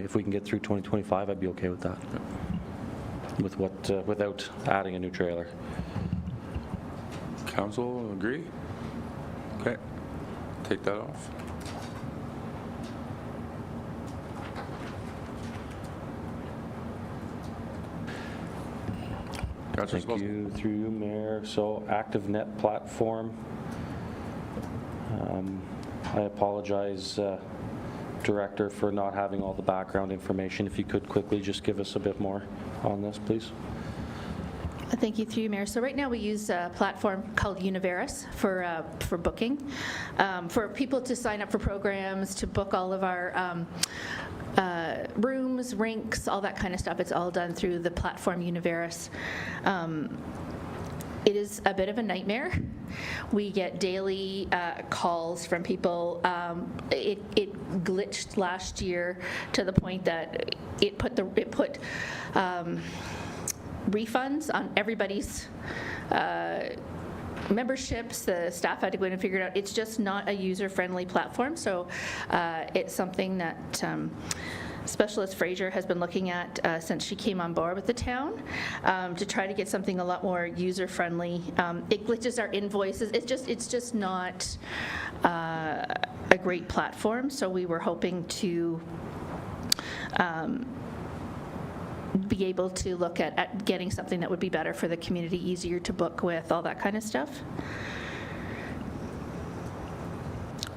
If we can get through 2025, I'd be okay with that. Without adding a new trailer. Council agree? Okay. Take that off. Thank you, through you, Mayor. So, ActiveNet platform. I apologize, Director, for not having all the background information. If you could quickly just give us a bit more on this, please. Thank you, through you, Mayor. So right now we use a platform called Univeris for booking, for people to sign up for programs, to book all of our rooms, rinks, all that kind of stuff. It's all done through the platform Univeris. It is a bit of a nightmare. We get daily calls from people. It glitched last year to the point that it put refunds on everybody's memberships. The staff had to go in and figure it out. It's just not a user-friendly platform, so it's something that Specialist Fraser has been looking at since she came on board with the town to try to get something a lot more user-friendly. It glitches our invoices. It's just not a great platform, so we were hoping to be able to look at getting something that would be better for the community, easier to book with, all that kind of stuff.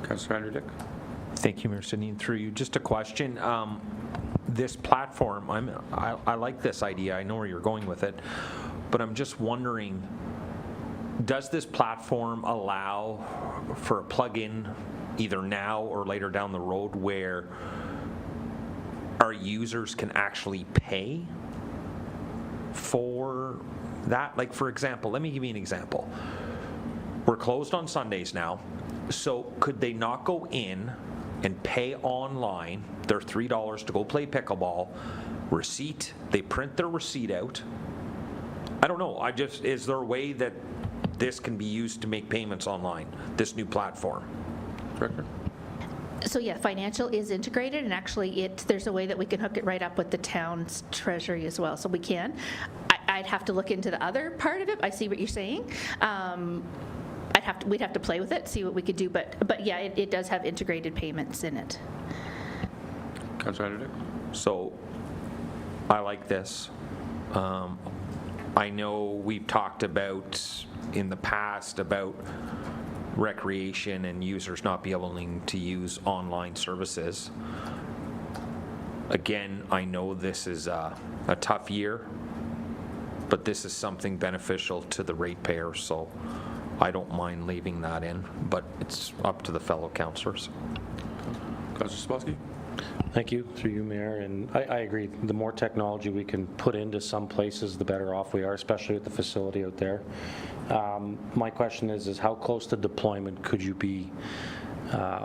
Councillor Andrew Dick. Thank you, Mayor Sidney. Through you, just a question. This platform, I like this idea. I know where you're going with it, but I'm just wondering, does this platform allow for a plug-in either now or later down the road where our users can actually pay for that? Like, for example, let me give you an example. We're closed on Sundays now, so could they not go in and pay online their $3 to go play pickleball, receipt, they print their receipt out? I don't know, is there a way that this can be used to make payments online, this new platform? Director? So yeah, financial is integrated, and actually there's a way that we can hook it right up with the town's treasury as well, so we can. I'd have to look into the other part of it. I see what you're saying. We'd have to play with it, see what we could do, but yeah, it does have integrated payments in it. Councillor Andrew Dick. So I like this. I know we've talked about in the past about recreation and users not be able to use online services. Again, I know this is a tough year, but this is something beneficial to the ratepayers, so I don't mind leaving that in, but it's up to the fellow councillors. Councillor Sapolsky. Thank you, through you, Mayor, and I agree. The more technology we can put into some places, the better off we are, especially with the facility out there. My question is how close to deployment could you be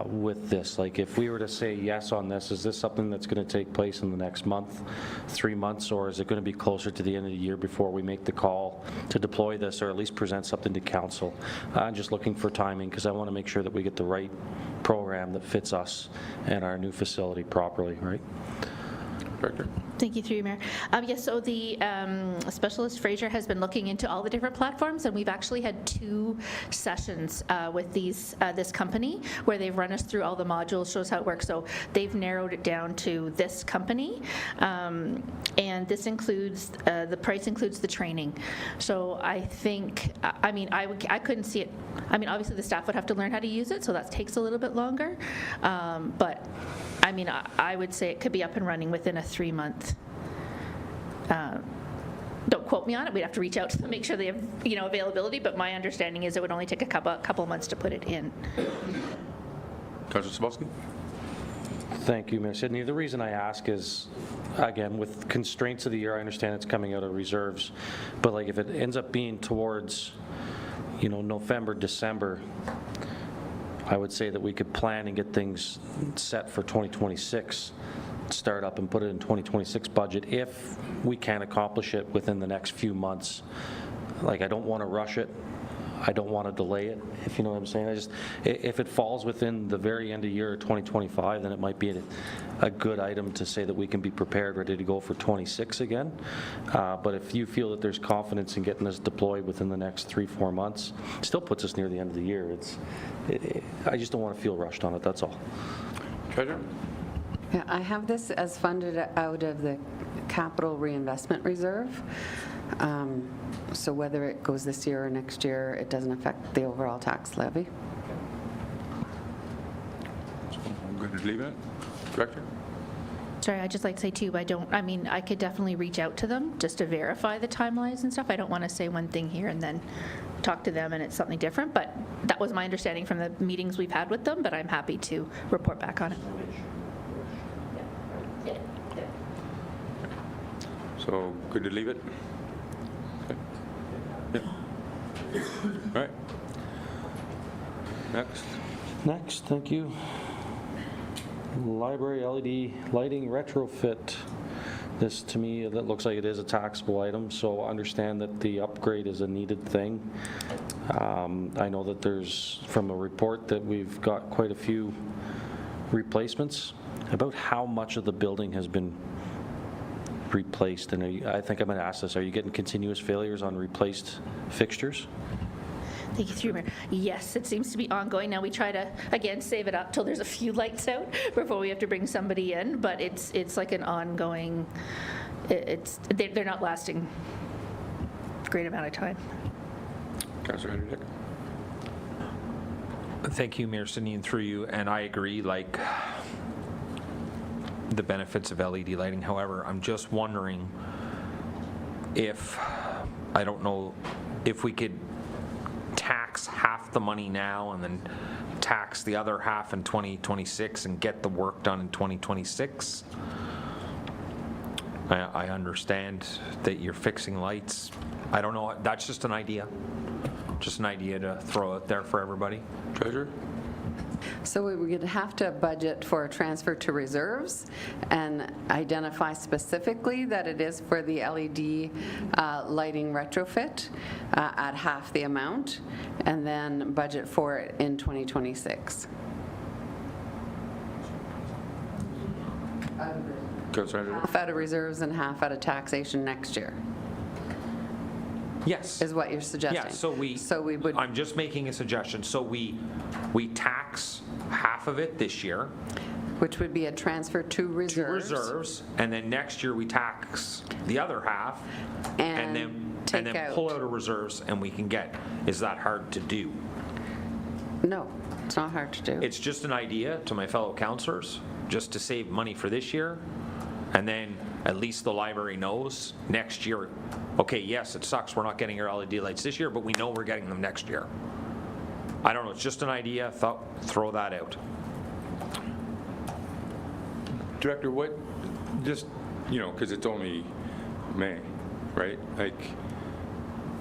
with this? Like, if we were to say yes on this, is this something that's going to take place in the next month, 3 months, or is it going to be closer to the end of the year before we make the call to deploy this, or at least present something to council? I'm just looking for timing because I want to make sure that we get the right program that fits us and our new facility properly, right? Director. Thank you, through you, Mayor. Yes, so the Specialist Fraser has been looking into all the different platforms, and we've actually had 2 sessions with this company where they've run us through all the modules, shows how it works. So they've narrowed it down to this company, and this includes, the price includes the training. So I think, I couldn't see it. I mean, obviously the staff would have to learn how to use it, so that takes a little bit longer. But I mean, I would say it could be up and running within a 3-month. Don't quote me on it. We'd have to reach out to them, make sure they have, availability. But my understanding is it would only take a couple months to put it in. Councillor Sapolsky. Thank you, Mayor Sidney. The reason I ask is, again, with constraints of the year, I understand it's coming out of reserves, but like if it ends up being towards, November, December, I would say that we could plan and get things set for 2026, start up and put it in 2026 budget if we can accomplish it within the next few months. Like, I don't want to rush it. I don't want to delay it, if you know what I'm saying. If it falls within the very end of year 2025, then it might be a good item to say that we can be prepared, ready to go for 26 again. But if you feel that there's confidence in getting this deployed within the next 3-4 months, it still puts us near the end of the year. I just don't want to feel rushed on it, that's all. Treasurer. Yeah, I have this as funded out of the Capital Reinvestment Reserve. So whether it goes this year or next year, it doesn't affect the overall tax levy. I'm good at leaving it. Director. Sorry, I'd just like to say too, I could definitely reach out to them just to verify the timelines and stuff. I don't want to say one thing here and then talk to them and it's something different, but that was my understanding from the meetings we've had with them, but I'm happy to report back on it. So good to leave it? Okay. Yeah. All right. Next. Next, thank you. Library LED lighting retrofit. This, to me, that looks like it is a taxable item, so understand that the upgrade is a needed thing. I know that there's, from a report, that we've got quite a few replacements. About how much of the building has been replaced? And I think I'm going to ask this, are you getting continuous failures on replaced fixtures? Thank you, through Mayor. Yes, it seems to be ongoing. Now, we try to, again, save it up till there's a few lights out before we have to bring somebody in, but it's like an ongoing, they're not lasting a great amount of time. Councillor Henry. Thank you, Mayor Sidney, and through you, and I agree, like, the benefits of LED lighting. However, I'm just wondering if, I don't know, if we could tax half the money now and then tax the other half in 2026 and get the work done in 2026. I understand that you're fixing lights. I don't know, that's just an idea. Just an idea to throw out there for everybody. Treasurer? So we would have to budget for a transfer to reserves and identify specifically that it is for the LED lighting retrofit at half the amount, and then budget for it in 2026. Councillor Henry. Half out of reserves and half out of taxation next year, Yes. is what you're suggesting. Yeah, so we would, I'm just making a suggestion. So we tax half of it this year which would be a transfer to reserves. And then next year we tax the other half and then pull out of reserves and we can get. Is that hard to do? No, it's not hard to do. It's just an idea to my fellow councillors, just to save money for this year, and then at least the library knows next year, okay, yes, it sucks we're not getting our LED lights this year, but we know we're getting them next year. I don't know, it's just an idea, throw that out. Director, what, just, because it's only May, right? Like,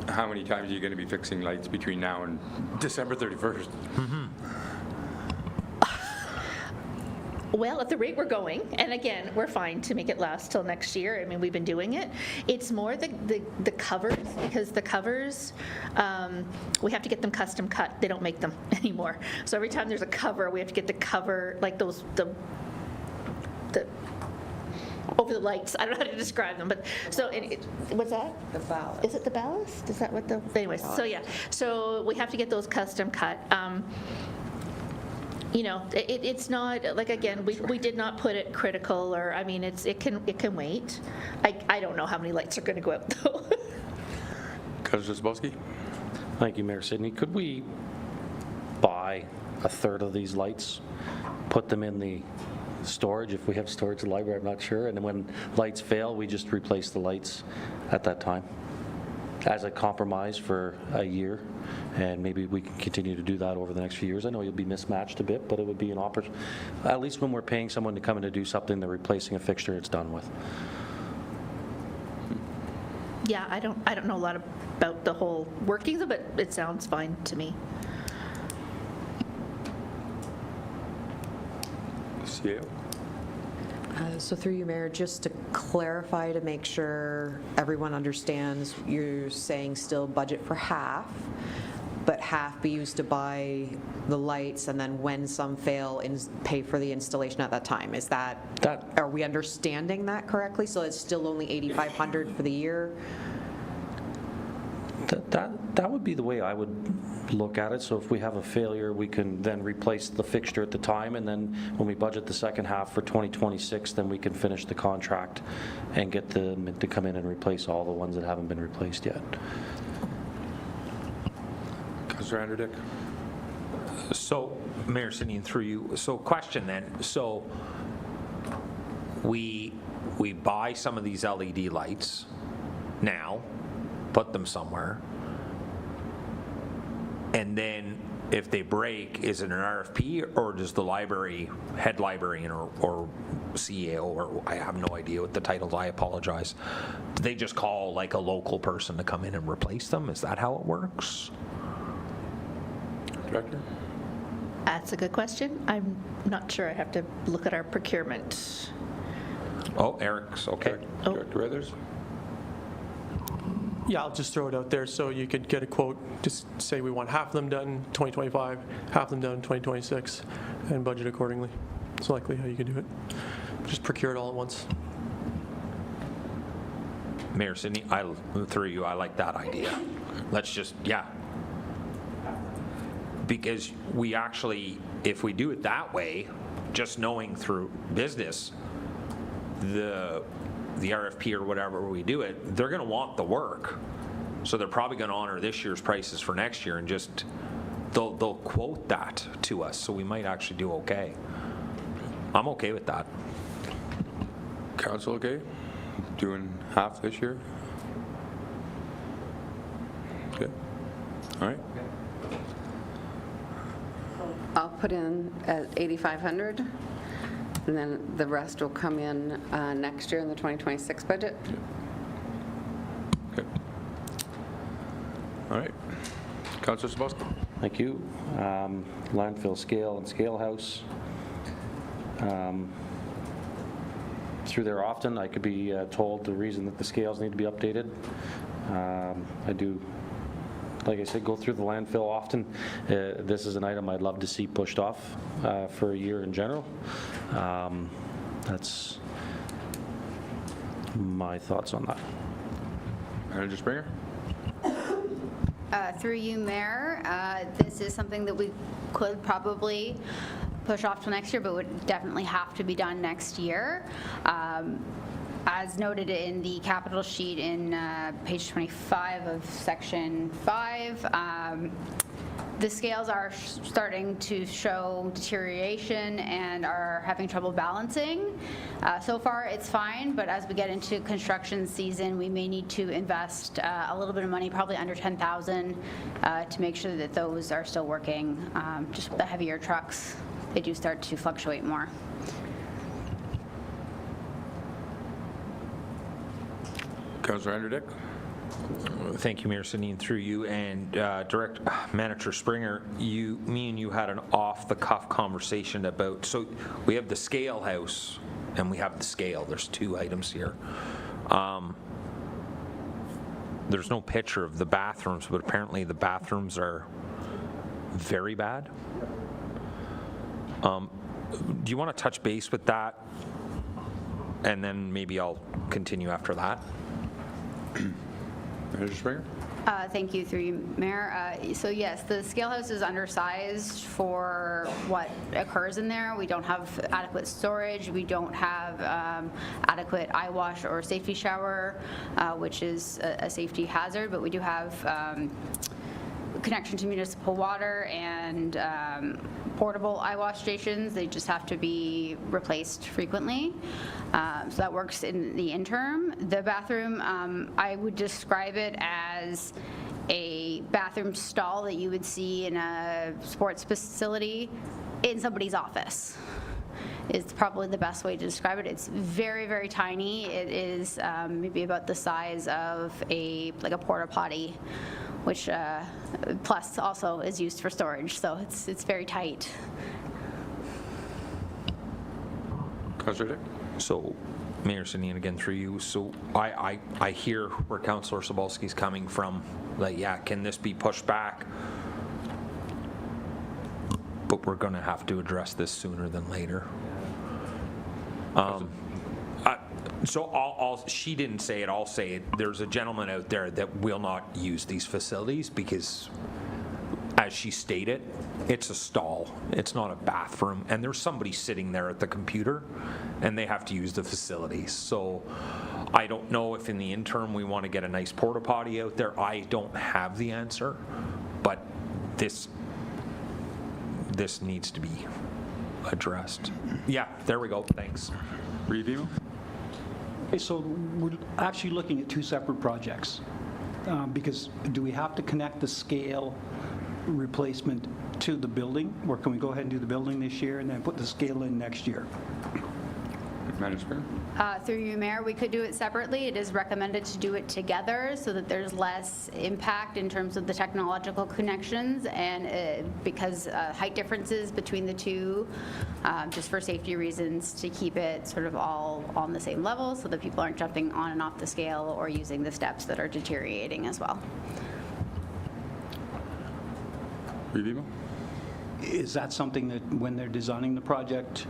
how many times are you going to be fixing lights between now and December 31st? Well, at the rate we're going, and again, we're fine to make it last till next year. I mean, we've been doing it. It's more the covers, because the covers, we have to get them custom cut. They don't make them anymore. So every time there's a cover, we have to get the cover, like those, the over the lights. I don't know how to describe them, but so what's that? The ballast. Is it the ballast? Is that what the? Anyways, so yeah, so we have to get those custom cut. It's not like, again, we did not put it critical, or I mean, it can wait. I don't know how many lights are going to go out though. Councillor Zabowski? Thank you, Mayor Sidney. Could we buy a third of these lights, put them in the storage, if we have storage in the library, I'm not sure, and then when lights fail, we just replace the lights at that time as a compromise for a year, and maybe we can continue to do that over the next few years. I know you'll be mismatched a bit, but it would be an opportunity. At least when we're paying someone to come in to do something, they're replacing a fixture it's done with. Yeah, I don't know a lot about the whole workings of it. It sounds fine to me. CAO? So through you, Mayor, just to clarify, to make sure everyone understands, you're saying still budget for half, but half be used to buy the lights, and then when some fail, pay for the installation at that time. Is that, are we understanding that correctly? So it's still only $8,500 for the year? That would be the way I would look at it. So if we have a failure, we can then replace the fixture at the time, and then when we budget the second half for 2026, then we can finish the contract and get them to come in and replace all the ones that haven't been replaced yet. Councillor Anderdick? So, Mayor Sidney, through you, so question then, so we buy some of these LED lights now, put them somewhere, and then if they break, is it an RFP, or does the library, head librarian or CEO, or I have no idea what the titles, I apologize, do they just call like a local person to come in and replace them? Is that how it works? Director? That's a good question. I'm not sure. I have to look at our procurement. Oh, Eric's, okay. Director Withers? Yeah, I'll just throw it out there, so you could get a quote, just say we want half of them done 2025, half of them done 2026, and budget accordingly. It's likely how you can do it. Just procure it all at once. Mayor Sidney, through you, I like that idea. Let's just, yeah. Because we actually, if we do it that way, just knowing through business, the RFP or whatever we do it, they're going to want the work. So they're probably going to honor this year's prices for next year and just, they'll quote that to us. So we might actually do okay. I'm okay with that. Council okay? Doing half this year? Okay. All right. I'll put in at 8,500, and then the rest will come in next year in the 2026 budget. Okay. All right. Councilor Sabowski. Thank you. Landfill scale and scale house. Through there often, I could be told the reason that the scales need to be updated. I do, like I said, go through the landfill often. This is an item I'd love to see pushed off for a year in general. That's my thoughts on that. Manager Springer. Through you, Mayor, this is something that we could probably push off till next year, but would definitely have to be done next year. As noted in the capital sheet in page 25 of section 5, the scales are starting to show deterioration and are having trouble balancing. So far it's fine, but as we get into construction season, we may need to invest a little bit of money, probably under 10,000, to make sure that those are still working. Just the heavier trucks, they do start to fluctuate more. Councilor Andrew Dick. Thank you, Mayor Sidney, through you. And Manager Springer, me and you had an off-the-cuff conversation about, so we have the scale house and we have the scale. There's two items here. There's no picture of the bathrooms, but apparently the bathrooms are very bad. Do you want to touch base with that? And then maybe I'll continue after that. Manager Springer. Thank you, through you, Mayor. So yes, the scale house is undersized for what occurs in there. We don't have adequate storage. We don't have adequate eye wash or safety shower, which is a safety hazard, but we do have connection to municipal water and portable eye wash stations. They just have to be replaced frequently. So that works in the interim. The bathroom, I would describe it as a bathroom stall that you would see in a sports facility in somebody's office. It's probably the best way to describe it. It's very, very tiny. It is maybe about the size of like a porta potty, which plus also is used for storage, so it's very tight. Councilor Dick. So, Mayor Sidney, and again through you, so I hear where Councillor Sobolski's coming from, like, yeah, can this be pushed back? But we're going to have to address this sooner than later. So she didn't say it, I'll say it. There's a gentleman out there that will not use these facilities because, as she stated, it's a stall. It's not a bathroom. And there's somebody sitting there at the computer and they have to use the facilities. So I don't know if in the interim we want to get a nice porta potty out there. I don't have the answer, but this needs to be addressed. Yeah, there we go. Thanks. Review. Okay, so we're actually looking at two separate projects, because do we have to connect the scale replacement to the building, or can we go ahead and do the building this year and then put the scale in next year? Madam Speaker? Through you, Mayor, we could do it separately. It is recommended to do it together so that there's less impact in terms of the technological connections, and because height differences between the two, just for safety reasons, to keep it sort of all on the same level so that people aren't jumping on and off the scale or using the steps that are deteriorating as well. Revimo? Is that something that when they're designing the project,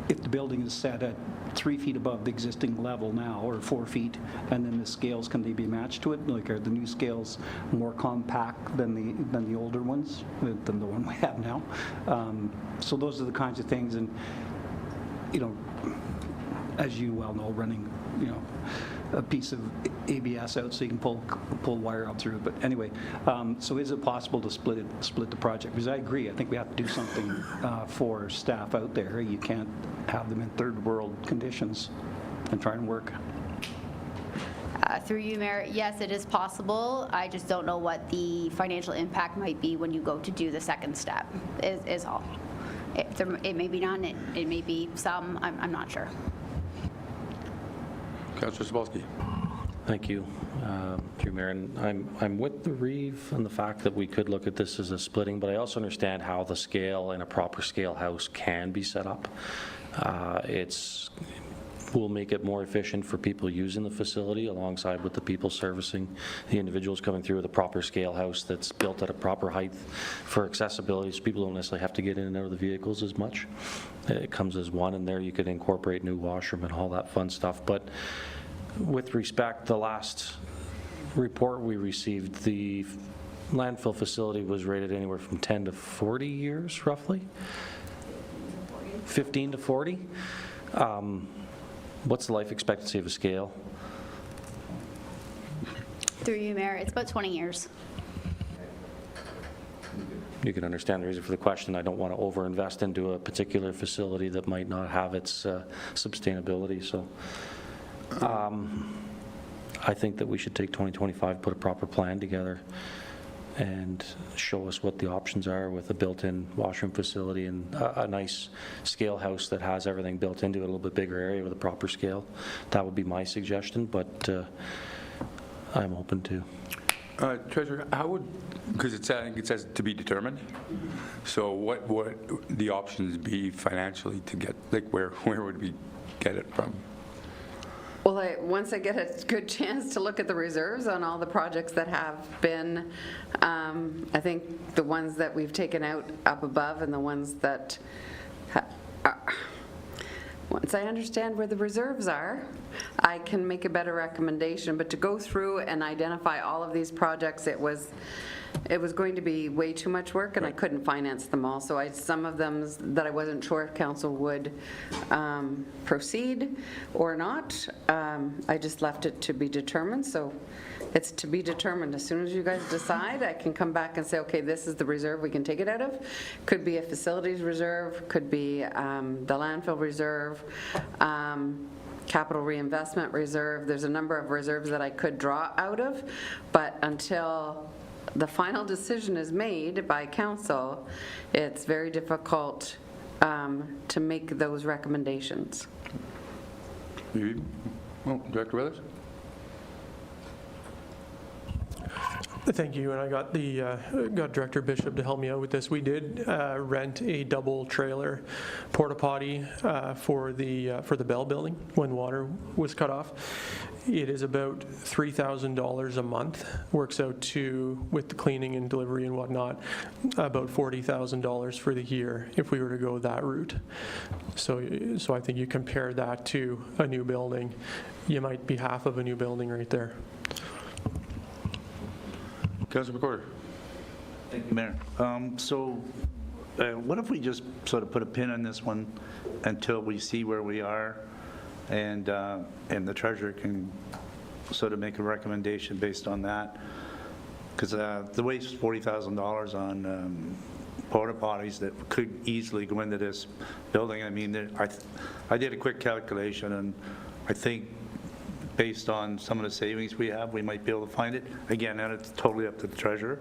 if the building is set at 3 feet above the existing level now, or 4 feet, and then the scales, can they be matched to it? Like, are the new scales more compact than the older ones, than the one we have now? So those are the kinds of things, and as you well know, running a piece of ABS out so you can pull wire out through it. But anyway, so is it possible to split the project? Because I agree, I think we have to do something for staff out there. You can't have them in third world conditions and try and work. Through you, Mayor, yes, it is possible. I just don't know what the financial impact might be when you go to do the second step, is all. It may be none, it may be some, I'm not sure. Councillor Sapolsky. Thank you, through Mayor. And I'm with the Reeve on the fact that we could look at this as a splitting, but I also understand how the scale in a proper scale house can be set up. Will make it more efficient for people using the facility alongside with the people servicing the individuals coming through with a proper scale house that's built at a proper height for accessibility, so people don't necessarily have to get in and out of the vehicles as much. It comes as one, and there you could incorporate new washroom and all that fun stuff. But with respect, the last report we received, the landfill facility was rated anywhere from 10 to 40 years, roughly? 15 to 40? What's the life expectancy of a scale? Through you, Mayor, it's about 20 years. You can understand the reason for the question. I don't want to overinvest into a particular facility that might not have its sustainability. So I think that we should take 2025, put a proper plan together, and show us what the options are with a built-in washroom facility and a nice scale house that has everything built into it, a little bit bigger area with a proper scale. That would be my suggestion, but I'm open to. Treasurer, how would, because I think it says to be determined, so what would the options be financially to get, like where would we get it from? Well, once I get a good chance to look at the reserves on all the projects that have been, I think the ones that we've taken out up above and the ones that, once I understand where the reserves are, I can make a better recommendation. But to go through and identify all of these projects, it was going to be way too much work, and I couldn't finance them all. So some of them that I wasn't sure if council would proceed or not, I just left it to be determined. So it's to be determined. As soon as you guys decide, I can come back and say, okay, this is the reserve we can take it out of. Could be a facilities reserve, could be the landfill reserve, capital reinvestment reserve. There's a number of reserves that I could draw out of, but until the final decision is made by council, it's very difficult to make those recommendations. Director Withers? Thank you, and I got Director Bishop to help me out with this. We did rent a double trailer porta potty for the Bell building when water was cut off. It is about $3,000 a month. Works out to, with the cleaning and delivery and whatnot, about $40,000 for the year if we were to go that route. So I think you compare that to a new building, you might be half of a new building right there. Councillor McCorder. Thank you, Mayor. What if we just sort of put a pin on this one until we see where we are, and the treasurer can sort of make a recommendation based on that? Because the waste $40,000 on porta potties that could easily go into this building. I mean, I did a quick calculation, and I think based on some of the savings we have, we might be able to find it. Again, and it's totally up to the treasurer.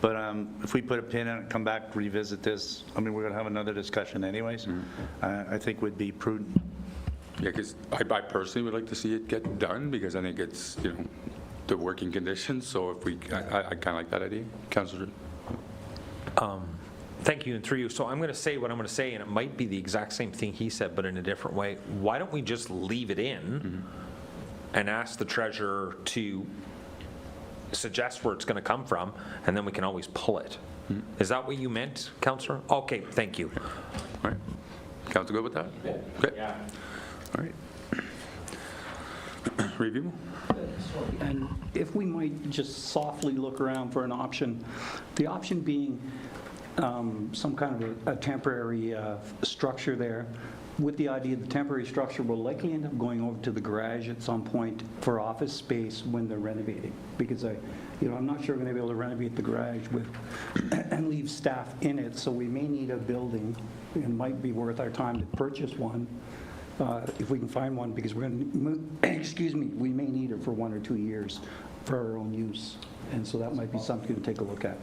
But if we put a pin in it, come back, revisit this, I mean, we're going to have another discussion anyways. I think would be prudent. Yeah, because I personally would like to see it get done, because I think it's, you know, the working conditions, so if we, I kind of like that idea. Councillor. Thank you, and through you. So I'm going to say what I'm going to say, and it might be the exact same thing he said, but in a different way. Why don't we just leave it in and ask the treasurer to suggest where it's going to come from, and then we can always pull it. Is that what you meant, Councillor? Okay, thank you. All right. Council good with that? Okay. Yeah. All right. Review. And if we might just softly look around for an option, the option being some kind of a temporary structure there, with the idea the temporary structure will likely end up going over to the garage at some point for office space when they're renovating. Because I'm not sure we're going to be able to renovate the garage and leave staff in it, so we may need a building. It might be worth our time to purchase one. If we can find one, because we're going to, we may need it for 1 or 2 years for our own use. And so that might be something to take a look at.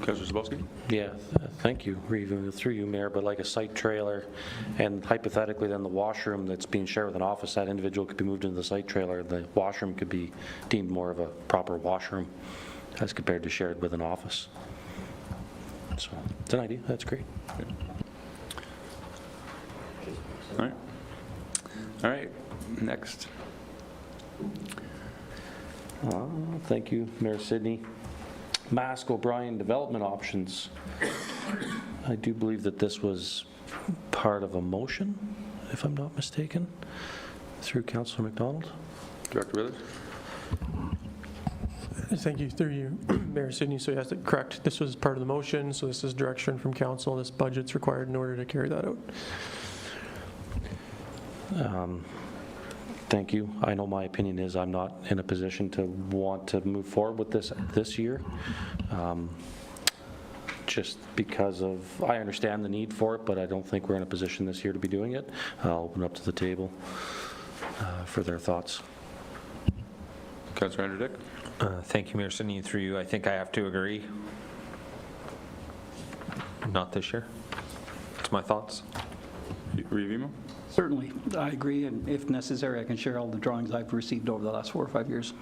Councillor Zabowski? Yeah, thank you, Reeve, through you, Mayor, but like a site trailer, and hypothetically then the washroom that's being shared with an office, that individual could be moved into the site trailer, the washroom could be deemed more of a proper washroom as compared to shared with an office. So it's an idea, that's great. All right. All right, next. Thank you, Mayor Sidney. Mask O'Brien development options. I do believe that this was part of a motion, if I'm not mistaken, through Councillor McDonald. Director Withers? Thank you, through you, Mayor Sidney. So yes, correct. This was part of the motion, so this is direction from council. This budget's required in order to carry that out. Thank you. I know my opinion is I'm not in a position to want to move forward with this year. Just because of, I understand the need for it, but I don't think we're in a position this year to be doing it. I'll open up to the table for their thoughts. Councillor Andrew Dick? Thank you, Mayor Sidney. Through you, I think I have to agree. Not this year. That's my thoughts. Revimo? Certainly, I agree, and if necessary, I can share all the drawings I've received over the last 4 or 5 years.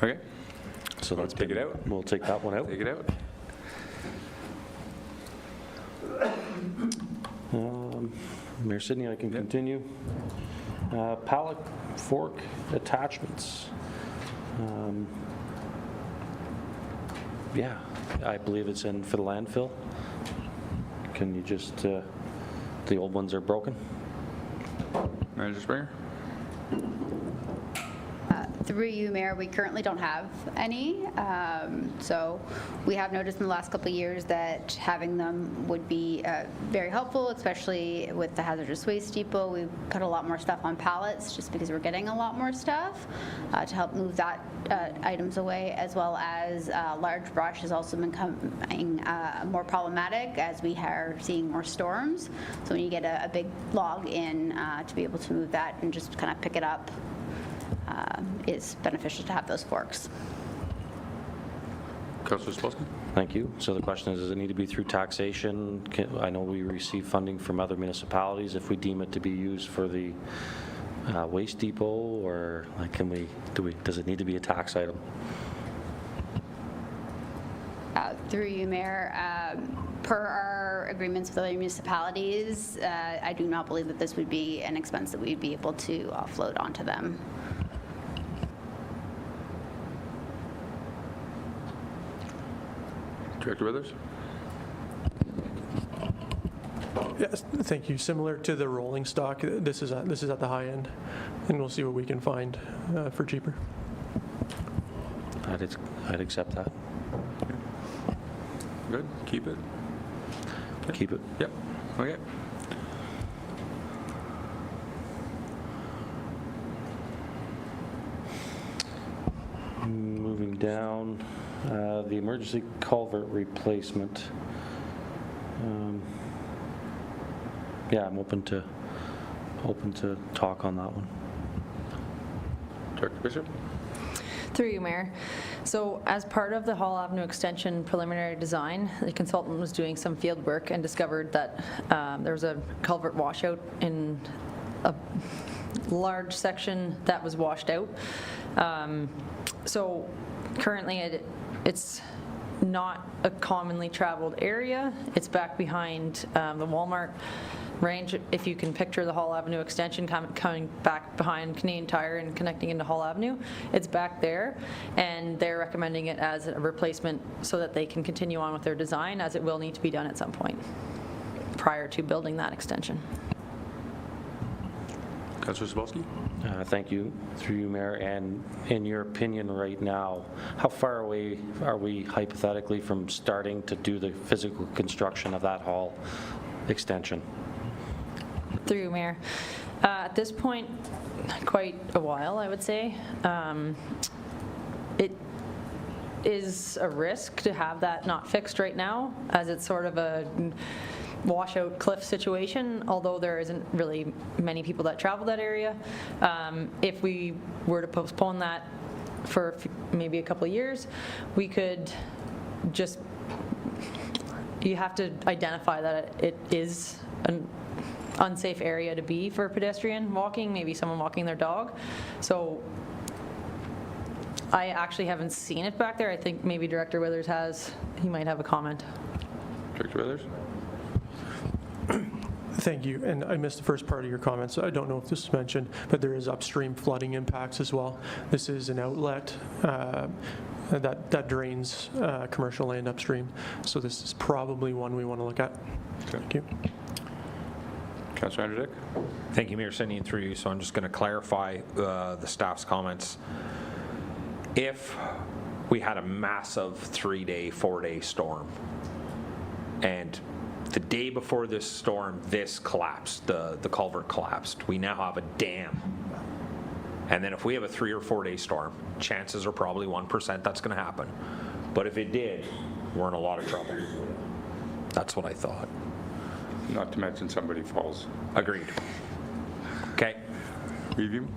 Okay. So let's take it out. We'll take that one out. Take it out. Mayor Sidney, I can continue. Pallet fork attachments. Yeah, I believe it's in for the landfill. Can you just, the old ones are broken? Manager Springer? Through you, Mayor, we currently don't have any. So we have noticed in the last couple of years that having them would be very helpful, especially with the hazardous waste depot. We put a lot more stuff on pallets just because we're getting a lot more stuff to help move that items away, as well as large brush has also been becoming more problematic as we are seeing more storms. So when you get a big log in, to be able to move that and just kind of pick it up is beneficial to have those forks. Councillor Spolsky? Thank you. So the question is, does it need to be through taxation? I know we receive funding from other municipalities. If we deem it to be used for the waste depot, or like, does it need to be a tax item? Through you, Mayor, per our agreements with other municipalities, I do not believe that this would be an expense that we'd be able to offload onto them. Director Withers? Yes, thank you. Similar to the rolling stock, this is at the high end, and we'll see what we can find for cheaper. I'd accept that. Good. Keep it? Keep it. Yep. Okay. Moving down, the emergency culvert replacement. yeah, I'm open to talk on that one. Director Bishop? Through you, Mayor. So as part of the Hall Avenue Extension preliminary design, the consultant was doing some field work and discovered that there was a culvert washout in a large section that was washed out. So currently it's not a commonly traveled area. It's back behind the Walmart range. If you can picture the Hall Avenue extension coming back behind Canadian Tire and connecting into Hall Avenue, it's back there, and they're recommending it as a replacement so that they can continue on with their design, as it will need to be done at some point prior to building that extension. Councillor Zabolski? Thank you. Through you, Mayor. And in your opinion right now, how far away are we hypothetically from starting to do the physical construction of that hall extension? Through you, Mayor. At this point, quite a while, I would say. It is a risk to have that not fixed right now, as it's sort of a washout cliff situation, although there isn't really many people that travel that area. If we were to postpone that for maybe a couple of years, we could just, you have to identify that it is an unsafe area to be for pedestrian walking, maybe someone walking their dog. So I actually haven't seen it back there. I think maybe Director Withers has. He might have a comment. Director Withers? Thank you, and I missed the first part of your comments. I don't know if this was mentioned, but there is upstream flooding impacts as well. This is an outlet that drains commercial land upstream, so this is probably one we want to look at. Thank you. Councillor Andrew Dick? Thank you, Mayor. Sending it through you, so I'm just going to clarify the staff's comments. If we had a massive 3-day, 4-day storm, and the day before this storm, this collapsed, the culvert collapsed, we now have a dam. And then if we have a 3 or 4 day storm, chances are probably 1% that's going to happen. But if it did, we're in a lot of trouble. That's what I thought. Not to mention somebody falls. Agreed. Okay. Review?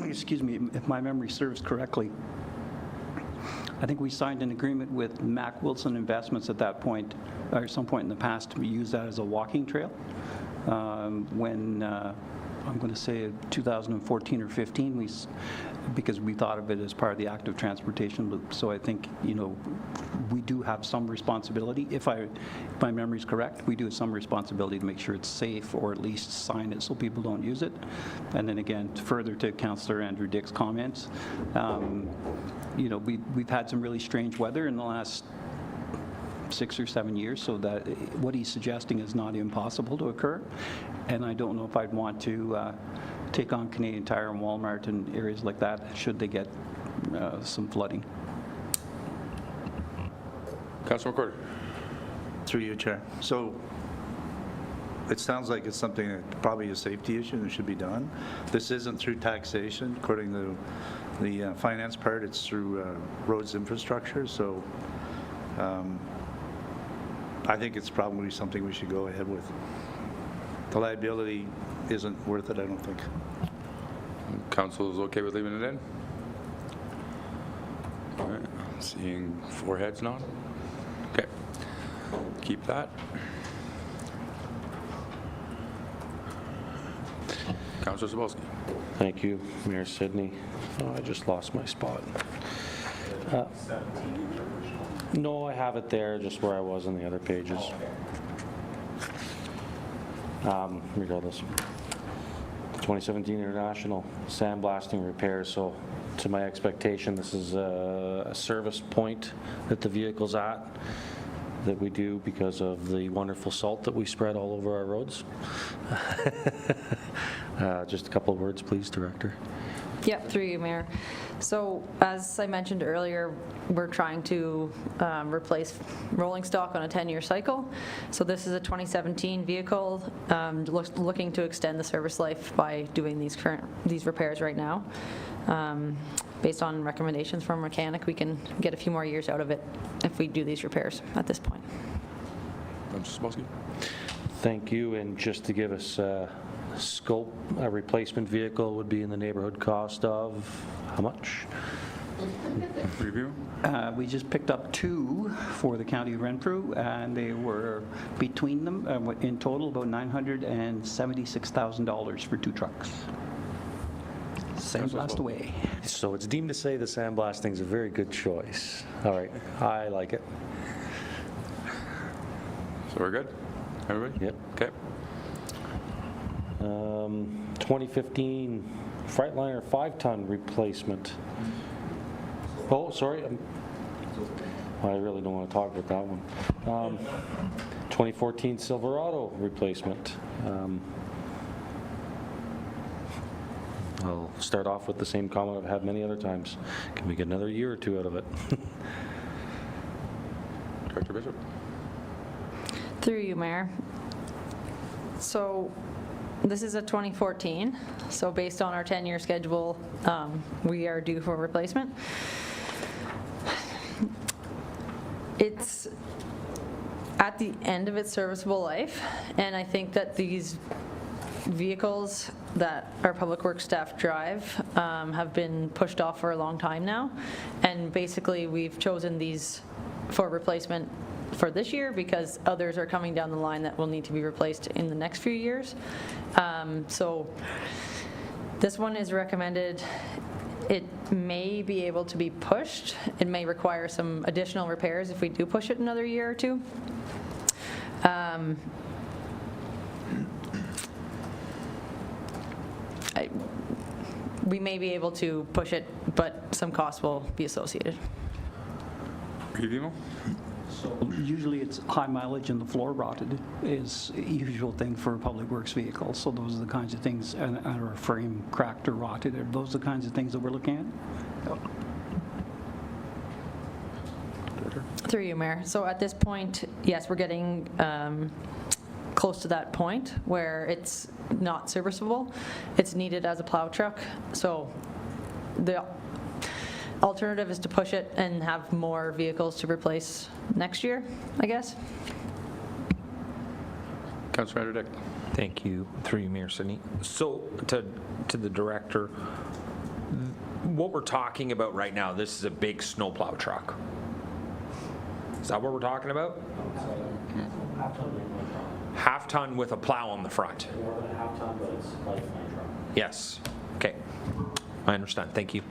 Excuse me, if my memory serves correctly, I think we signed an agreement with Mac Wilson Investments at that point, or some point in the past, to use that as a walking trail. When I'm going to say 2014 or 15, because we thought of it as part of the active transportation loop. So I think, we do have some responsibility. If my memory is correct, we do have some responsibility to make sure it's safe, or at least sign it so people don't use it. And then again, further to Councillor Andrew Dick's comments, we've had some really strange weather in the last 6 or 7 years, so that what he's suggesting is not impossible to occur. And I don't know if I'd want to take on Canadian Tire and Walmart and areas like that should they get some flooding. Councillor McCord? Through you, Chair. So it sounds like it's something that probably a safety issue and should be done. This isn't through taxation, according to the finance part, it's through roads infrastructure. So I think it's probably something we should go ahead with. The liability isn't worth it, I don't think. Council is okay with leaving it in? All right. Seeing 4 heads nod. Okay. Keep that. Councillor Zabolski? Thank you, Mayor Sidney. Oh, I just lost my spot. No, I have it there, just where I was on the other pages. Regardless. 2017 International Sandblasting Repairs. So to my expectation, this is a service point that the vehicle's at that we do because of the wonderful salt that we spread all over our roads. Just a couple of words, please, Director. Yep, through you, Mayor. So as I mentioned earlier, we're trying to replace rolling stock on a 10-year cycle. So this is a 2017 vehicle, looking to extend the service life by doing these repairs right now. Based on recommendations from a mechanic, we can get a few more years out of it if we do these repairs at this point. Councillor Sabowski. Thank you, and just to give us scope, a replacement vehicle would be in the neighborhood cost of how much? Review. We just picked up 2 for the county of Renfrew, and they were between them, in total, about $976,000 for 2 trucks. Sandblast away. So it's deemed to say the sandblasting is a very good choice. All right, I like it. So we're good? Everybody? Yep. Okay. 2015 Freightliner 5-ton replacement. Oh, sorry. I really don't want to talk about that one. 2014 Silverado replacement. I'll start off with the same comment I've had many other times. Can we get another year or 2 out of it? Director Bishop. Through you, Mayor. So this is a 2014, so based on our 10-year schedule, we are due for replacement. It's at the end of its serviceable life, and I think that these vehicles that our public works staff drive have been pushed off for a long time now, and basically we've chosen these for replacement for this year because others are coming down the line that will need to be replaced in the next few years. So this one is recommended. It may be able to be pushed. It may require some additional repairs if we do push it another year or 2. We may be able to push it, but some costs will be associated. Review. Usually it's high mileage and the floor rotted is a usual thing for a public works vehicle. So those are the kinds of things, and our frame cracked or rotted. Are those the kinds of things that we're looking at? Through you, Mayor. So at this point, yes, we're getting close to that point where it's not serviceable. It's needed as a plow truck. So the alternative is to push it and have more vehicles to replace next year, I guess. Councillor Dick. Thank you, through you, Mayor Sidney. So to the director, what we're talking about right now, this is a big snowplow truck. Is that what we're talking about? Half-ton with a plow on the front. More than a half-ton, but it's light truck. Yes. Okay. I understand. Thank you.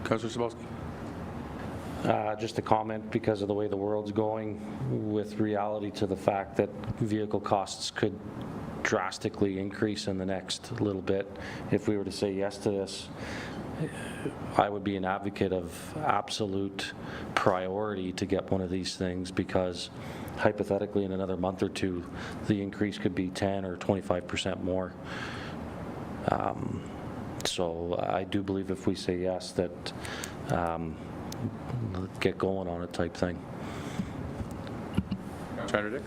Councillor Sabowski. Just a comment because of the way the world's going, with reality to the fact that vehicle costs could drastically increase in the next little bit. If we were to say yes to this, I would be an advocate of absolute priority to get one of these things, because hypothetically in another month or 2 the increase could be 10 or 25% more. So I do believe if we say yes that get going on it type thing. Councillor Dick.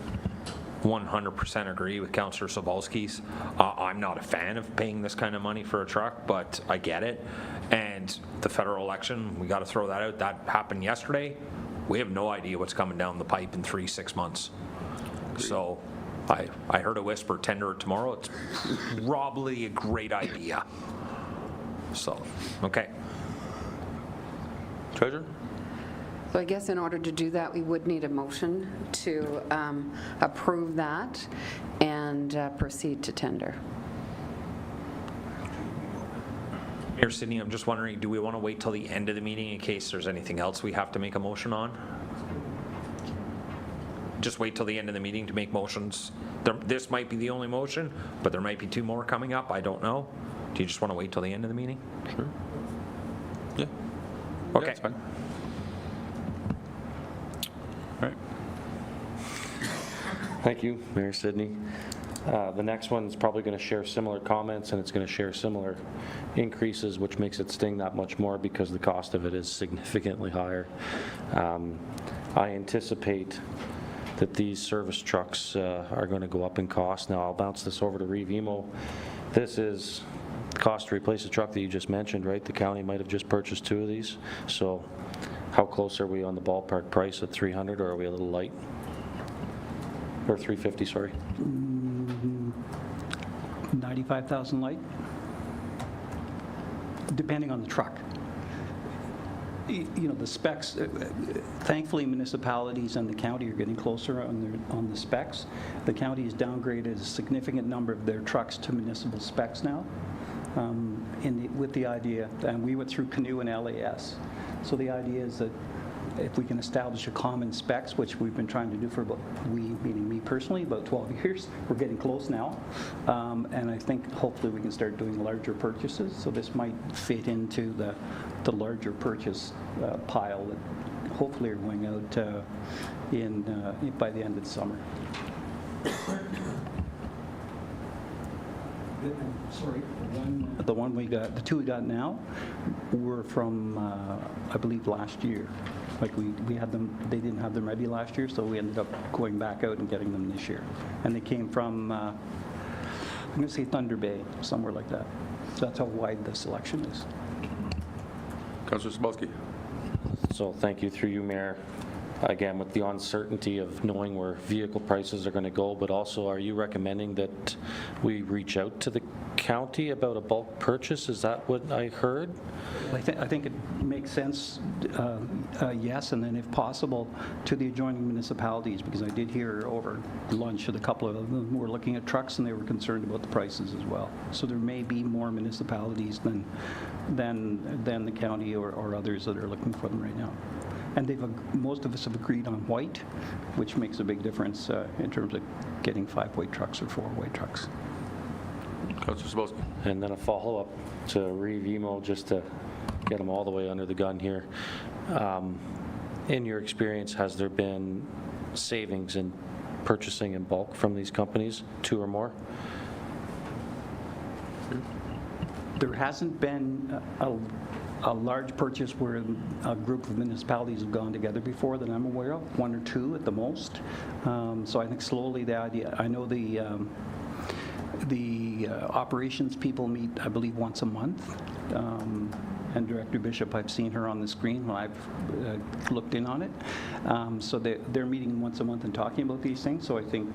100% agree with Councillor Sabowski's. I'm not a fan of paying this kind of money for a truck, but I get it. And the federal election, we got to throw that out. That happened yesterday. We have no idea what's coming down the pipe in 3-6 months. So I heard a whisper, tender it tomorrow. It's probably a great idea. So, okay. Treasurer. So I guess in order to do that, we would need a motion to approve that and proceed to tender. Mayor Sidney, I'm just wondering, do we want to wait till the end of the meeting in case there's anything else we have to make a motion on? Just wait till the end of the meeting to make motions. This might be the only motion, but there might be 2 more coming up. I don't know. Do you just want to wait till the end of the meeting? Sure. Yeah. Okay. Yeah, that's fine. All right. Thank you, Mayor Sidney. The next one's probably going to share similar comments, and it's going to share similar increases, which makes it sting that much more because the cost of it is significantly higher. I anticipate that these service trucks are going to go up in cost. Now, I'll bounce this over to Reeve Emo. This is cost to replace the truck that you just mentioned, right? The county might have just purchased 2 of these. So how close are we on the ballpark price at 300, or are we a little light? Or 350, sorry. 95,000 light, depending on the truck. You know, the specs, thankfully municipalities and the county are getting closer on the specs. The county has downgraded a significant number of their trucks to municipal specs now, with the idea, and we went through Canoe and LAS. So the idea is that if we can establish a common specs, which we've been trying to do for about, meaning me personally, about 12 years, we're getting close now. And I think hopefully we can start doing larger purchases. So this might fit into the larger purchase pile that hopefully are going out by the end of the summer. Sorry, the 2 we got now were from, I believe, last year. Like we had them, they didn't have them ready last year, so we ended up going back out and getting them this year. And they came from, I'm going to say Thunder Bay, somewhere like that. So that's how wide the selection is. Councillor Cebulski. So thank you, through you, Mayor. Again, with the uncertainty of knowing where vehicle prices are going to go, but also are you recommending that we reach out to the county about a bulk purchase? Is that what I heard? I think it makes sense, yes, and then if possible to the adjoining municipalities, because I did hear over lunch that a couple of them were looking at trucks and they were concerned about the prices as well. So there may be more municipalities than the county or others that are looking for them right now. And most of us have agreed on white, which makes a big difference in terms of getting 5-way trucks or 4-way trucks. Councillor Cebulski. And then a follow-up to Reeve Emo, just to get them all the way under the gun here. In your experience, has there been savings in purchasing in bulk from these companies, 2 or more? There hasn't been a large purchase where a group of municipalities have gone together before that I'm aware of, 1 or 2 at the most. So I think slowly the idea, I know the operations people meet, I believe, once a month. And Director Bishop, I've seen her on the screen when I've looked in on it. So they're meeting once a month and talking about these things. So I think,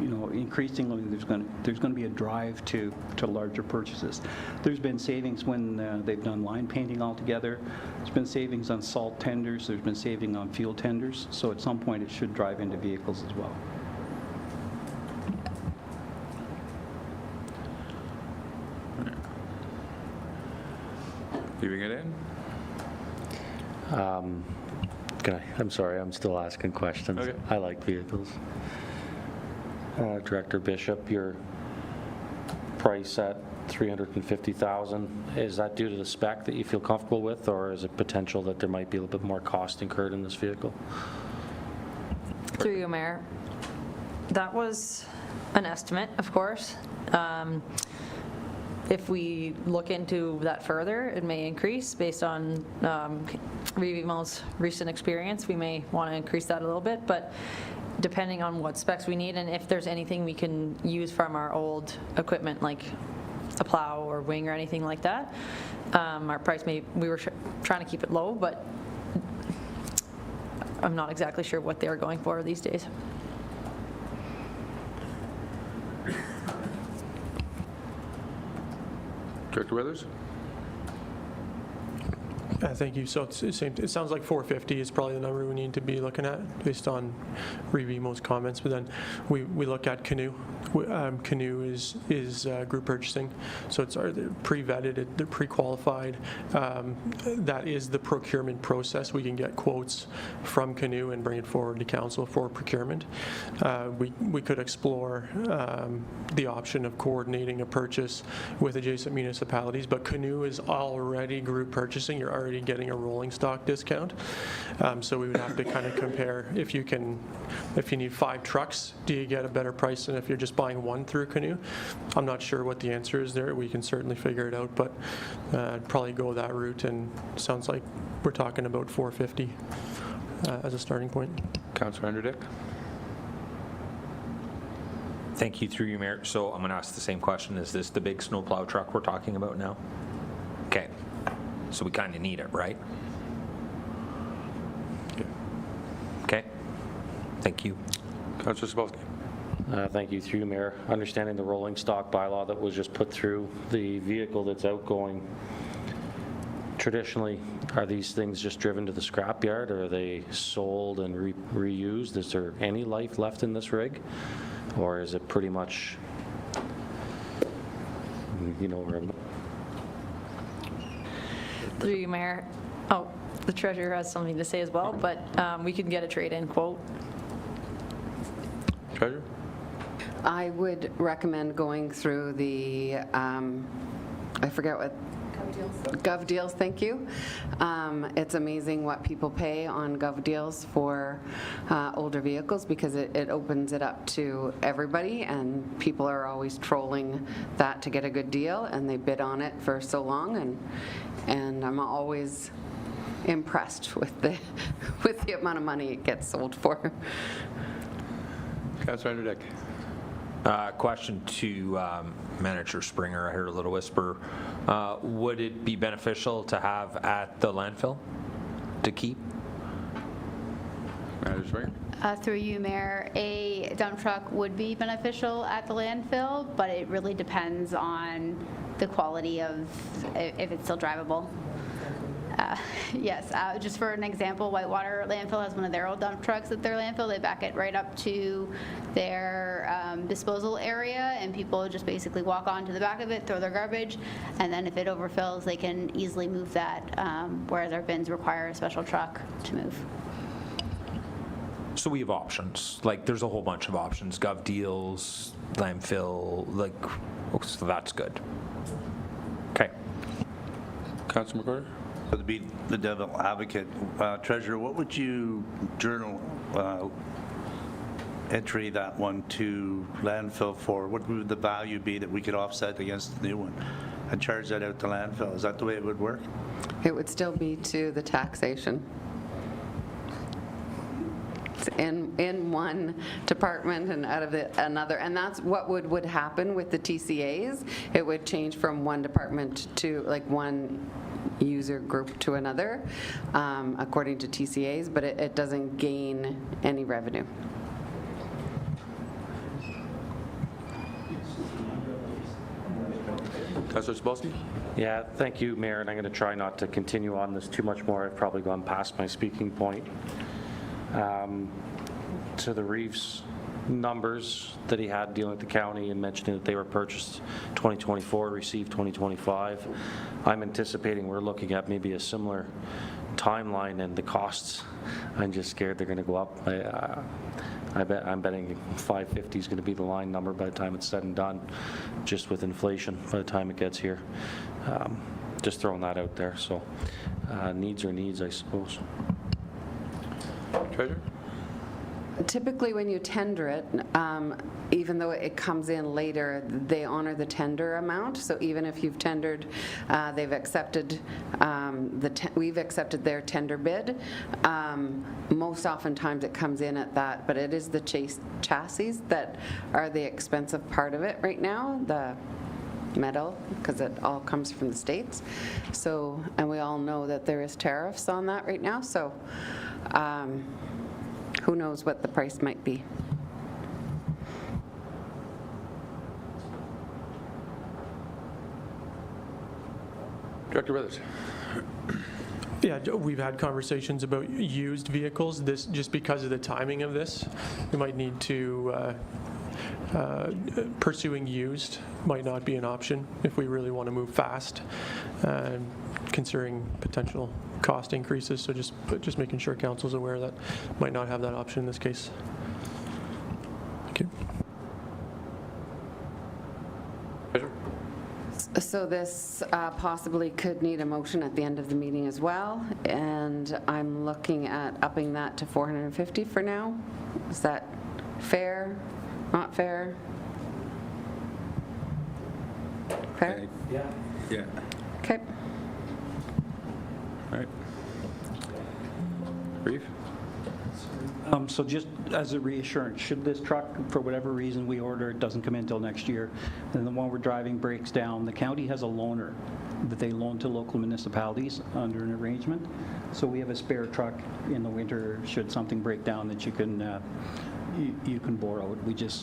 you know, increasingly there's going to be a drive to larger purchases. There's been savings when they've done line painting altogether. There's been savings on salt tenders. There's been saving on fuel tenders. So at some point it should drive into vehicles as well. Leaving it in? I'm sorry, I'm still asking questions. Okay. I like vehicles. Director Bishop, your price at $350,000, is that due to the spec that you feel comfortable with, or is it potential that there might be a little bit more cost incurred in this vehicle? Through you, Mayor. That was an estimate, of course. If we look into that further, it may increase based on Reeve-Emo's recent experience. We may want to increase that a little bit, but depending on what specs we need and if there's anything we can use from our old equipment, like a plow or wing or anything like that, our price we were trying to keep it low, but I'm not exactly sure what they're going for these days. Director Withers? Thank you. So it's the same. It sounds like 450 is probably the number we need to be looking at based on Reeve-Emo's comments. But then we look at Canoe. Canoe is group purchasing, so they're pre-vetted, they're pre-qualified. That is the procurement process. We can get quotes from Canoe and bring it forward to council for procurement. We could explore the option of coordinating a purchase with adjacent municipalities, but Canoe is already group purchasing. You're already getting a rolling stock discount. So we would have to kind of compare if you need 5 trucks, do you get a better price than if you're just buying 1 through Canoe? I'm not sure what the answer is there. We can certainly figure it out, but I'd probably go that route, and sounds like we're talking about 450 as a starting point. Councillor Anderdick? Thank you, through you, Mayor. So I'm going to ask the same question. Is this the big snowplow truck we're talking about now? Okay. So we kind of need it, right? Okay. Thank you. Councillor Sabowski. Thank you, through you, Mayor. Understanding the rolling stock bylaw that was just put through, the vehicle that's outgoing, traditionally, are these things just driven to the scrapyard, or are they sold and reused? Is there any life left in this rig? Or is it pretty much, you know, where I'm... Through you, Mayor. Oh, the treasurer has something to say as well, but we can get a trade-in quote. Treasurer? I would recommend going through the, I forget what. Gov Deals, thank you. It's amazing what people pay on Gov Deals for older vehicles, because it opens it up to everybody, and people are always trolling that to get a good deal, and they bid on it for so long, and I'm always impressed with the amount of money it gets sold for. Councillor Anderdick. Question to Manager Springer. I heard a little whisper. Would it be beneficial to have at the landfill to keep? Manager Springer. Through you, Mayor, a dump truck would be beneficial at the landfill, but it really depends on the quality of if it's still drivable. Yes, just for an example, Whitewater Landfill has one of their old dump trucks at their landfill. They back it right up to their disposal area, and people just basically walk onto the back of it, throw their garbage, and then if it overfills, they can easily move that, whereas our bins require a special truck to move. So we have options. Like, there's a whole bunch of options. Gov Deals, landfill, like, so that's good. Okay. Councillor McCorder. To be the devil advocate, Treasurer, what would you journal entry that one to landfill for? What would the value be that we could offset against the new one and charge that out to landfill? Is that the way it would work? It would still be to the taxation. It's in one department and out of another, and that's what would happen with the TCAs. It would change from one department to, like, one user group to another, according to TCAs, but it doesn't gain any revenue. Councillor Sabowski. Yeah, thank you, Mayor, and I'm going to try not to continue on this too much more. I've probably gone past my speaking point. To the Reeves numbers that he had dealing with the county and mentioning that they were purchased 2024, received 2025. I'm anticipating we're looking at maybe a similar timeline, and the costs, I'm just scared they're going to go up. I'm betting 550 is going to be the line number by the time it's said and done, just with inflation by the time it gets here. Just throwing that out there. So needs are needs, I suppose. Treasurer. Typically, when you tender it, even though it comes in later, they honor the tender amount. So even if you've tendered, they've accepted, we've accepted their tender bid. Most oftentimes it comes in at that, but it is the chassis that are the expensive part of it right now, the metal, because it all comes from the States. So, and we all know that there is tariffs on that right now. So, who knows what the price might be. Director Brothers. Yeah, we've had conversations about used vehicles. This, just because of the timing of this, we might need to, pursuing used might not be an option if we really want to move fast, considering potential cost increases. So just making sure council's aware that might not have that option in this case. Thank you. So this possibly could need a motion at the end of the meeting as well, and I'm looking at upping that to 450 for now. Is that fair? Not fair? Fair? Yeah. Yeah. Okay. All right. Brief. So just as a reassurance, should this truck, for whatever reason we order, it doesn't come in until next year, then the one we're driving breaks down, the county has a loaner that they loan to local municipalities under an arrangement. So we have a spare truck in the winter should something break down that you can borrow it.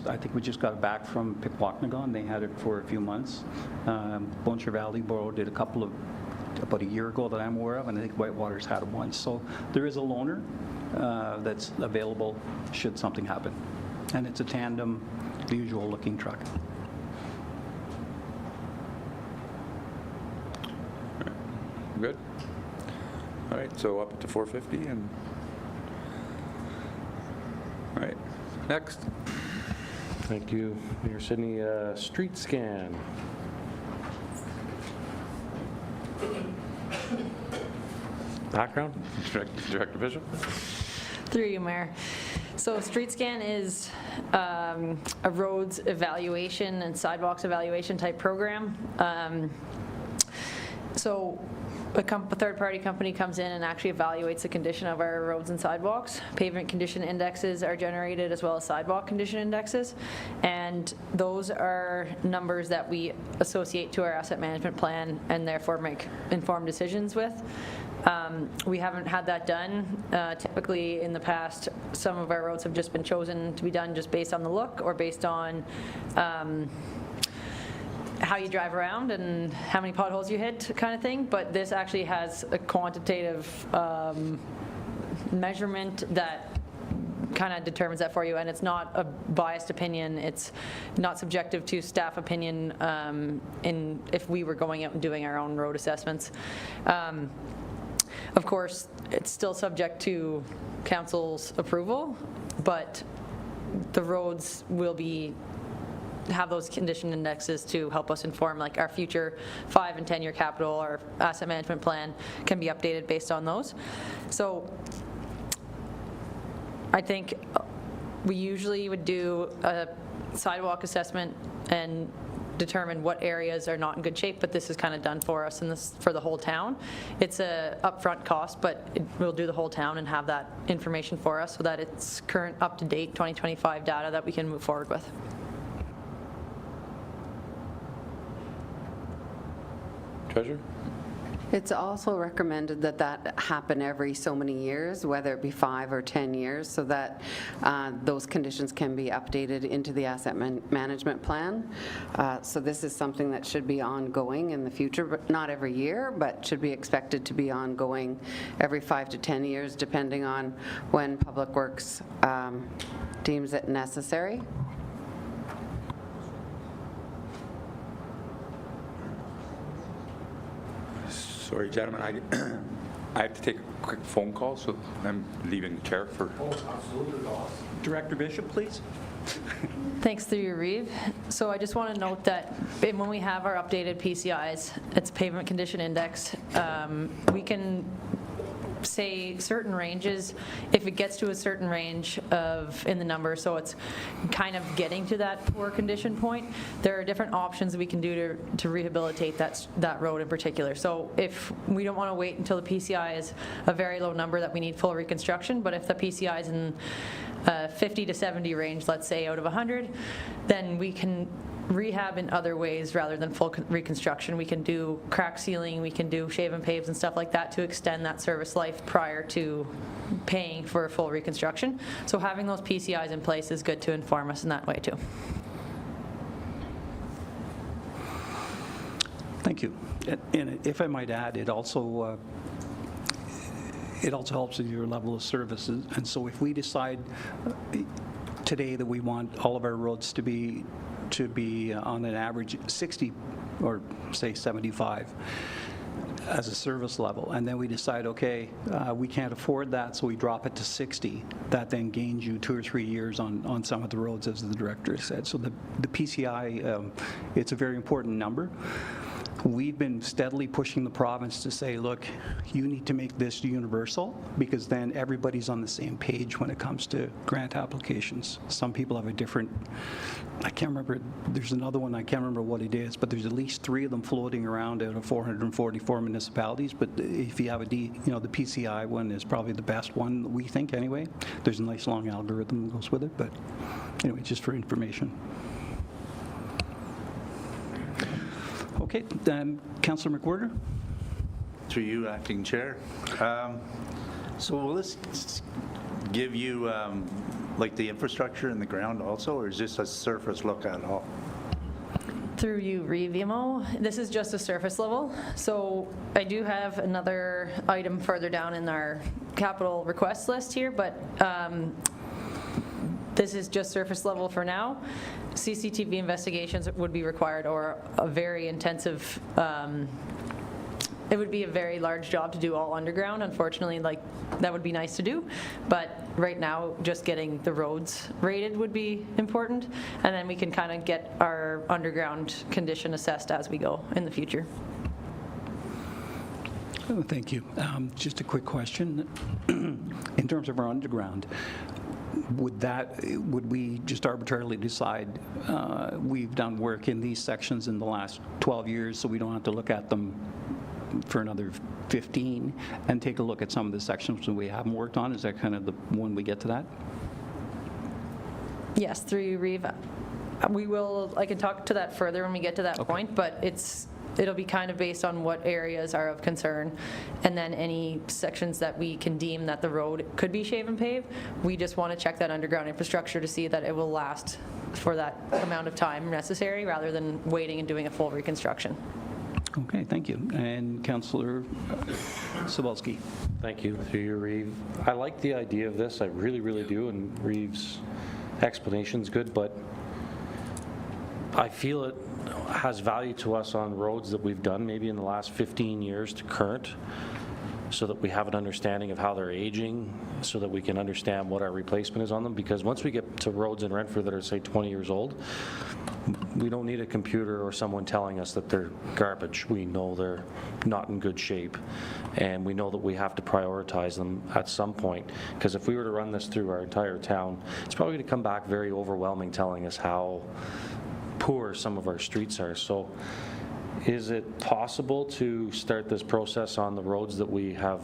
I think we just got it back from Pikwakanagan. They had it for a few months. Boncher Valley borrowed it about a year ago that I'm aware of, and I think Whitewater's had it once. So there is a loaner that's available should something happen. And it's a tandem, the usual looking truck. Good? All right, so up to 450 and, all right, next. Thank you, Mayor Sidney. Street scan. Background? Director Bishop? Through you, Mayor. So street scan is a roads evaluation and sidewalks evaluation type program. So a third-party company comes in and actually evaluates the condition of our roads and sidewalks. Pavement condition indexes are generated as well as sidewalk condition indexes, and those are numbers that we associate to our asset management plan and therefore make informed decisions with. We haven't had that done. Typically in the past, some of our roads have just been chosen to be done just based on the look or based on how you drive around and how many potholes you hit kind of thing, but this actually has a quantitative measurement that kind of determines that for you, and it's not a biased opinion. It's not subjective to staff opinion if we were going out and doing our own road assessments. Of course, it's still subject to council's approval, but the roads will have those condition indexes to help us inform like our future 5 and 10 year capital. Our asset management plan can be updated based on those. So I think we usually would do a sidewalk assessment and determine what areas are not in good shape, but this is kind of done for us and this for the whole town. It's a upfront cost, but we'll do the whole town and have that information for us so that it's current up-to-date 2025 data that we can move forward with. Treasurer? It's also recommended that that happen every so many years, whether it be 5 or 10 years, so that those conditions can be updated into the asset management plan. So this is something that should be ongoing in the future, but not every year, but should be expected to be ongoing every 5 to 10 years, depending on when Public Works deems it necessary. Sorry, gentlemen, I have to take a quick phone call, so I'm leaving the chair for... Oh, absolutely. Director Bishop, please. Thanks through your Reeve. So I just want to note that when we have our updated PCIs, it's pavement condition index, we can say certain ranges if it gets to a certain range in the number, so it's kind of getting to that poor condition point. There are different options we can do to rehabilitate that road in particular. So if we don't want to wait until the PCI is a very low number that we need full reconstruction, but if the PCI is in 50 to 70 range, let's say out of 100, then we can rehab in other ways rather than full reconstruction. We can do crack sealing, we can do shave and paves and stuff like that to extend that service life prior to paying for a full reconstruction. So having those PCIs in place is good to inform us in that way too. Thank you. And if I might add, it also helps with your level of services. And so if we decide today that we want all of our roads to be on an average 60 or say 75 as a service level, and then we decide, okay, we can't afford that, so we drop it to 60, that then gains you 2 or 3 years on some of the roads, as the director said. So the PCI, it's a very important number. we've been steadily pushing the province to say, look, you need to make this universal, because then everybody's on the same page when it comes to grant applications. Some people have a different, I can't remember, there's another one, I can't remember what it is, but there's at least 3 of them floating around out of 444 municipalities. But if you have the PCI one is probably the best one, we think anyway. There's a nice long algorithm that goes with it, but anyway, just for information. Okay, Councillor McWhirter. Through you, Acting Chair. So will this give you like the infrastructure in the ground also, or is this a surface look at all? Through you, Revimo. This is just a surface level. So I do have another item further down in our capital request list here, but this is just surface level for now. CCTV investigations would be required, or a very intensive, it would be a very large job to do all underground. Unfortunately, like, that would be nice to do, but right now just getting the roads rated would be important, and then we can kind of get our underground condition assessed as we go in the future. Oh, thank you. Just a quick question. In terms of our underground, would we just arbitrarily decide we've done work in these sections in the last 12 years, so we don't have to look at them for another 15, and take a look at some of the sections that we haven't worked on? Is that kind of the when we get to that? Yes, through you, Reeve. We will, I can talk to that further when we get to that point, but it'll be kind of based on what areas are of concern, and then any sections that we can deem that the road could be shave and pave. We just want to check that underground infrastructure to see that it will last for that amount of time necessary, rather than waiting and doing a full reconstruction. Okay, thank you. And Councillor Cybulski. Thank you, through you, Reeve. I like the idea of this, I really, really do, and Reeve's explanation's good, but I feel it has value to us on roads that we've done maybe in the last 15 years to current, so that we have an understanding of how they're aging, so that we can understand what our replacement is on them. Because once we get to roads in Renfrew that are, say, 20 years old, we don't need a computer or someone telling us that they're garbage. We know they're not in good shape, and we know that we have to prioritize them at some point. Because if we were to run this through our entire town, it's probably going to come back very overwhelming, telling us how poor some of our streets are. So is it possible to start this process on the roads that we have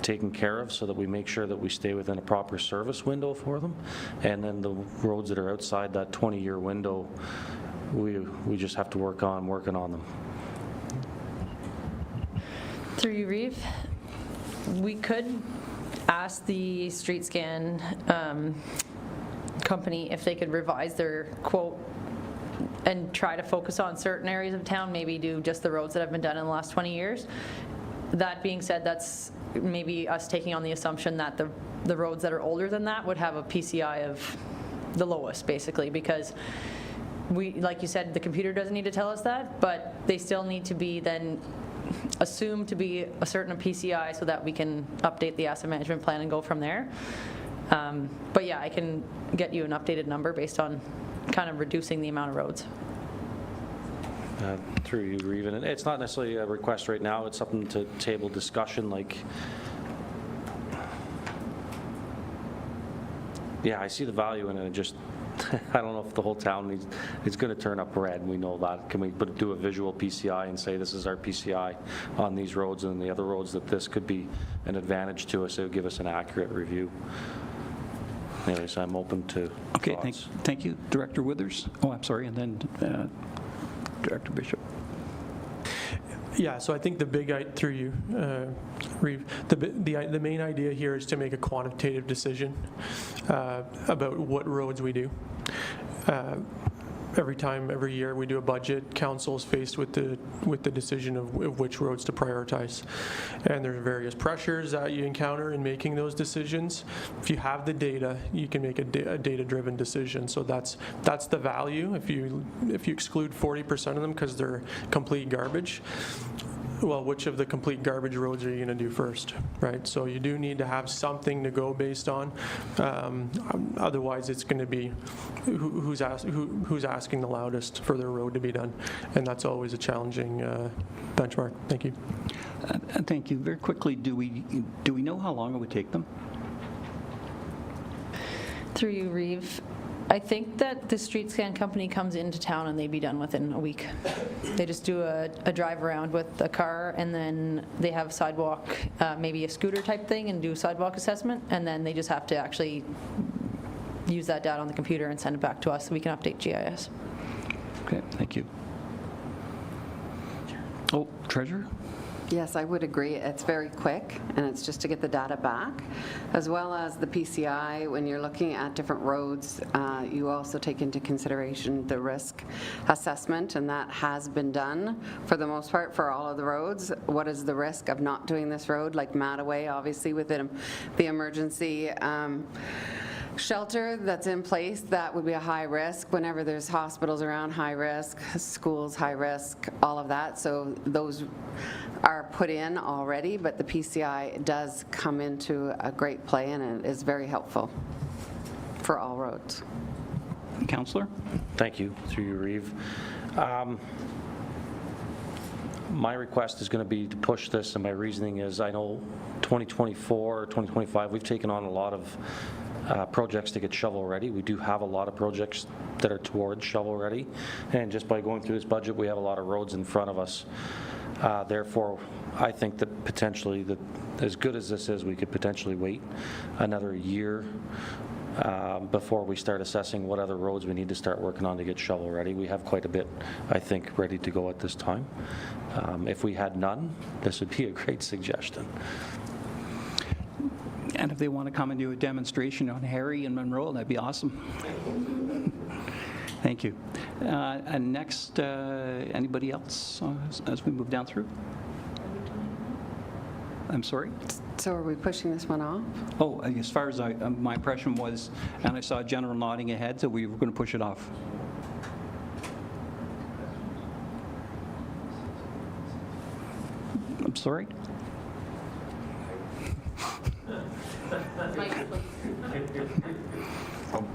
taken care of, so that we make sure that we stay within a proper service window for them, and then the roads that are outside that 20-year window, we just have to working on them? Through you, Reeve, we could ask the street scan company if they could revise their quote and try to focus on certain areas of town, maybe do just the roads that have been done in the last 20 years. That being said, that's maybe us taking on the assumption that the roads that are older than that would have a PCI of the lowest, basically, because we, like you said, the computer doesn't need to tell us that, but they still need to be then assumed to be a certain PCI, so that we can update the asset management plan and go from there. But yeah, I can get you an updated number based on kind of reducing the amount of roads. Through you, Reeve, and it's not necessarily a request right now, it's something to table discussion, like, yeah, I see the value in it, just, I don't know if the whole town it's going to turn up red, we know that. Can we do a visual PCI and say this is our PCI on these roads, and the other roads that this could be an advantage to us? It would give us an accurate review. Anyways, I'm open to Okay, thoughts. thank you. Director Withers. Oh, I'm sorry, and then Director Bishop. Yeah, so I think the big, through you, Reeve, the main idea here is to make a quantitative decision about what roads we do. Every year we do a budget, council's faced with the decision of which roads to prioritize. And there's various pressures that you encounter in making those decisions. If you have the data, you can make a data-driven decision. So that's the value. If you exclude 40% of them because they're complete garbage, well, which of the complete garbage roads are you going to do first, right? So you do need to have something to go based on. Otherwise, it's going to be who's asking the loudest for their road to be done, and that's always a challenging benchmark. Thank you. Thank you. Very quickly, do we know how long it would take them? Through you, Reeve, I think that the street scan company comes into town and they'd be done within a week. They just do a drive around with a car, and then they have sidewalk, maybe a scooter type thing, and do sidewalk assessment, and then they just have to actually use that data on the computer and send it back to us so we can update GIS. Okay, thank you. Oh, Treasurer? Yes, I would agree. It's very quick, and it's just to get the data back, as well as the PCI. When you're looking at different roads, you also take into consideration the risk assessment, and that has been done for the most part for all of the roads. What is the risk of not doing this road, like Mattaway, obviously within the emergency shelter that's in place, that would be a high risk. Whenever there's hospitals around, high risk, schools, high risk, all of that. So those are put in already, but the PCI does come into a great play, and it is very helpful for all roads. Councillor? Thank you, through you, Reeve. My request is going to be to push this, and my reasoning is I know 2024 or 2025, we've taken on a lot of projects to get shovel-ready. We do have a lot of projects that are towards shovel-ready, and just by going through this budget, we have a lot of roads in front of us. Therefore, I think that potentially, that as good as this is, we could potentially wait another year before we start assessing what other roads we need to start working on to get shovel-ready. We have quite a bit, I think, ready to go at this time. If we had none, this would be a great suggestion. And if they want to come and do a demonstration on Harry and Monroe, that'd be awesome. Thank you. And next, anybody else as we move down through? I'm sorry? So are we pushing this one off? Oh, as far as my impression was, and I saw General nodding ahead, so we were going to push it off. I'm sorry?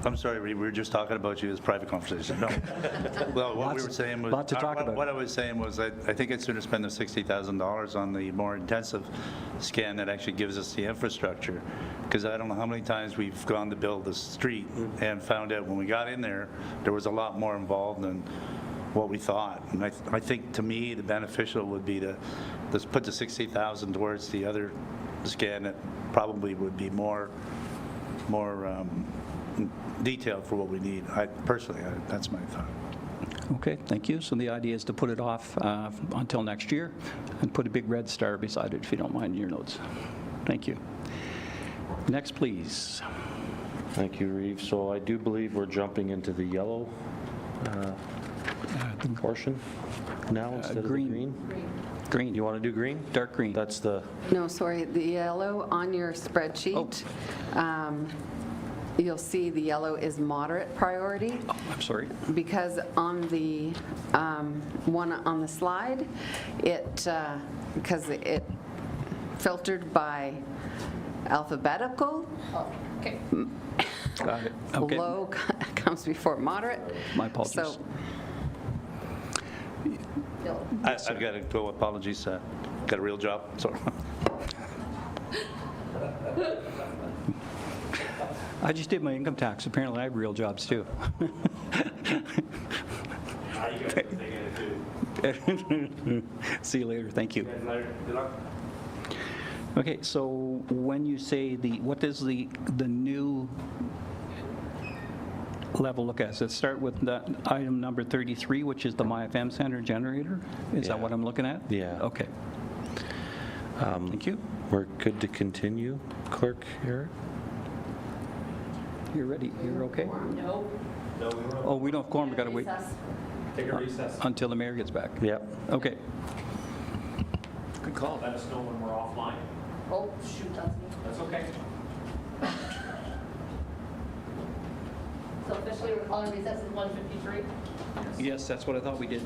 I'm sorry, we were just talking about you as private conversation. No. Well, what we were saying was, lot to talk about. what I was saying was I think it's sooner spend the $60,000 on the more intensive scan that actually gives us the infrastructure. Because I don't know how many times we've gone to build the street and found out when we got in there was a lot more involved than what we thought. And I think, to me, the beneficial would be to let's put the $60,000 towards the other scan that probably would be more detailed for what we need. Personally, that's my thought. Okay, thank you. So the idea is to put it off until next year and put a big red star beside it, if you don't mind, in your notes. Thank you. Next, please. Thank you, Reeve. So I do believe we're jumping into the yellow portion now instead of the green. Green. You want to do green? Dark green. That's the... No, sorry, the yellow on your spreadsheet. You'll see the yellow is moderate priority. Oh, I'm sorry. Because on the one on the slide, because it filtered by alphabetical. Okay. Got it. Okay. Low comes before moderate. My apologies. So, I've got to go. Apologies. Got a real job. Sorry. I just did my income tax. Apparently, I have real jobs too. See you later. Thank you. Okay, so when you say what does the new level look at? So let's start with the item number 33, which is the MyFM Center generator. Is that what I'm looking at? Yeah. Okay. Thank you. We're good to continue, Clerk Eric? You're ready. You're okay? No. Oh, we don't have quorum. We got to wait Take a recess. until the mayor gets back. Yep. Okay. Good call. Let us know when we're offline. Oh, shoot, that's me. That's okay. So officially, we're calling recess at 1:53? Yes, that's what I thought we did.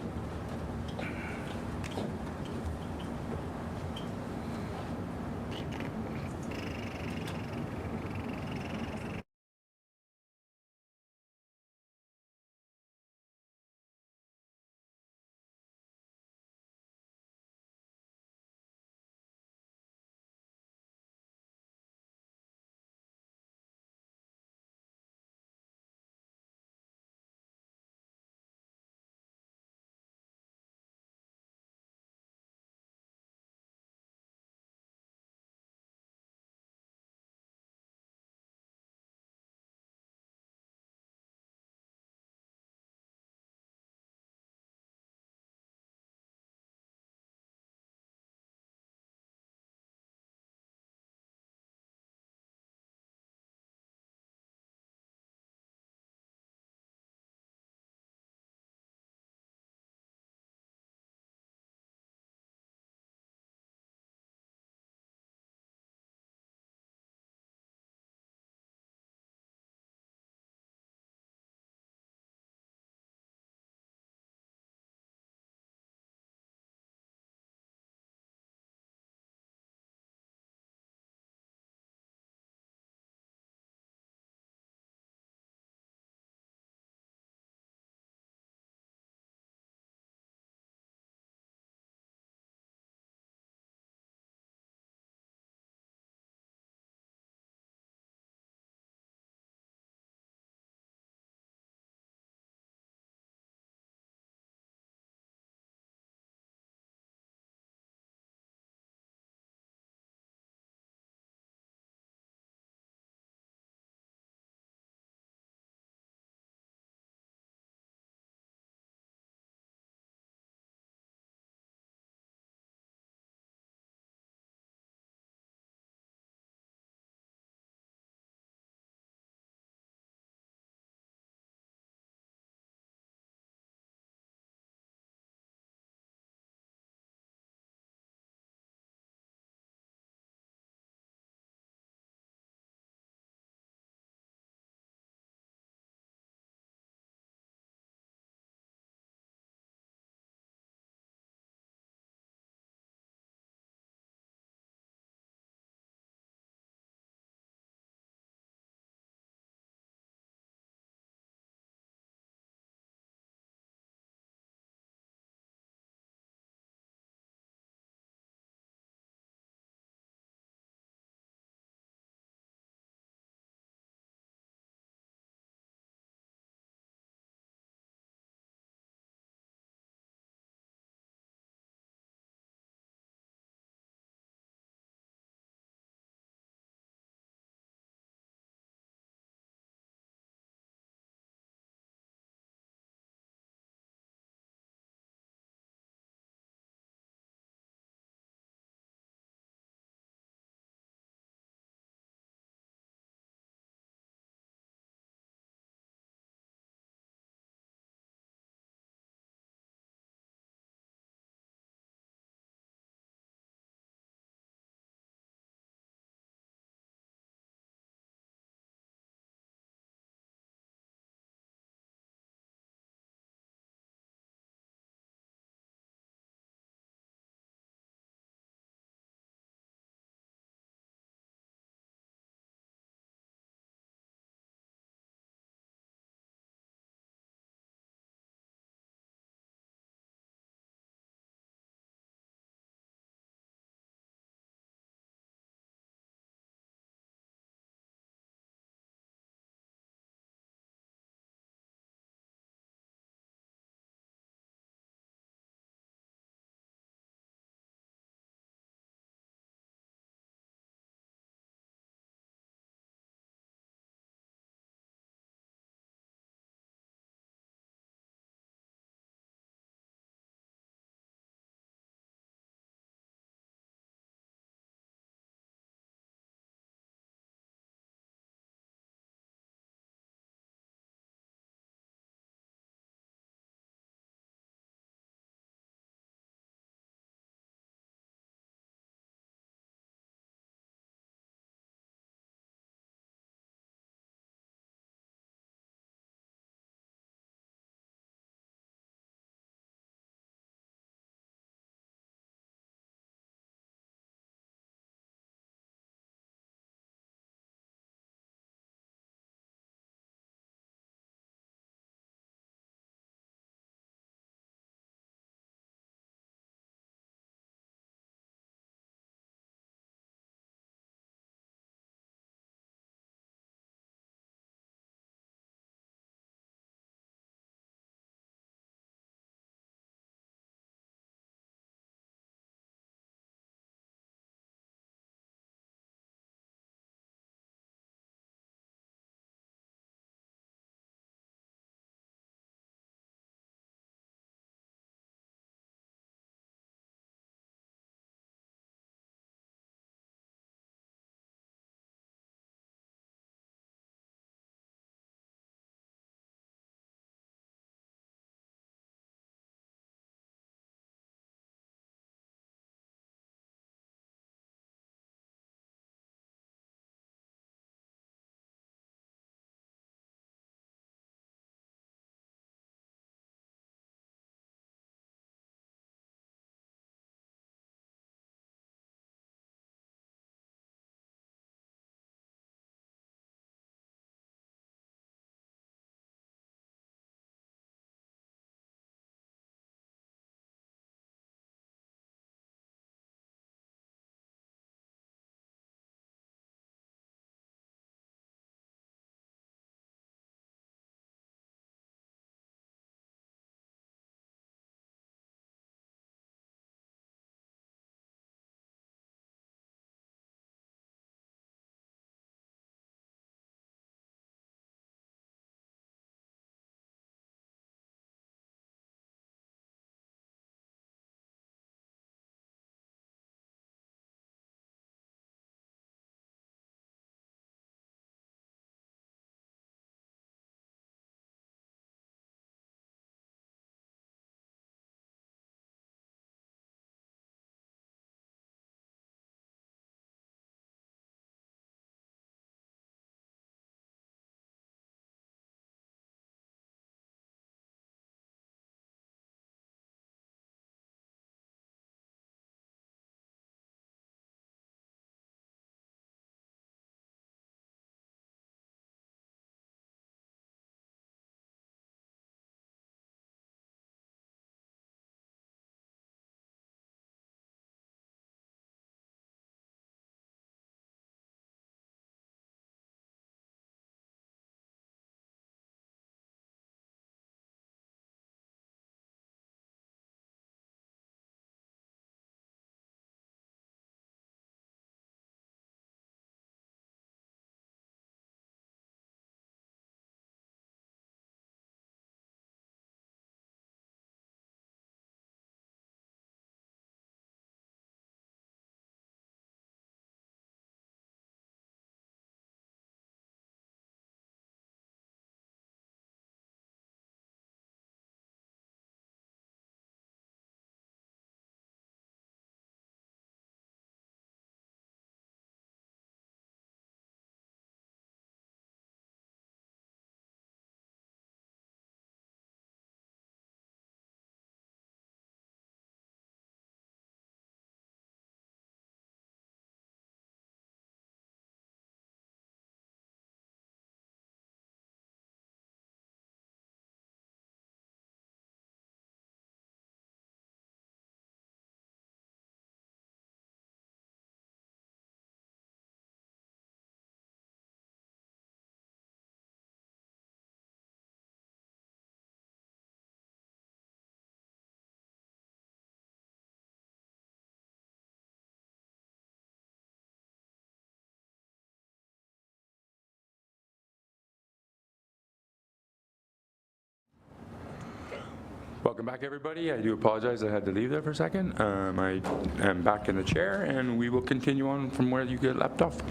Welcome back, everybody. I do apologize I had to leave there for a second. I am back in the chair, and we will continue on from where you get left off.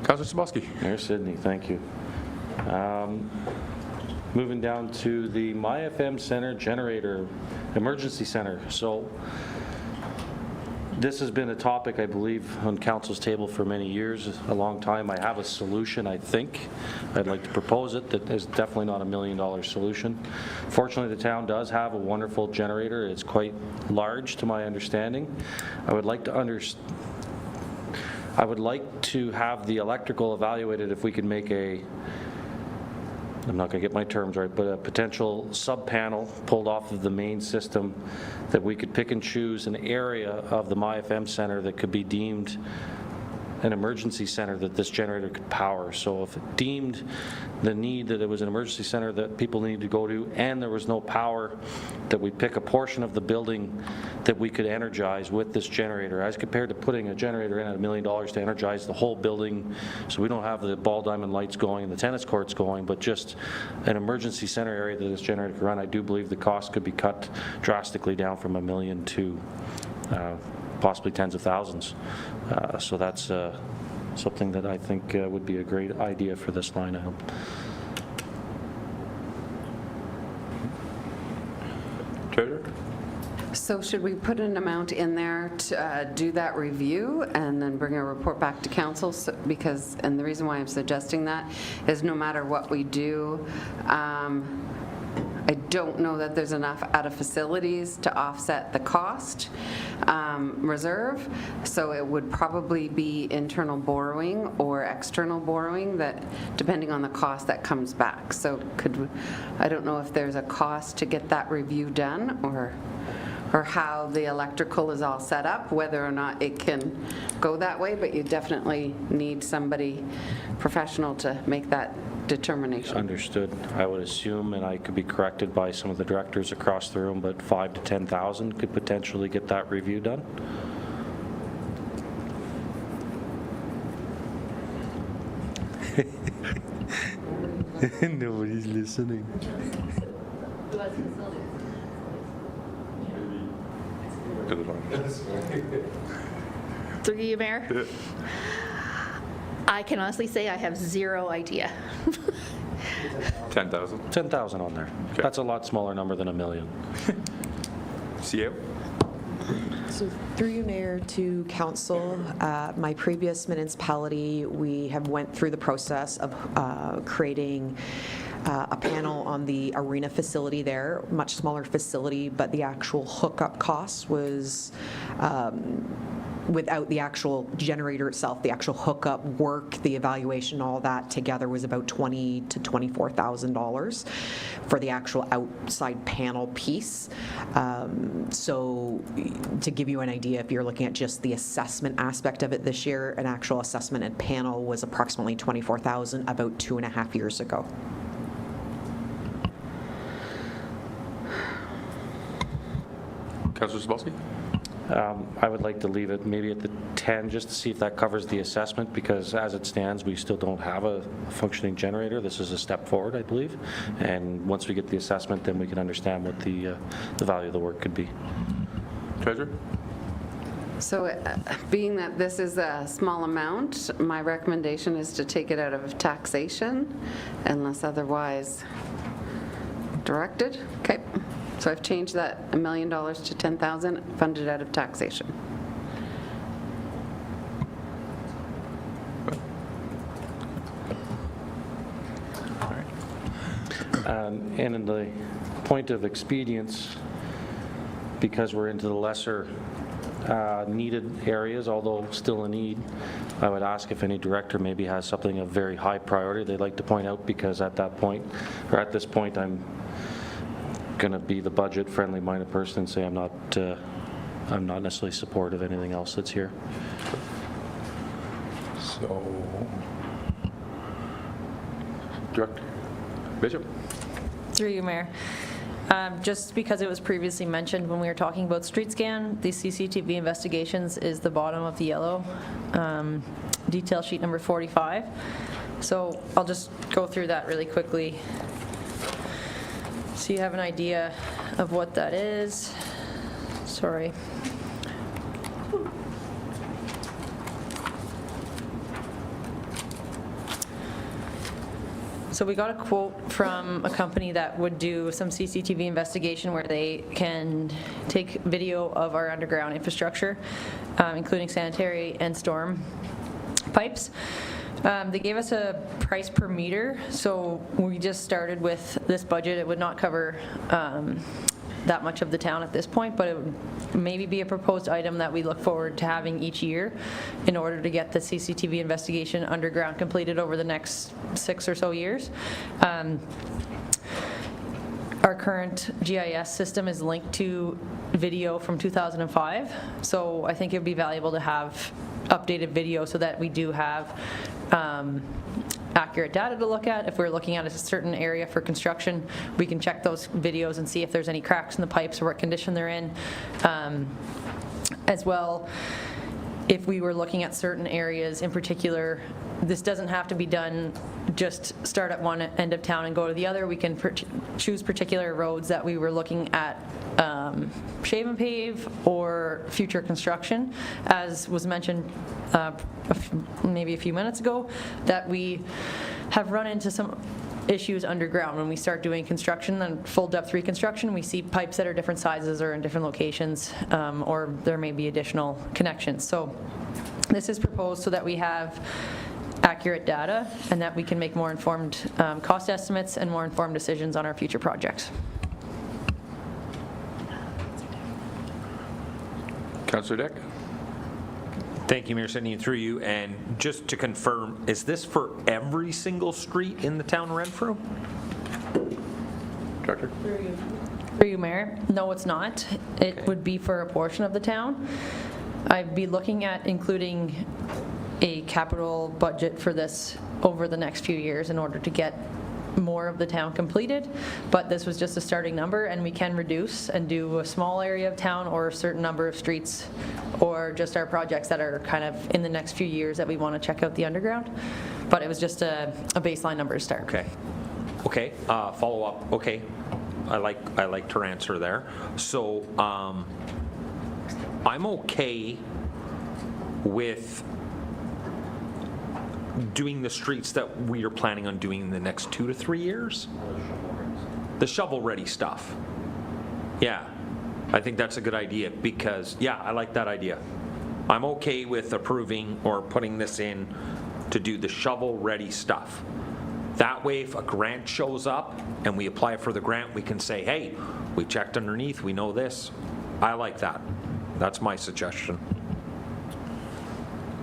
Councillor Sabowski. Mayor Sidney, thank you. Moving down to the MyFM Center Generator Emergency Center. So this has been a topic, I believe, on council's table for many years, a long time. I have a solution, I think. I'd like to propose it. That is definitely not $1 million solution. Fortunately, the town does have a wonderful generator. It's quite large, to my understanding. I would like to have the electrical evaluated if we could make I'm not going to get my terms right, but a potential sub-panel pulled off of the main system that we could pick and choose an area of the MyFM Center that could be deemed an emergency center that this generator could power. So if it deemed the need that it was an emergency center that people needed to go to and there was no power, that we pick a portion of the building that we could energize with this generator, as compared to putting a generator in at $1 million to energize the whole building, so we don't have the ball diamond lights going and the tennis courts going, but just an emergency center area that this generator could run. I do believe the cost could be cut drastically down from $1 million to possibly tens of thousands. So that's something that I think would be a great idea for this line item. Treasurer? So should we put an amount in there to do that review and then bring a report back to council? Because, and the reason why I'm suggesting that is no matter what we do, I don't know that there's enough out of facilities to offset the cost reserve, so it would probably be internal borrowing or external borrowing, that depending on the cost that comes back. So I don't know if there's a cost to get that review done, or how the electrical is all set up, whether or not it can go that way, but you definitely need somebody professional to make that determination. Understood. I would assume, and I could be corrected by some of the directors across the room, but 5,000 to 10,000 could potentially get that review done. Nobody's listening. Through you, Mayor? Yeah. I can honestly say I have zero idea. 10,000. 10,000 on there. Okay. That's a lot smaller number than $1 million. CEO? So through you, Mayor, to council, my previous municipality, we have went through the process of creating a panel on the arena facility there, much smaller facility, but the actual hookup cost was without the actual generator itself, the actual hookup work, the evaluation, all that together was about $20,000 to $24,000 for the actual outside panel piece. So to give you an idea, if you're looking at just the assessment aspect of it this year, an actual assessment and panel was approximately $24,000 about 2.5 years ago. Councillor Sabowski? I would like to leave it maybe at the 10, just to see if that covers the assessment, because as it stands, we still don't have a functioning generator. This is a step forward, I believe. And once we get the assessment, then we can understand what the value of the work could be. Treasurer? So being that this is a small amount, my recommendation is to take it out of taxation unless otherwise directed. Okay. So I've changed that $1 million to 10,000, funded out of taxation. And in the point of expedience, because we're into the lesser needed areas, although still a need, I would ask if any director maybe has something of very high priority they'd like to point out, because at that point, or at this point, I'm going to be the budget-friendly minded person and say I'm not necessarily supportive of anything else that's here. So, Director Bishop? Through you, Mayor. Just because it was previously mentioned when we were talking about street scan, the CCTV investigations is the bottom of the yellow detail sheet number 45. So I'll just go through that really quickly. So you have an idea of what that is. Sorry. So we got a quote from a company that would do some CCTV investigation where they can take video of our underground infrastructure, including sanitary and storm pipes. They gave us a price per meter, so we just started with this budget. It would not cover that much of the town at this point, but it would maybe be a proposed item that we look forward to having each year in order to get the CCTV investigation underground completed over the next 6 or so years. Our current GIS system is linked to video from 2005, so I think it would be valuable to have updated video so that we do have accurate data to look at. If we're looking at a certain area for construction, we can check those videos and see if there's any cracks in the pipes or what condition they're in. As well, if we were looking at certain areas in particular, this doesn't have to be done just start at one end of town and go to the other. We can choose particular roads that we were looking at shave and pave or future construction, as was mentioned maybe a few minutes ago, that we have run into some issues underground when we start doing construction and full depth reconstruction. We see pipes that are different sizes or in different locations, or there may be additional connections. So this is proposed so that we have accurate data and that we can make more informed cost estimates and more informed decisions on our future projects. Councillor Dick? Thank you, Mayor Sidney, through you. And just to confirm, is this for every single street in the town of Renfrew? Director? For you, Mayor? No, it's not. It would be for a portion of the town. I'd be looking at including a capital budget for this over the next few years in order to get more of the town completed, but this was just a starting number, and we can reduce and do a small area of town or a certain number of streets, or just our projects that are kind of in the next few years that we want to check out the underground. But it was just a baseline number to start. Okay. Okay. Follow up. Okay. I like her answer there. So I'm okay with doing the streets that we are planning on doing in the next 2 to 3 years. The shovel-ready stuff. Yeah, I think that's a good idea because, yeah, I like that idea. I'm okay with approving or putting this in to do the shovel-ready stuff. That way, if a grant shows up and we apply for the grant, we can say, hey, we checked underneath, we know this. I like that. That's my suggestion.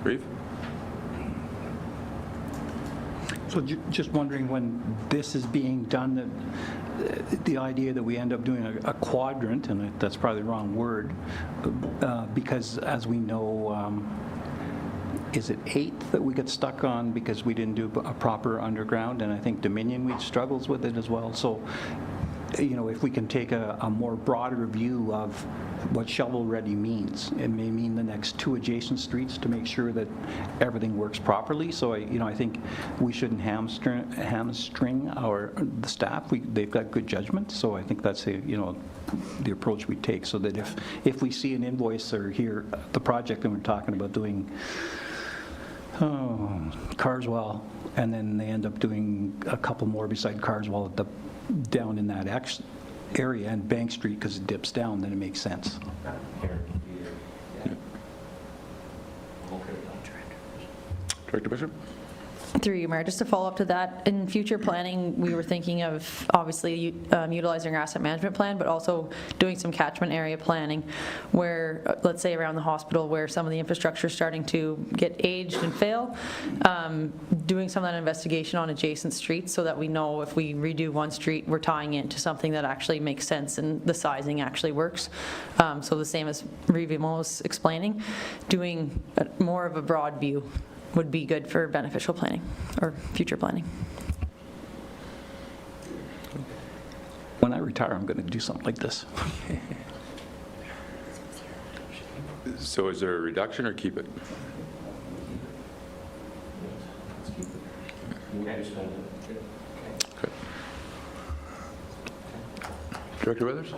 Reeve? So just wondering when this is being done, the idea that we end up doing a quadrant, and that's probably the wrong word, because as we know, is it 8th that we get stuck on because we didn't do a proper underground, and I think Dominion Weed struggles with it as well. So, you know, if we can take a more broader view of what shovel-ready means, it may mean the next 2 adjacent streets to make sure that everything works properly. So, I think we shouldn't hamstring the staff. They've got good judgment, so I think that's the approach we take. So that if we see an invoice or hear the project and we're talking about doing Carswell, and then they end up doing a couple more beside Carswell down in that area and Bank Street because it dips down, then it makes sense. Director Bishop? Through you, Mayor, just to follow up to that, in future planning, we were thinking of obviously utilizing our asset management plan, but also doing some catchment area planning where, let's say around the hospital where some of the infrastructure is starting to get aged and fail, doing some of that investigation on adjacent streets so that we know if we redo one street, we're tying into something that actually makes sense and the sizing actually works. So the same as Revimo was explaining, doing more of a broad view would be good for beneficial planning or future planning. When I retire, I'm going to do something like this. So is there a reduction or keep it? Okay. Director Withers?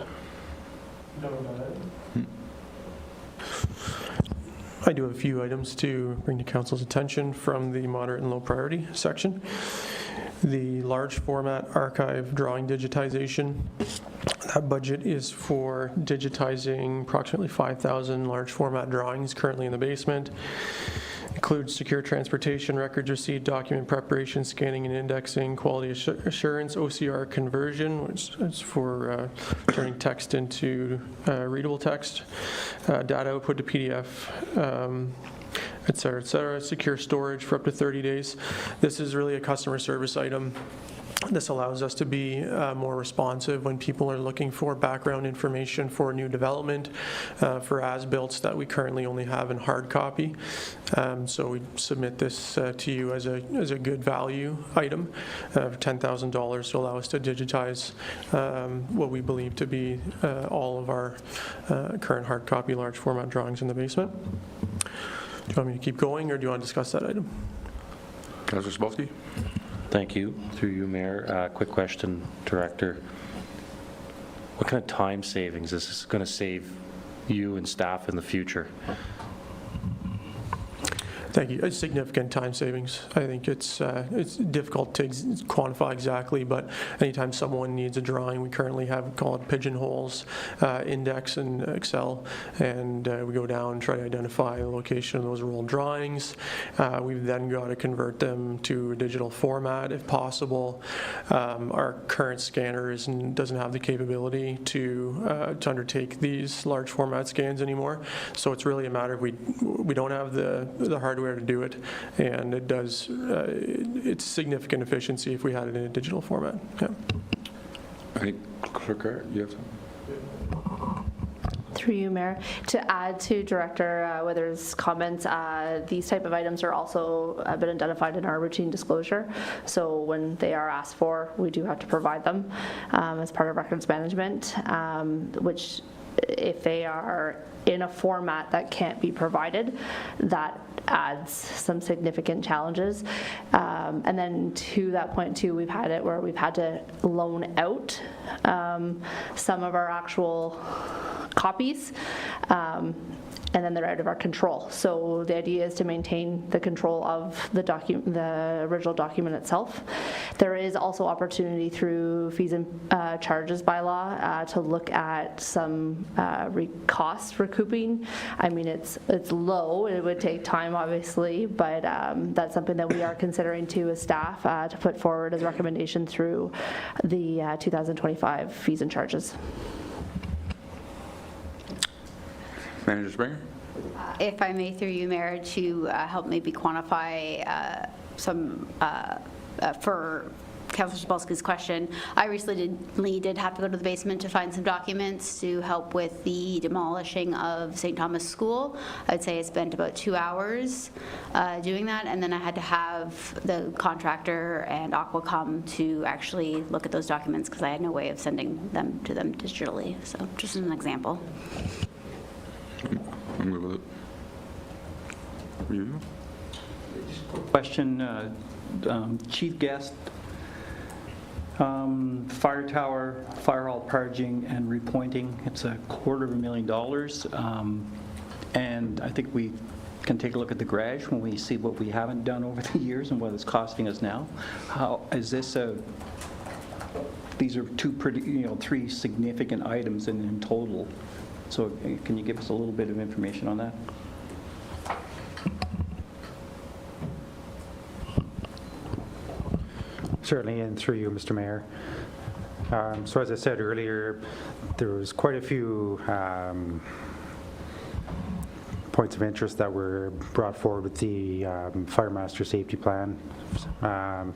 I do have a few items to bring to council's attention from the moderate and low priority section. The large format archive drawing digitization, that budget is for digitizing approximately 5,000 large format drawings currently in the basement. Includes secure transportation, records received, document preparation, scanning and indexing, quality assurance, OCR conversion, which is for turning text into readable text, data output to PDF, et cetera, secure storage for up to 30 days. This is really a customer service item. This allows us to be more responsive when people are looking for background information for new development, for as-builts that we currently only have in hard copy. So we submit this to you as a good value item for $10,000 to allow us to digitize what we believe to be all of our current hard copy large format drawings in the basement. Do you want me to keep going, or do you want to discuss that item? Councillor Sapolsky? Thank you. Through you, Mayor. Quick question, Director. What kind of time savings is this going to save you and staff in the future? Thank you. It's significant time savings. I think it's difficult to quantify exactly, but anytime someone needs a drawing, we currently have called pigeonholes, index in Excel, and we go down and try to identify the location of those rolled drawings. We've then got to convert them to a digital format if possible. Our current scanner doesn't have the capability to undertake these large format scans anymore, so it's really a matter of we don't have the hardware to do it, and it's significant efficiency if we had it in a digital format. Yeah. I think Clerk, you have something? Through you, Mayor. To add to Director Withers' comments, these type of items are also been identified in our routine disclosure. So when they are asked for, we do have to provide them as part of records management, which if they are in a format that can't be provided, that adds some significant challenges. And then to that point too, we've had it where we've had to loan out some of our actual copies, and then they're out of our control. So the idea is to maintain the control of the original document itself. There is also opportunity through fees and charges bylaw to look at some cost recouping. I mean, it's low. It would take time, obviously, but that's something that we are considering too as staff to put forward as a recommendation through the 2025 fees and charges. Manager Springer? If I may, through you, Mayor, to help maybe quantify some for Councillor Sapolsky's question, I recently did have to go to the basement to find some documents to help with the demolishing of St. Thomas School. I'd say I spent about 2 hours doing that, and then I had to have the contractor and Aqua come to actually look at those documents because I had no way of sending them to them digitally. So just as an example. I'll move with it. You? Question, Chief Guest, fire tower, fire hall purging and repointing, it's $250,000. And I think we can take a look at the garage when we see what we haven't done over the years and what it's costing us now. How is this these are three significant items in total. So can you give us a little bit of information on that? Certainly, and through you, Mr. Mayor. So as I said earlier, there was quite a few points of interest that were brought forward with the Fire Master Safety Plan,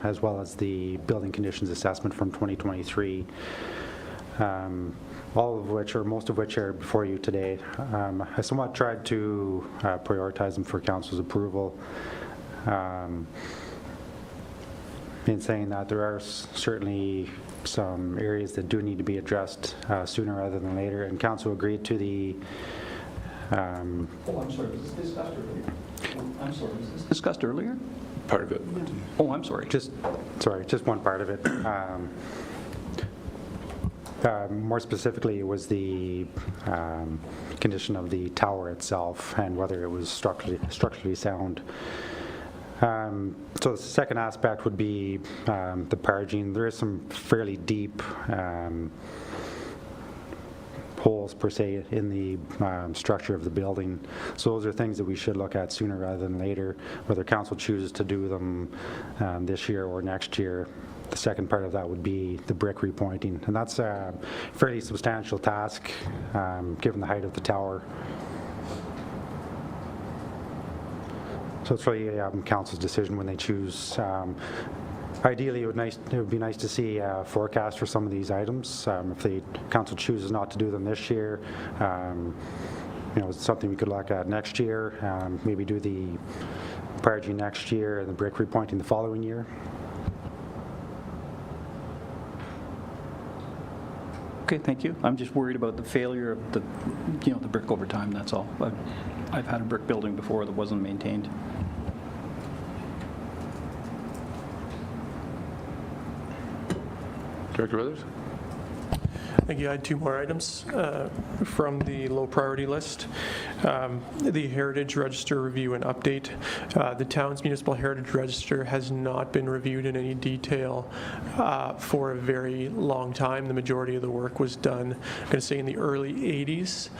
as well as the Building Conditions Assessment from 2023. All of which, or most of which, are before you today. I somewhat tried to prioritize them for Council's approval. In saying that, there are certainly some areas that do need to be addressed sooner rather than later, and Council agreed to the Oh, I'm sorry, was this discussed earlier? I'm sorry, was this discussed earlier? Part of it. Oh, I'm sorry. Just one part of it. More specifically, it was the condition of the tower itself and whether it was structurally sound. So the second aspect would be the parging. There is some fairly deep holes, per se, in the structure of the building. So those are things that we should look at sooner rather than later, whether council chooses to do them this year or next year. The second part of that would be the brick repointing, and that's a fairly substantial task given the height of the tower. So it's really council's decision when they choose. Ideally, it would be nice to see a forecast for some of these items. If the council chooses not to do them this year, it's something we could look at next year. Maybe do the parging next year and the brick repointing the following year. Okay, thank you. I'm just worried about the failure of the brick over time, that's all. I've had a brick building before that wasn't maintained. Director Withers? Thank you. I had two more items from the low priority list. The Heritage Register review and update. The town's municipal heritage register has not been reviewed in any detail for a very long time. The majority of the work was done, I'm going to say, in the early 80s.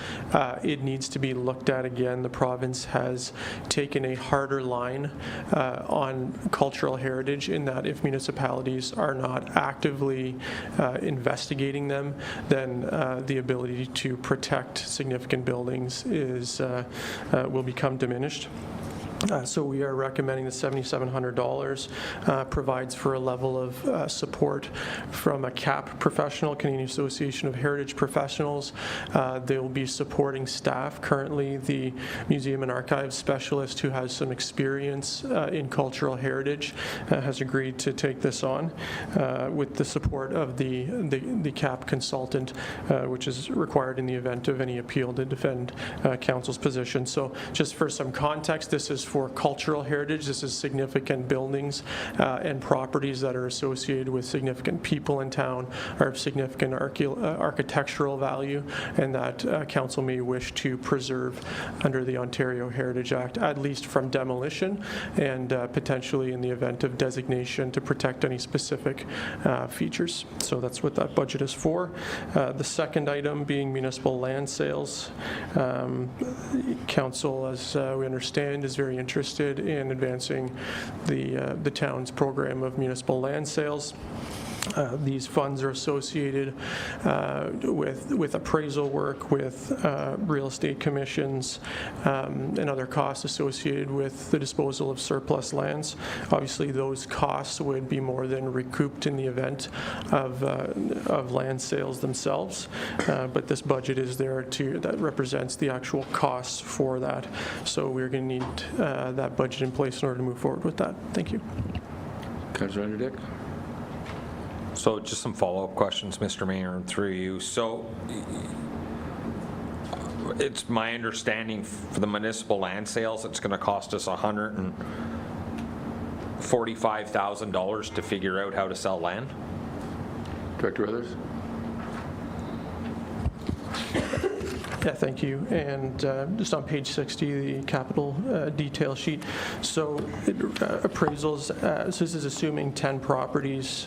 It needs to be looked at again. The province has taken a harder line on cultural heritage in that if municipalities are not actively investigating them, then the ability to protect significant buildings will become diminished. So we are recommending the $7,700 provides for a level of support from a CAP professional, Canadian Association of Heritage Professionals. They will be supporting staff. Currently, the Museum and Archives specialist who has some experience in cultural heritage has agreed to take this on with the support of the CAP consultant, which is required in the event of any appeal to defend council's position. So just for some context, this is for cultural heritage. This is significant buildings and properties that are associated with significant people in town or of significant architectural value, and that council may wish to preserve under the Ontario Heritage Act, at least from demolition and potentially in the event of designation to protect any specific features. So that's what that budget is for. The second item being municipal land sales. Council, as we understand, is very interested in advancing the town's program of municipal land sales. These funds are associated with appraisal work, with real estate commissions, and other costs associated with the disposal of surplus lands. Obviously, those costs would be more than recouped in the event of land sales themselves, but this budget is there that represents the actual costs for that. So we're going to need that budget in place in order to move forward with that. Thank you. Councillor Andrew Dick. So just some follow-up questions, Mr. Mayor, through you. So it's my understanding for the municipal land sales, it's going to cost us $145,000 to figure out how to sell land? Director Withers? Yeah, thank you. And just on page 60, the capital detail sheet. So appraisals, so this is assuming 10 properties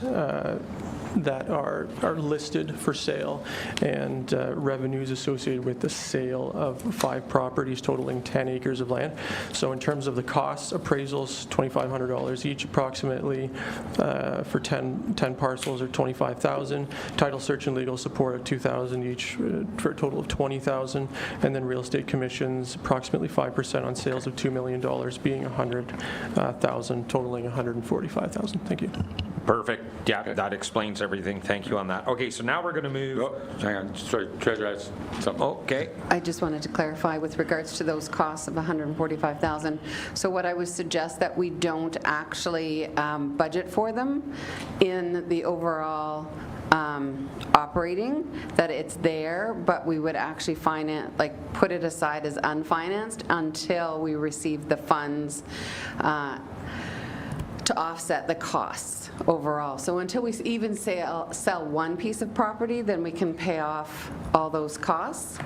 that are listed for sale and revenues associated with the sale of 5 properties totaling 10 acres of land. So in terms of the costs, appraisals, $2,500 each approximately for 10 parcels or $25,000. Title search and legal support of $2,000 each for a total of $20,000. And then real estate commissions, approximately 5% on sales of $2 million being $100,000, totaling $145,000. Thank you. Perfect. Yeah, okay. That explains everything. Thank you on that. Okay, so now we're going to move. Oh, hang on. Sorry, Treasurer has something. Okay. I just wanted to clarify with regards to those costs of $145,000. So what I would suggest that we don't actually budget for them in the overall operating, that it's there, but we would actually put it aside as unfinanced until we receive the funds to offset the costs overall. So until we even sell one piece of property, then we can pay off all those costs.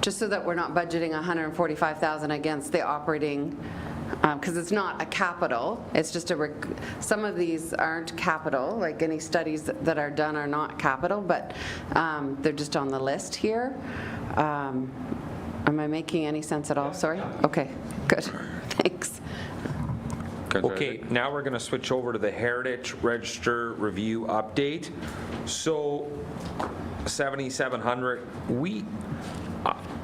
Just so that we're not budgeting $145,000 against the operating, because it's not a capital, it's just some of these aren't capital, like any studies that are done are not capital, but they're just on the list here. Am I making any sense at all? Sorry? Okay, good. Thanks. Okay, now we're going to switch over to the Heritage Register Review Update. So 7,700,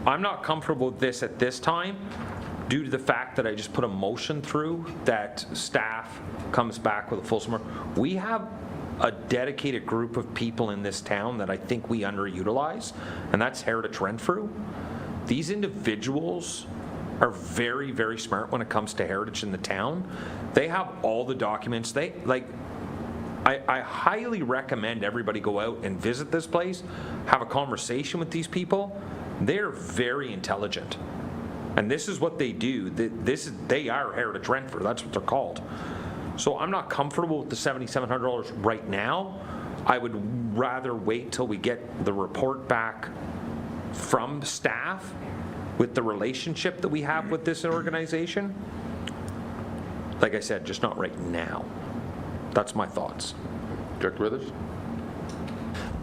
I'm not comfortable with this at this time due to the fact that I just put a motion through that staff comes back with a full summary. We have a dedicated group of people in this town that I think we underutilize, and that's Heritage Renfrew. These individuals are very, very smart when it comes to heritage in the town. They have all the documents. I highly recommend everybody go out and visit this place, have a conversation with these people. They're very intelligent. And this is what they do. They are Heritage Renfrew. That's what they're called. So I'm not comfortable with the $7,700 right now. I would rather wait till we get the report back from staff with the relationship that we have with this organization. Like I said, just not right now. That's my thoughts. Director Withers?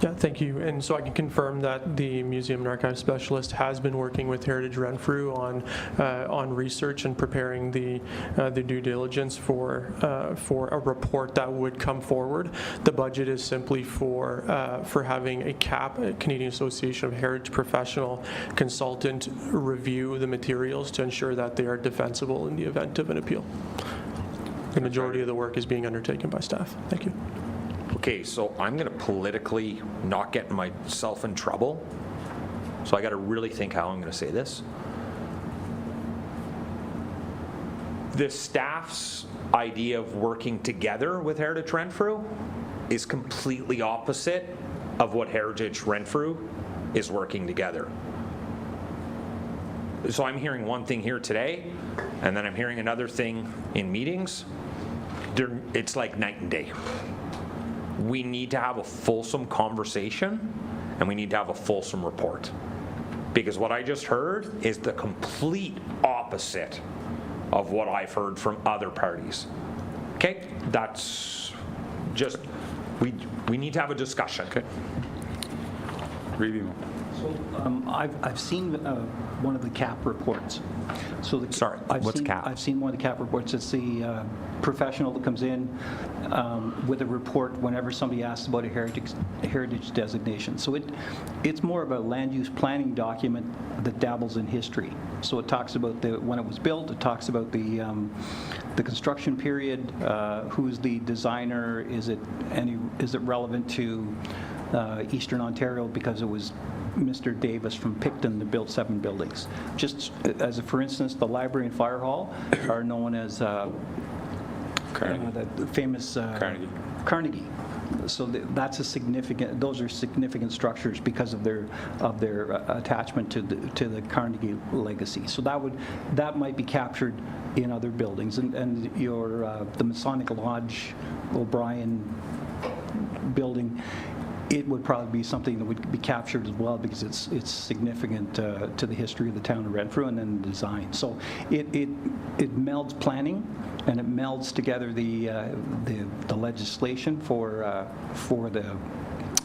Yeah, thank you. And so I can confirm that the Museum and Archive Specialist has been working with Heritage Renfrew on research and preparing the due diligence for a report that would come forward. The budget is simply for having a Canadian Association of Heritage Professional consultant review the materials to ensure that they are defensible in the event of an appeal. The majority of the work is being undertaken by staff. Thank you. Okay, so I'm going to politically not get myself in trouble. So I got to really think how I'm going to say this. The staff's idea of working together with Heritage Renfrew is completely opposite of what Heritage Renfrew is working together. So I'm hearing one thing here today, and then I'm hearing another thing in meetings. It's like night and day. We need to have a fulsome conversation, and we need to have a fulsome report. Because what I just heard is the complete opposite of what I've heard from other parties. Okay, that's just, we need to have a discussion. Okay. Review. So I've seen one of the CAP reports. So Sorry, what's CAP? I've seen one of the CAP reports. It's the professional that comes in with a report whenever somebody asks about a heritage designation. So it's more of a land use planning document that dabbles in history. So it talks about when it was built. It talks about the construction period. Who's the designer? Is it relevant to Eastern Ontario because it was Mr. Davis from Picton that built 7 buildings. Just as for instance, the library and fire hall are known as the famous Carnegie. So that's a significant. Those are significant structures because of their attachment to the Carnegie legacy. So that might be captured in other buildings, and the Masonic Lodge O'Brien building. It would probably be something that would be captured as well because it's significant to the history of the town of Renfrew and then the design. So it melds planning and it melds together the legislation for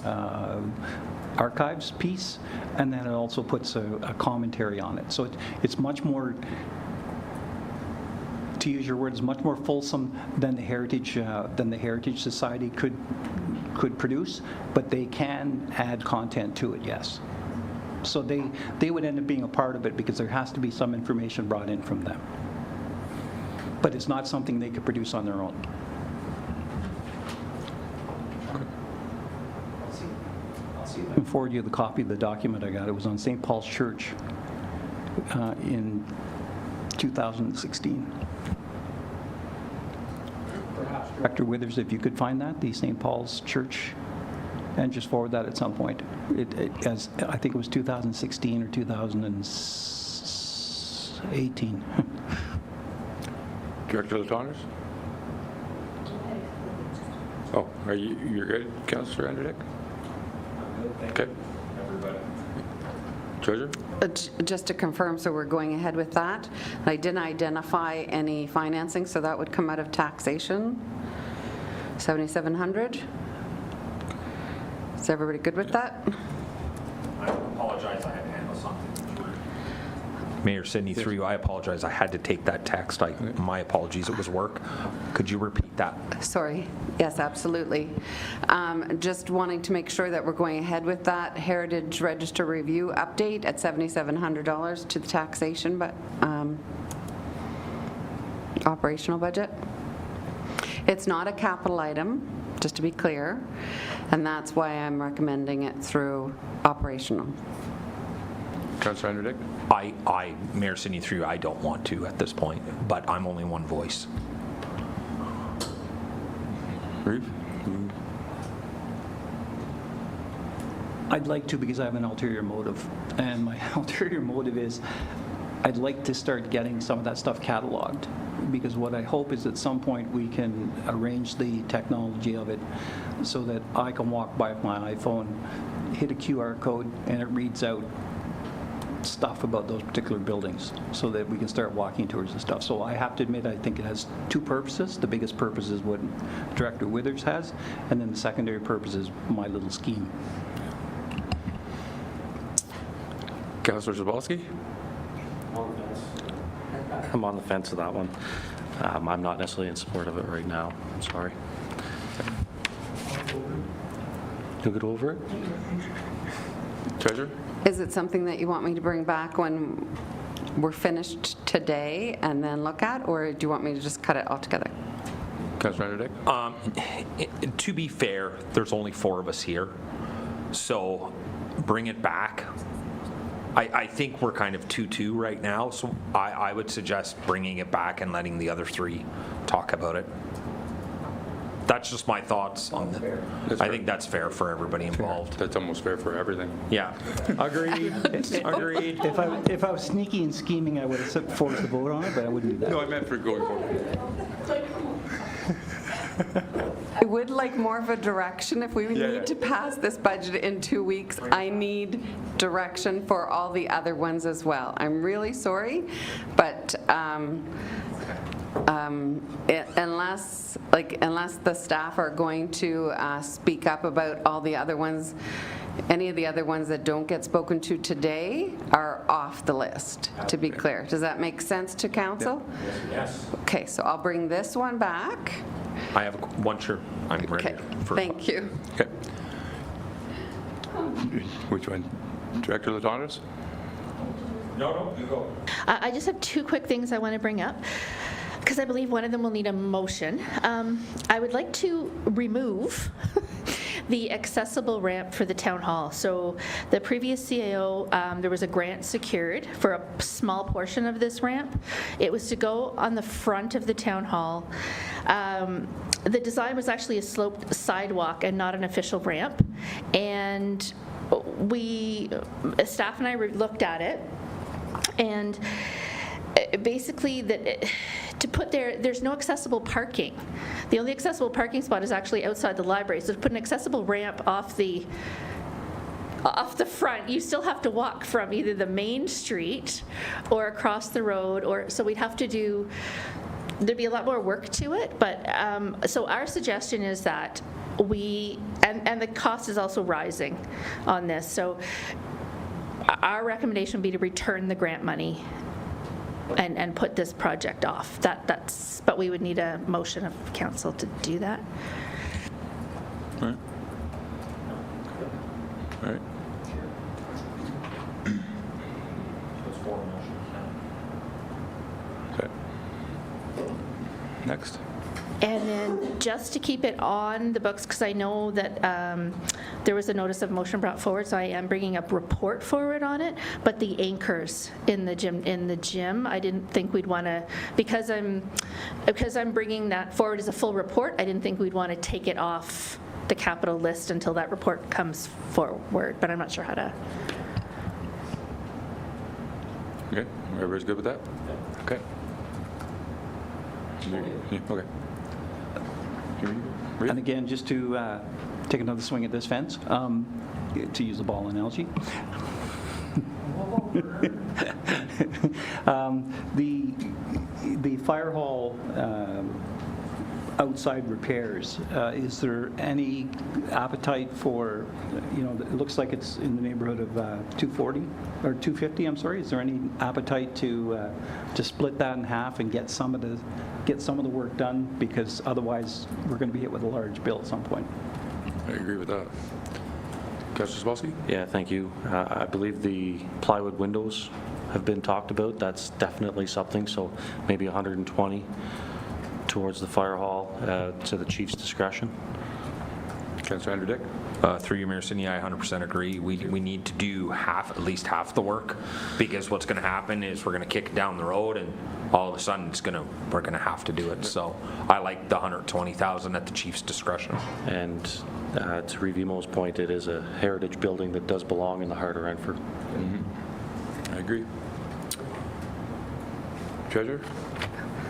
the archives piece, and then it also puts a commentary on it. So it's much more, to use your words, much more fulsome than the Heritage Society could produce, but they can add content to it, yes. So they would end up being a part of it because there has to be some information brought in from them. But it's not something they could produce on their own. I'll see if I can forward you the copy of the document I got. It was on St. Paul's Church in 2016. Director Withers, if you could find that, the St. Paul's Church, and just forward that at some point. As I think it was 2016 or 2018. Director Latondres? Oh, you're good, Councillor Anderdick? Okay. Treasurer? Just to confirm, so we're going ahead with that. I didn't identify any financing, so that would come out of taxation. 7,700. Is everybody good with that? I apologize, I had to handle something. Mayor Sidney, through you, I apologize. I had to take that text. My apologies, it was work. Could you repeat that? Sorry. Yes, absolutely. Just wanting to make sure that we're going ahead with that Heritage Register Review update at $7,700 to the taxation, but operational budget. It's not a capital item, just to be clear, and that's why I'm recommending it through operational. Councillor Anderdick? Mayor Sidney, through you, I don't want to at this point, but I'm only one voice. Reeve? I'd like to because I have an ulterior motive, and my ulterior motive is I'd like to start getting some of that stuff cataloged, because what I hope is at some point we can arrange the technology of it so that I can walk by with my iPhone, hit a QR code, and it reads out stuff about those particular buildings so that we can start walking towards the stuff. So I have to admit, I think it has two purposes. The biggest purpose is what Director Withers has, and then the secondary purpose is my little scheme. Councillor Zabalski? I'm on the fence with that one. I'm not necessarily in support of it right now. I'm sorry. You'll get over it? Treasurer? Is it something that you want me to bring back when we're finished today and then look at, or do you want me to just cut it all together? Councillor Anderdick? To be fair, there's only 4 of us here, so bring it back. I think we're kind of 2-2 right now, so I would suggest bringing it back and letting the other 3 talk about it. That's just my thoughts on it. I think that's fair for everybody involved. That's almost fair for everything. Yeah. Agreed. Agreed. If I was sneaky and scheming, I would have forced the vote on it, but I wouldn't do that. No, I meant for going forward. I would like more of a direction. If we need to pass this budget in 2 weeks, I need direction for all the other ones as well. I'm really sorry, but unless the staff are going to speak up about all the other ones, any of the other ones that don't get spoken to today are off the list, to be clear. Does that make sense to council? Yes. Okay, so I'll bring this one back. I have one, sure. I'm ready. Okay, for thank you. Okay. Which one? Director Latondres? No, you go. I just have 2 quick things I want to bring up, because I believe one of them will need a motion. I would like to remove the accessible ramp for the town hall. So the previous CAO, there was a grant secured for a small portion of this ramp. It was to go on the front of the town hall. The design was actually a sloped sidewalk and not an official ramp. And staff and I looked at it, and basically to put there's no accessible parking. The only accessible parking spot is actually outside the library. So to put an accessible ramp off the front, you still have to walk from either the main street or across the road, so we'd have to there'd be a lot more work to it. But so our suggestion is that and the cost is also rising on this. So our recommendation would be to return the grant money and put this project off. But we would need a motion of council to do that. All right. All right. Okay. Next. And then just to keep it on the books, because I know that there was a notice of motion brought forward, so I am bringing up report forward on it. But the anchors in the gym, I didn't think we'd want to, because I'm bringing that forward as a full report. I didn't think we'd want to take it off the capital list until that report comes forward. But I'm not sure how to. Okay. Everybody's good with that? Okay. Yeah, okay. And again, just to take another swing at this fence, to use the ball analogy. The fire hall outside repairs, is there any appetite for, it looks like it's in the neighborhood of 240 or 250, I'm sorry. Is there any appetite to split that in half and get some of the work done? Because otherwise, we're going to be hit with a large bill at some point. I agree with that. Councillor Spolsky? Yeah, thank you. I believe the plywood windows have been talked about. That's definitely something, so maybe 120 towards the fire hall to the chief's discretion. Councillor Andrew Dick? Through you, Mayor Sidney, I 100% agree. We need to do at least half the work, because what's going to happen is we're going to kick it down the road, and all of a sudden we're going to have to do it. So I like the 120,000 at the chief's discretion. And to Revimo's point, it is a heritage building that does belong in the heart of Renfrew. I agree. Treasurer?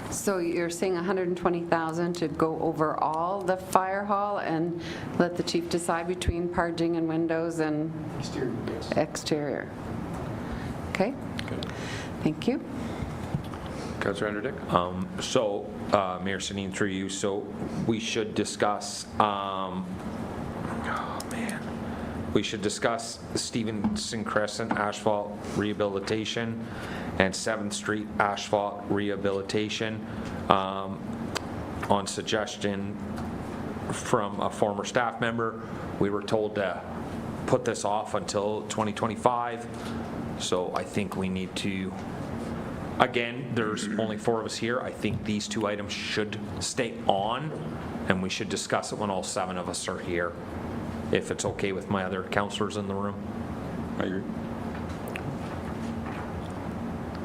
So you're saying 120,000 to go over all the fire hall and let the chief decide between parging and windows and exterior? Okay. Thank you. Councillor Andrew Dick? So, Mayor Sidney, through you, so we should discuss, we should discuss the Stevenson Crescent asphalt rehabilitation and 7th Street asphalt rehabilitation on suggestion from a former staff member. We were told to put this off until 2025, so I think we need to, again, there's only 4 of us here. I think these 2 items should stay on, and we should discuss it when all 7 of us are here, if it's okay with my other councillors in the room. I agree.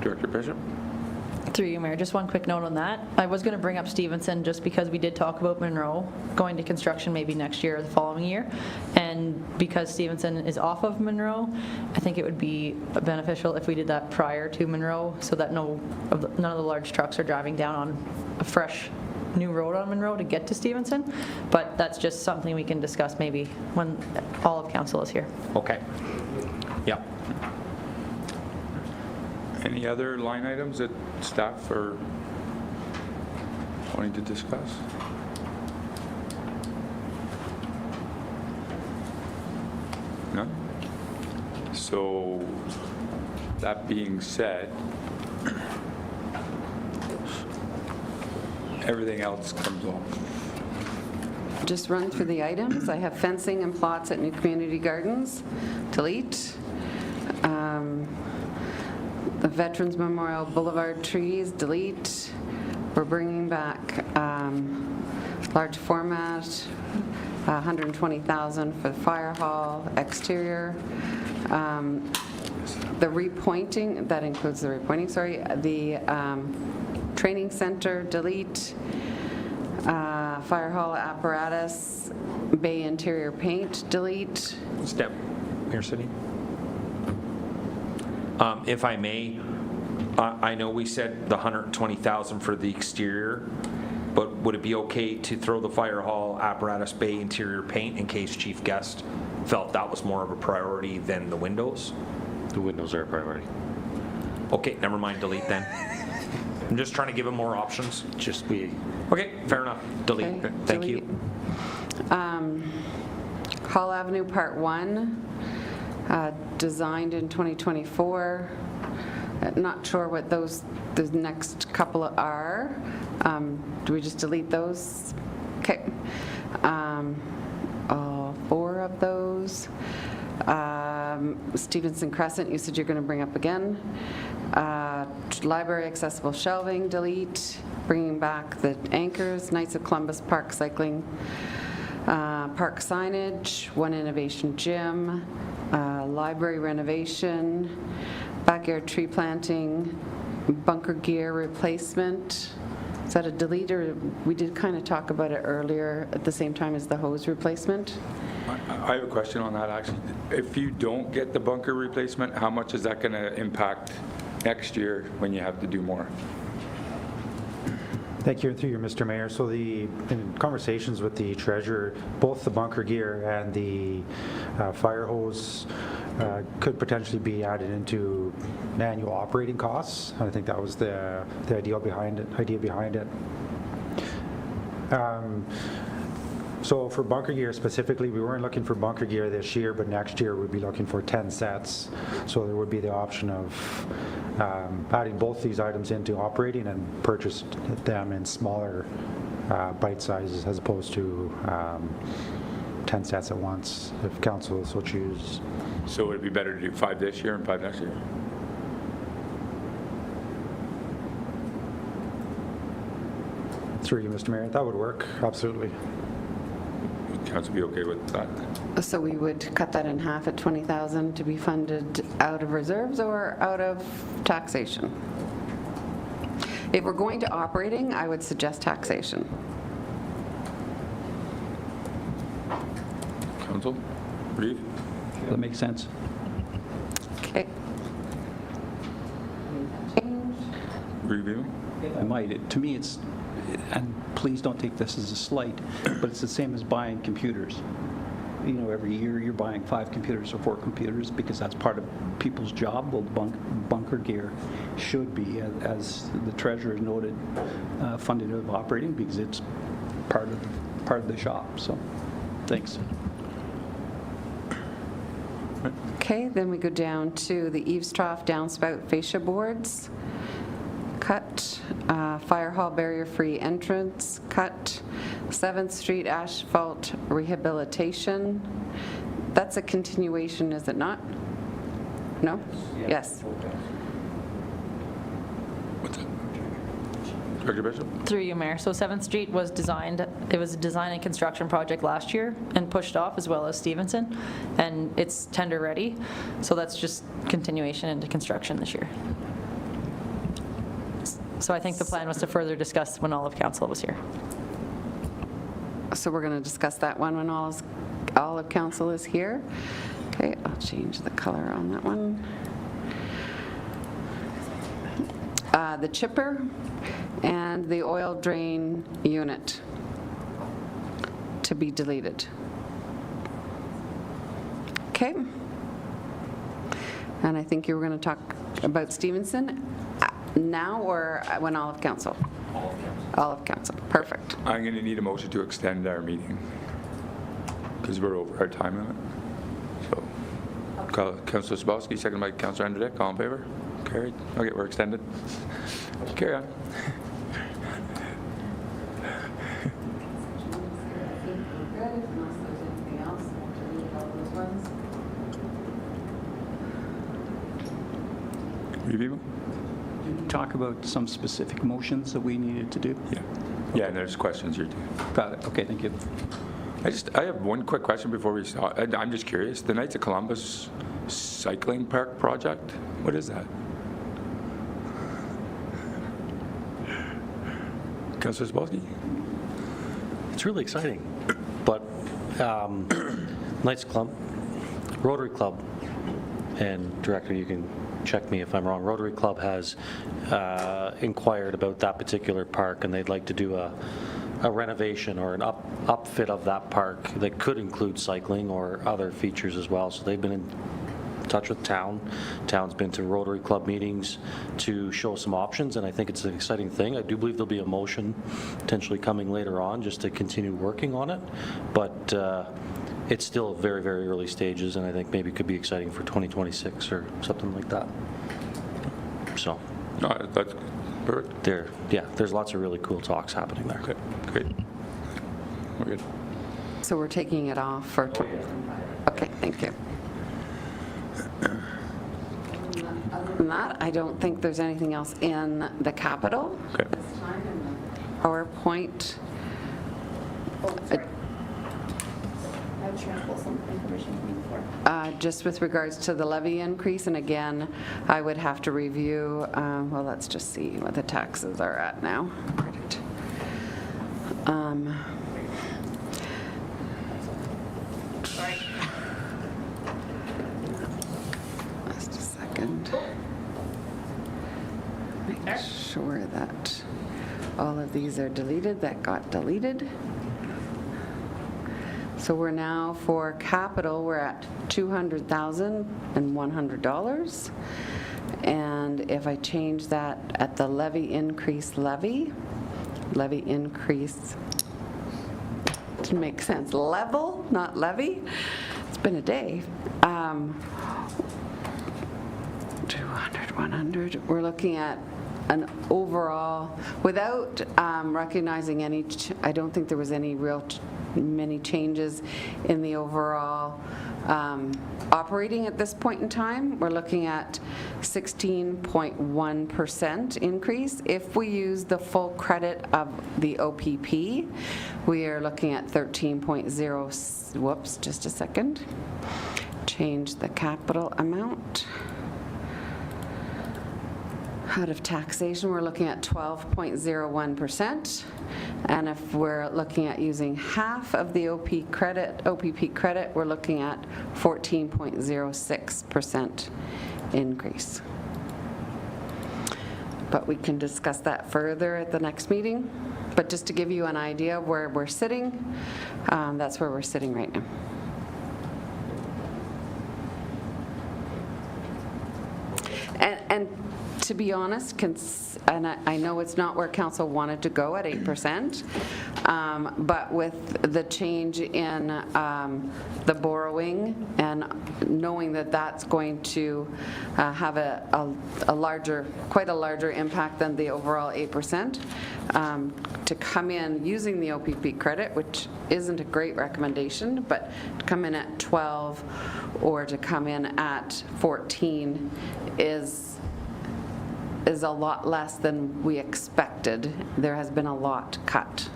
Director Bishop? Through you, Mayor, just one quick note on that. I was going to bring up Stevenson just because we did talk about Monroe going to construction maybe next year or the following year. And because Stevenson is off of Monroe, I think it would be beneficial if we did that prior to Monroe, so that none of the large trucks are driving down on a fresh new road on Monroe to get to Stevenson. But that's just something we can discuss maybe when all of council is here. Okay. Yep. Any other line items that staff are wanting to discuss? None? So, that being said, everything else comes off. Just run through the items. I have fencing and plots at New Community Gardens. Delete. The Veterans Memorial Boulevard trees. Delete. We're bringing back large format, 120,000 for the fire hall exterior. The repointing, that includes the repointing, sorry. The training center. Delete. Fire hall apparatus, bay interior paint, delete. Step, Mayor Sidney. If I may, I know we said the 120,000 for the exterior, but would it be okay to throw the fire hall apparatus, bay interior paint in case Chief Guest felt that was more of a priority than the windows? The windows are a priority. Okay, never mind, delete then. I'm just trying to give him more options. Just we. Okay, fair enough. Delete. Okay, Thank delete. you. Hall Avenue Part 1, designed in 2024. Not sure what the next couple are. Do we just delete those? Okay. All 4 of those. Stevenson Crescent, you said you're going to bring up again. Library accessible shelving, delete. Bringing back the anchors, Knights of Columbus Park cycling, park signage, One Innovation Gym, library renovation, backyard tree planting, bunker gear replacement. Is that a delete, or we did kind of talk about it earlier at the same time as the hose replacement? I have a question on that, actually. If you don't get the bunker replacement, how much is that going to impact next year when you have to do more? Thank you, and through you, Mr. Mayor. So in conversations with the treasurer, both the bunker gear and the fire hose could potentially be added into annual operating costs. I think that was the idea behind it. So for bunker gear specifically, we weren't looking for bunker gear this year, but next year we'd be looking for 10 sets. So there would be the option of adding both these items into operating and purchase them in smaller bite sizes as opposed to 10 sets at once, if council so chooses. So would it be better to do 5 this year and 5 next year? Through you, Mr. Mayor, that would work, absolutely. Would council be okay with that? So we would cut that in half at 20,000 to be funded out of reserves or out of taxation? If we're going to operating, I would suggest taxation. Council? Reeve? That makes sense. Okay. Review? I might. To me, it's, and please don't take this as a slight, but it's the same as buying computers. You know, every year you're buying 5 computers or 4 computers because that's part of people's job. Well, bunker gear should be, as the treasurer noted, funded out of operating because it's part of the shop. So, thanks. Okay, then we go down to the eaves trough downspout fascia boards. Cut. Fire hall barrier-free entrance, cut. 7th Street asphalt rehabilitation. That's a continuation, is it not? No? Yes. What's that? Director Bishop? Through you, Mayor. So 7th Street was designed, it was a design and construction project last year and pushed off as well as Stevenson, and it's tender ready. So that's just continuation into construction this year. So I think the plan was to further discuss when all of council was here. So we're going to discuss that one when all of council is here. Okay, I'll change the color on that one. The chipper and the oil drain unit to be deleted. Okay. And I think you were going to talk about Stevenson now or when all of council? All of council. All of council. Perfect. I'm going to need a motion to extend our meeting because we're over our time limit. So, Councillor Sabowski, second by Councillor Anderdick. All in favor? Carried. Okay, we're extended. Carry on. Review? Talk about some specific motions that we needed to do? Yeah. Yeah, and there's questions here too. Got it. Okay, thank you. I have one quick question before we start. I'm just curious. The Knights of Columbus cycling park project, what is that? Councillor Sabowski? It's really exciting, but Knights Club, Rotary Club, and Director, you can check me if I'm wrong, Rotary Club has inquired about that particular park, and they'd like to do a renovation or an upfit of that park that could include cycling or other features as well. So they've been in touch with town. Town's been to Rotary Club meetings to show some options, and I think it's an exciting thing. I do believe there'll be a motion potentially coming later on just to continue working on it, but it's still very, very early stages, and I think maybe it could be exciting for 2026 or something like that. So That's perfect. there's lots of really cool talks happening there. Okay, great. We're good. So we're taking it off for... Okay, thank you. Other than that, I don't think there's anything else in the capital. Okay. PowerPoint. Just with regards to the levy increase, and again, I would have to review, well, let's just see what the taxes are at now. Just a second. Make sure that All of these are deleted, that got deleted. So we're now, for capital, we're at $200,100. And if I change that at the levy increase, to make sense, level, not levy. It's been a day. 200, 100, we're looking at an overall, without recognizing any, I don't think there was any many changes in the overall operating at this point in time. We're looking at 16.1% increase. If we use the full credit of the OPP, we are looking at 13.0, whoops, just a second. Change the capital amount. Out of taxation, we're looking at 12.01%. And if we're looking at using half of the OPP credit, we're looking at 14.06% increase. But we can discuss that further at the next meeting. But just to give you an idea of where we're sitting, that's where we're sitting right now. And to be honest, and I know it's not where council wanted to go at 8%, but with the change in the borrowing and knowing that that's going to have quite a larger impact than the overall 8%, to come in using the OPP credit, which isn't a great recommendation, but to come in at 12 or to come in at 14 is a lot less than we expected. There has been a lot cut.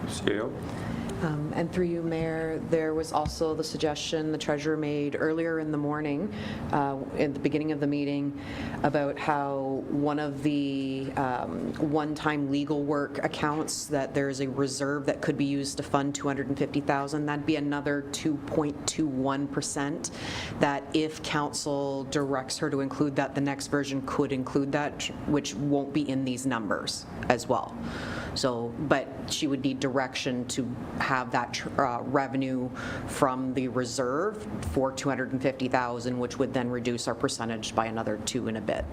CEO? And through you, Mayor, there was also the suggestion the treasurer made earlier in the morning, at the beginning of the meeting, about how one of the one-time legal work accounts, that there's a reserve that could be used to fund $250,000. That'd be another 2.21%. That if council directs her to include that, the next version could include that, which won't be in these numbers as well. So, but she would need direction to have that revenue from the reserve for $250,000, which would then reduce our percentage by another 2 and a bit.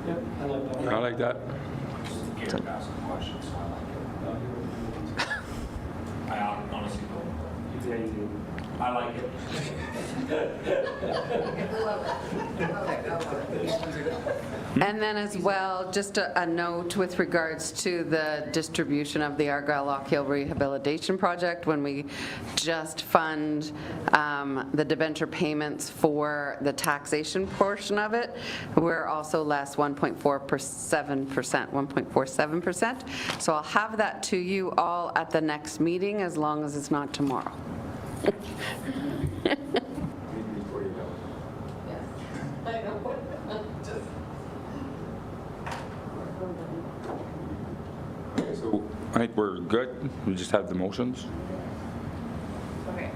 Yeah, I like that. I like that. I honestly don't. I like it. And then as well, just a note with regards to the distribution of the Argyle Lock Hill Rehabilitation Project, when we just fund the debenture payments for the taxation portion of it, we're also less 1.47%. So I'll have that to you all at the next meeting, as long as it's not tomorrow. So I think we're good. We just have the motions. Okay.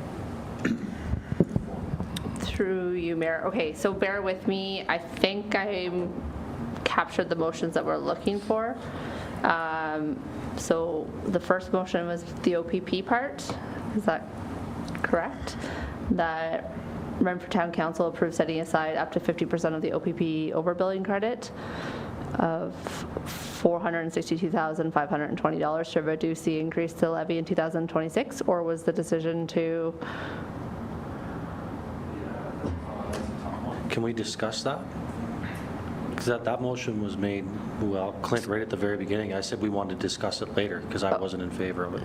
Through you, Mayor. Okay, so bear with me. I think I captured the motions that we're looking for. So the first motion was the OPP part. Is that correct? That Renfrew Town Council approved setting aside up to 50% of the OPP overbilling credit of $462,520 to reduce the increase to levy in 2026, or was the decision to? Can we discuss that? Because that motion was made, well, Clint, right at the very beginning. I said we wanted to discuss it later because I wasn't in favor of it.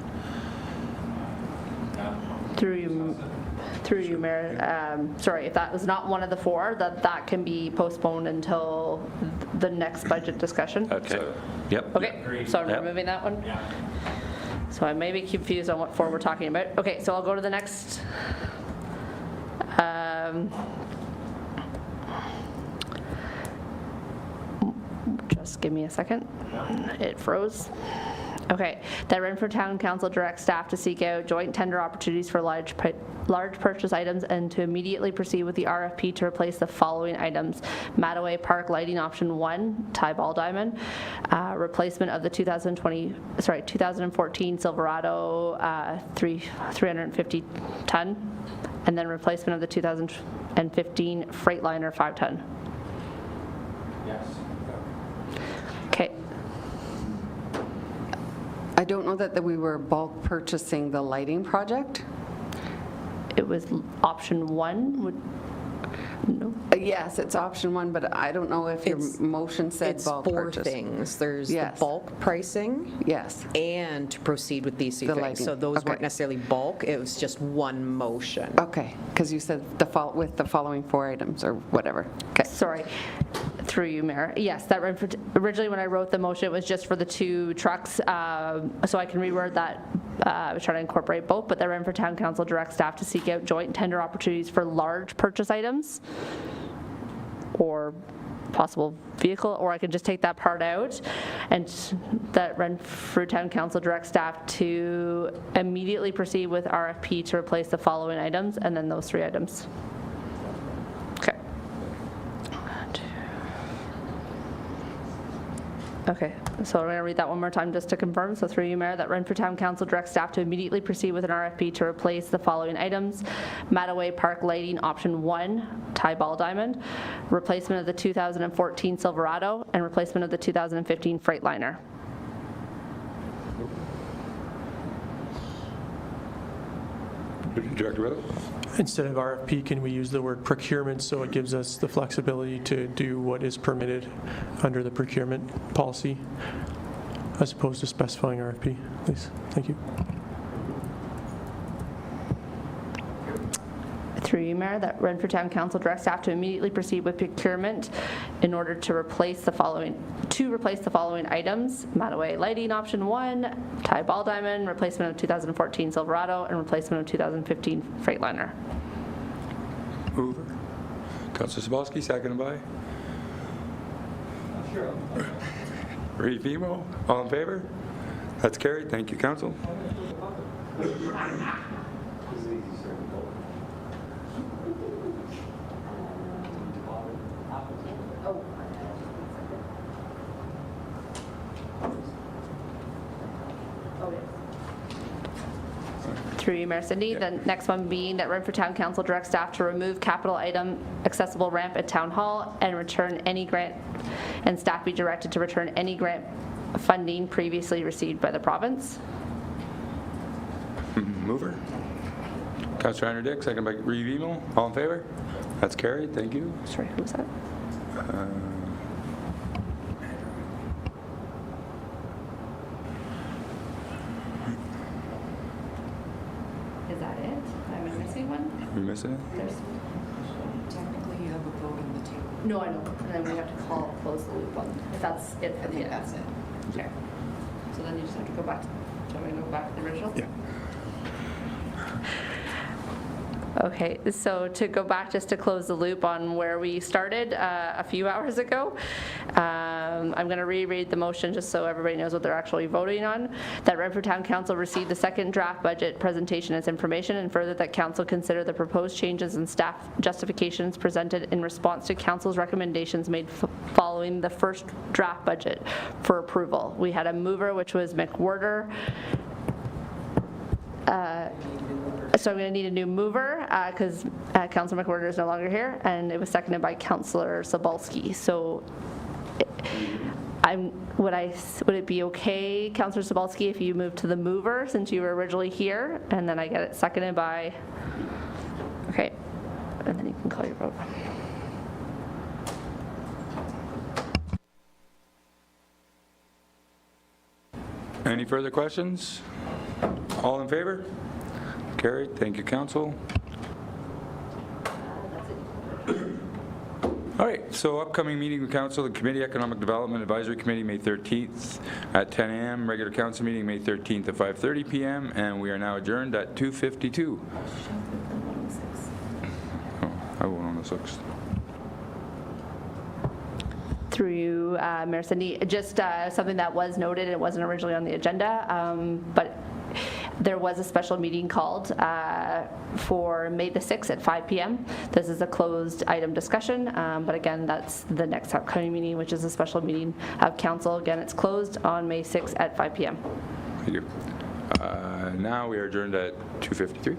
Through you, Mayor. Sorry, if that was not one of the four, that can be postponed until the next budget discussion. Okay. Yep. Okay, so I'm removing that one? Yeah. So I may be confused on what four we're talking about. Okay, so I'll go to the next. Just give me a second. It froze. Okay, that Renfrew Town Council directs staff to seek out joint tender opportunities for large large purchase items and to immediately proceed with the RFP to replace the following items: Mattaway Park lighting option 1, tie ball diamond, replacement of the 2014 Silverado 350 ton, and then replacement of the 2015 Freightliner 5 ton. Yes. Okay. I don't know that we were bulk purchasing the lighting project. It was option 1. No. Yes, it's option 1, but I don't know if your motion said It's bulk four purchase. things. There's Yes. the bulk pricing Yes. and to proceed with these two The things. lighting. So those Okay. weren't necessarily bulk, it was just one motion. Okay, because you said with the following 4 items or whatever. Okay. Sorry, through you, Mayor. Yes, that originally when I wrote the motion, it was just for the 2 trucks, so I can reword that. I was trying to incorporate both, but the Renfrew Town Council directs staff to seek out joint tender opportunities for large purchase items or possible vehicle, or I can just take that part out, and that Renfrew Town Council directs staff to immediately proceed with RFP to replace the following items, and then those 3 items. Okay. Okay, so I'm going to read that one more time just to confirm. So through you, Mayor, that Renfrew Town Council directs staff to immediately proceed with an RFP to replace the following items: Mattaway Park lighting option 1, tie ball diamond, replacement of the 2014 Silverado, and replacement of the 2015 Freightliner. Director Willett? Instead of RFP, can we use the word procurement so it gives us the flexibility to do what is permitted under the procurement policy as opposed to specifying RFP, please? Thank you. Through you, Mayor, that Renfrew Town Council directs staff to immediately proceed with procurement in order to replace the following items: Mattaway lighting option 1, tie ball diamond, replacement of 2014 Silverado, and replacement of 2015 Freightliner. Mover. Councillor Sabalski, seconded by? Reeve-Emo, all in favor? That's carried. Thank you, Council. Through you, Mayor Cindy. The next one being that Renfrew Town Council directs staff to remove capital item accessible ramp at Town Hall and return any grant, and staff be directed to return any grant funding previously received by the province. Mover. Councillor Andrew Dick, second by Reeve-Emo, all in favor? That's carried. Thank you. Sorry, who was that? Is that it? Am I missing one? Are we missing it? Technically, you have a vote on the table. No, I know. And then we have to close the loop on, if that's it for the end. That's it. Okay. So then you just have to go back, do you want me to go back to the original? Yeah. Okay, so to go back just to close the loop on where we started a few hours ago, I'm going to reread the motion just so everybody knows what they're actually voting on. That Renfrew Town Council receive the second draft budget presentation as information, and further that Council consider the proposed changes and staff justifications presented in response to Council's recommendations made following the first draft budget for approval. We had a mover, which was McWhorter. So I'm going to need a new wover because Councillor McWhorter is no longer here, and it was seconded by Councillor Sabalski. So would it be okay, Councillor Sabalski, if you move to the mover since you were originally here, and then I get it seconded by, okay, and then you can call your vote. Any further questions? All in favor? Carried. Thank you, Council. All right, so upcoming meeting with Council, the Committee Economic Development Advisory Committee, May 13th at 10 a.m. Regular Council meeting, May 13th at 5:30 p.m. And we are now adjourned at 2:52. Oh, I won't on the 6th. Through you, Mayor Cindy, just something that was noted, it wasn't originally on the agenda, but There was a special meeting called for May the 6th at 5 p.m. This is a closed item discussion, but again, that's the next upcoming meeting, which is a special meeting of council. Again, it's closed on May 6th at 5 p.m. Thank you. Now we are adjourned at 2:53.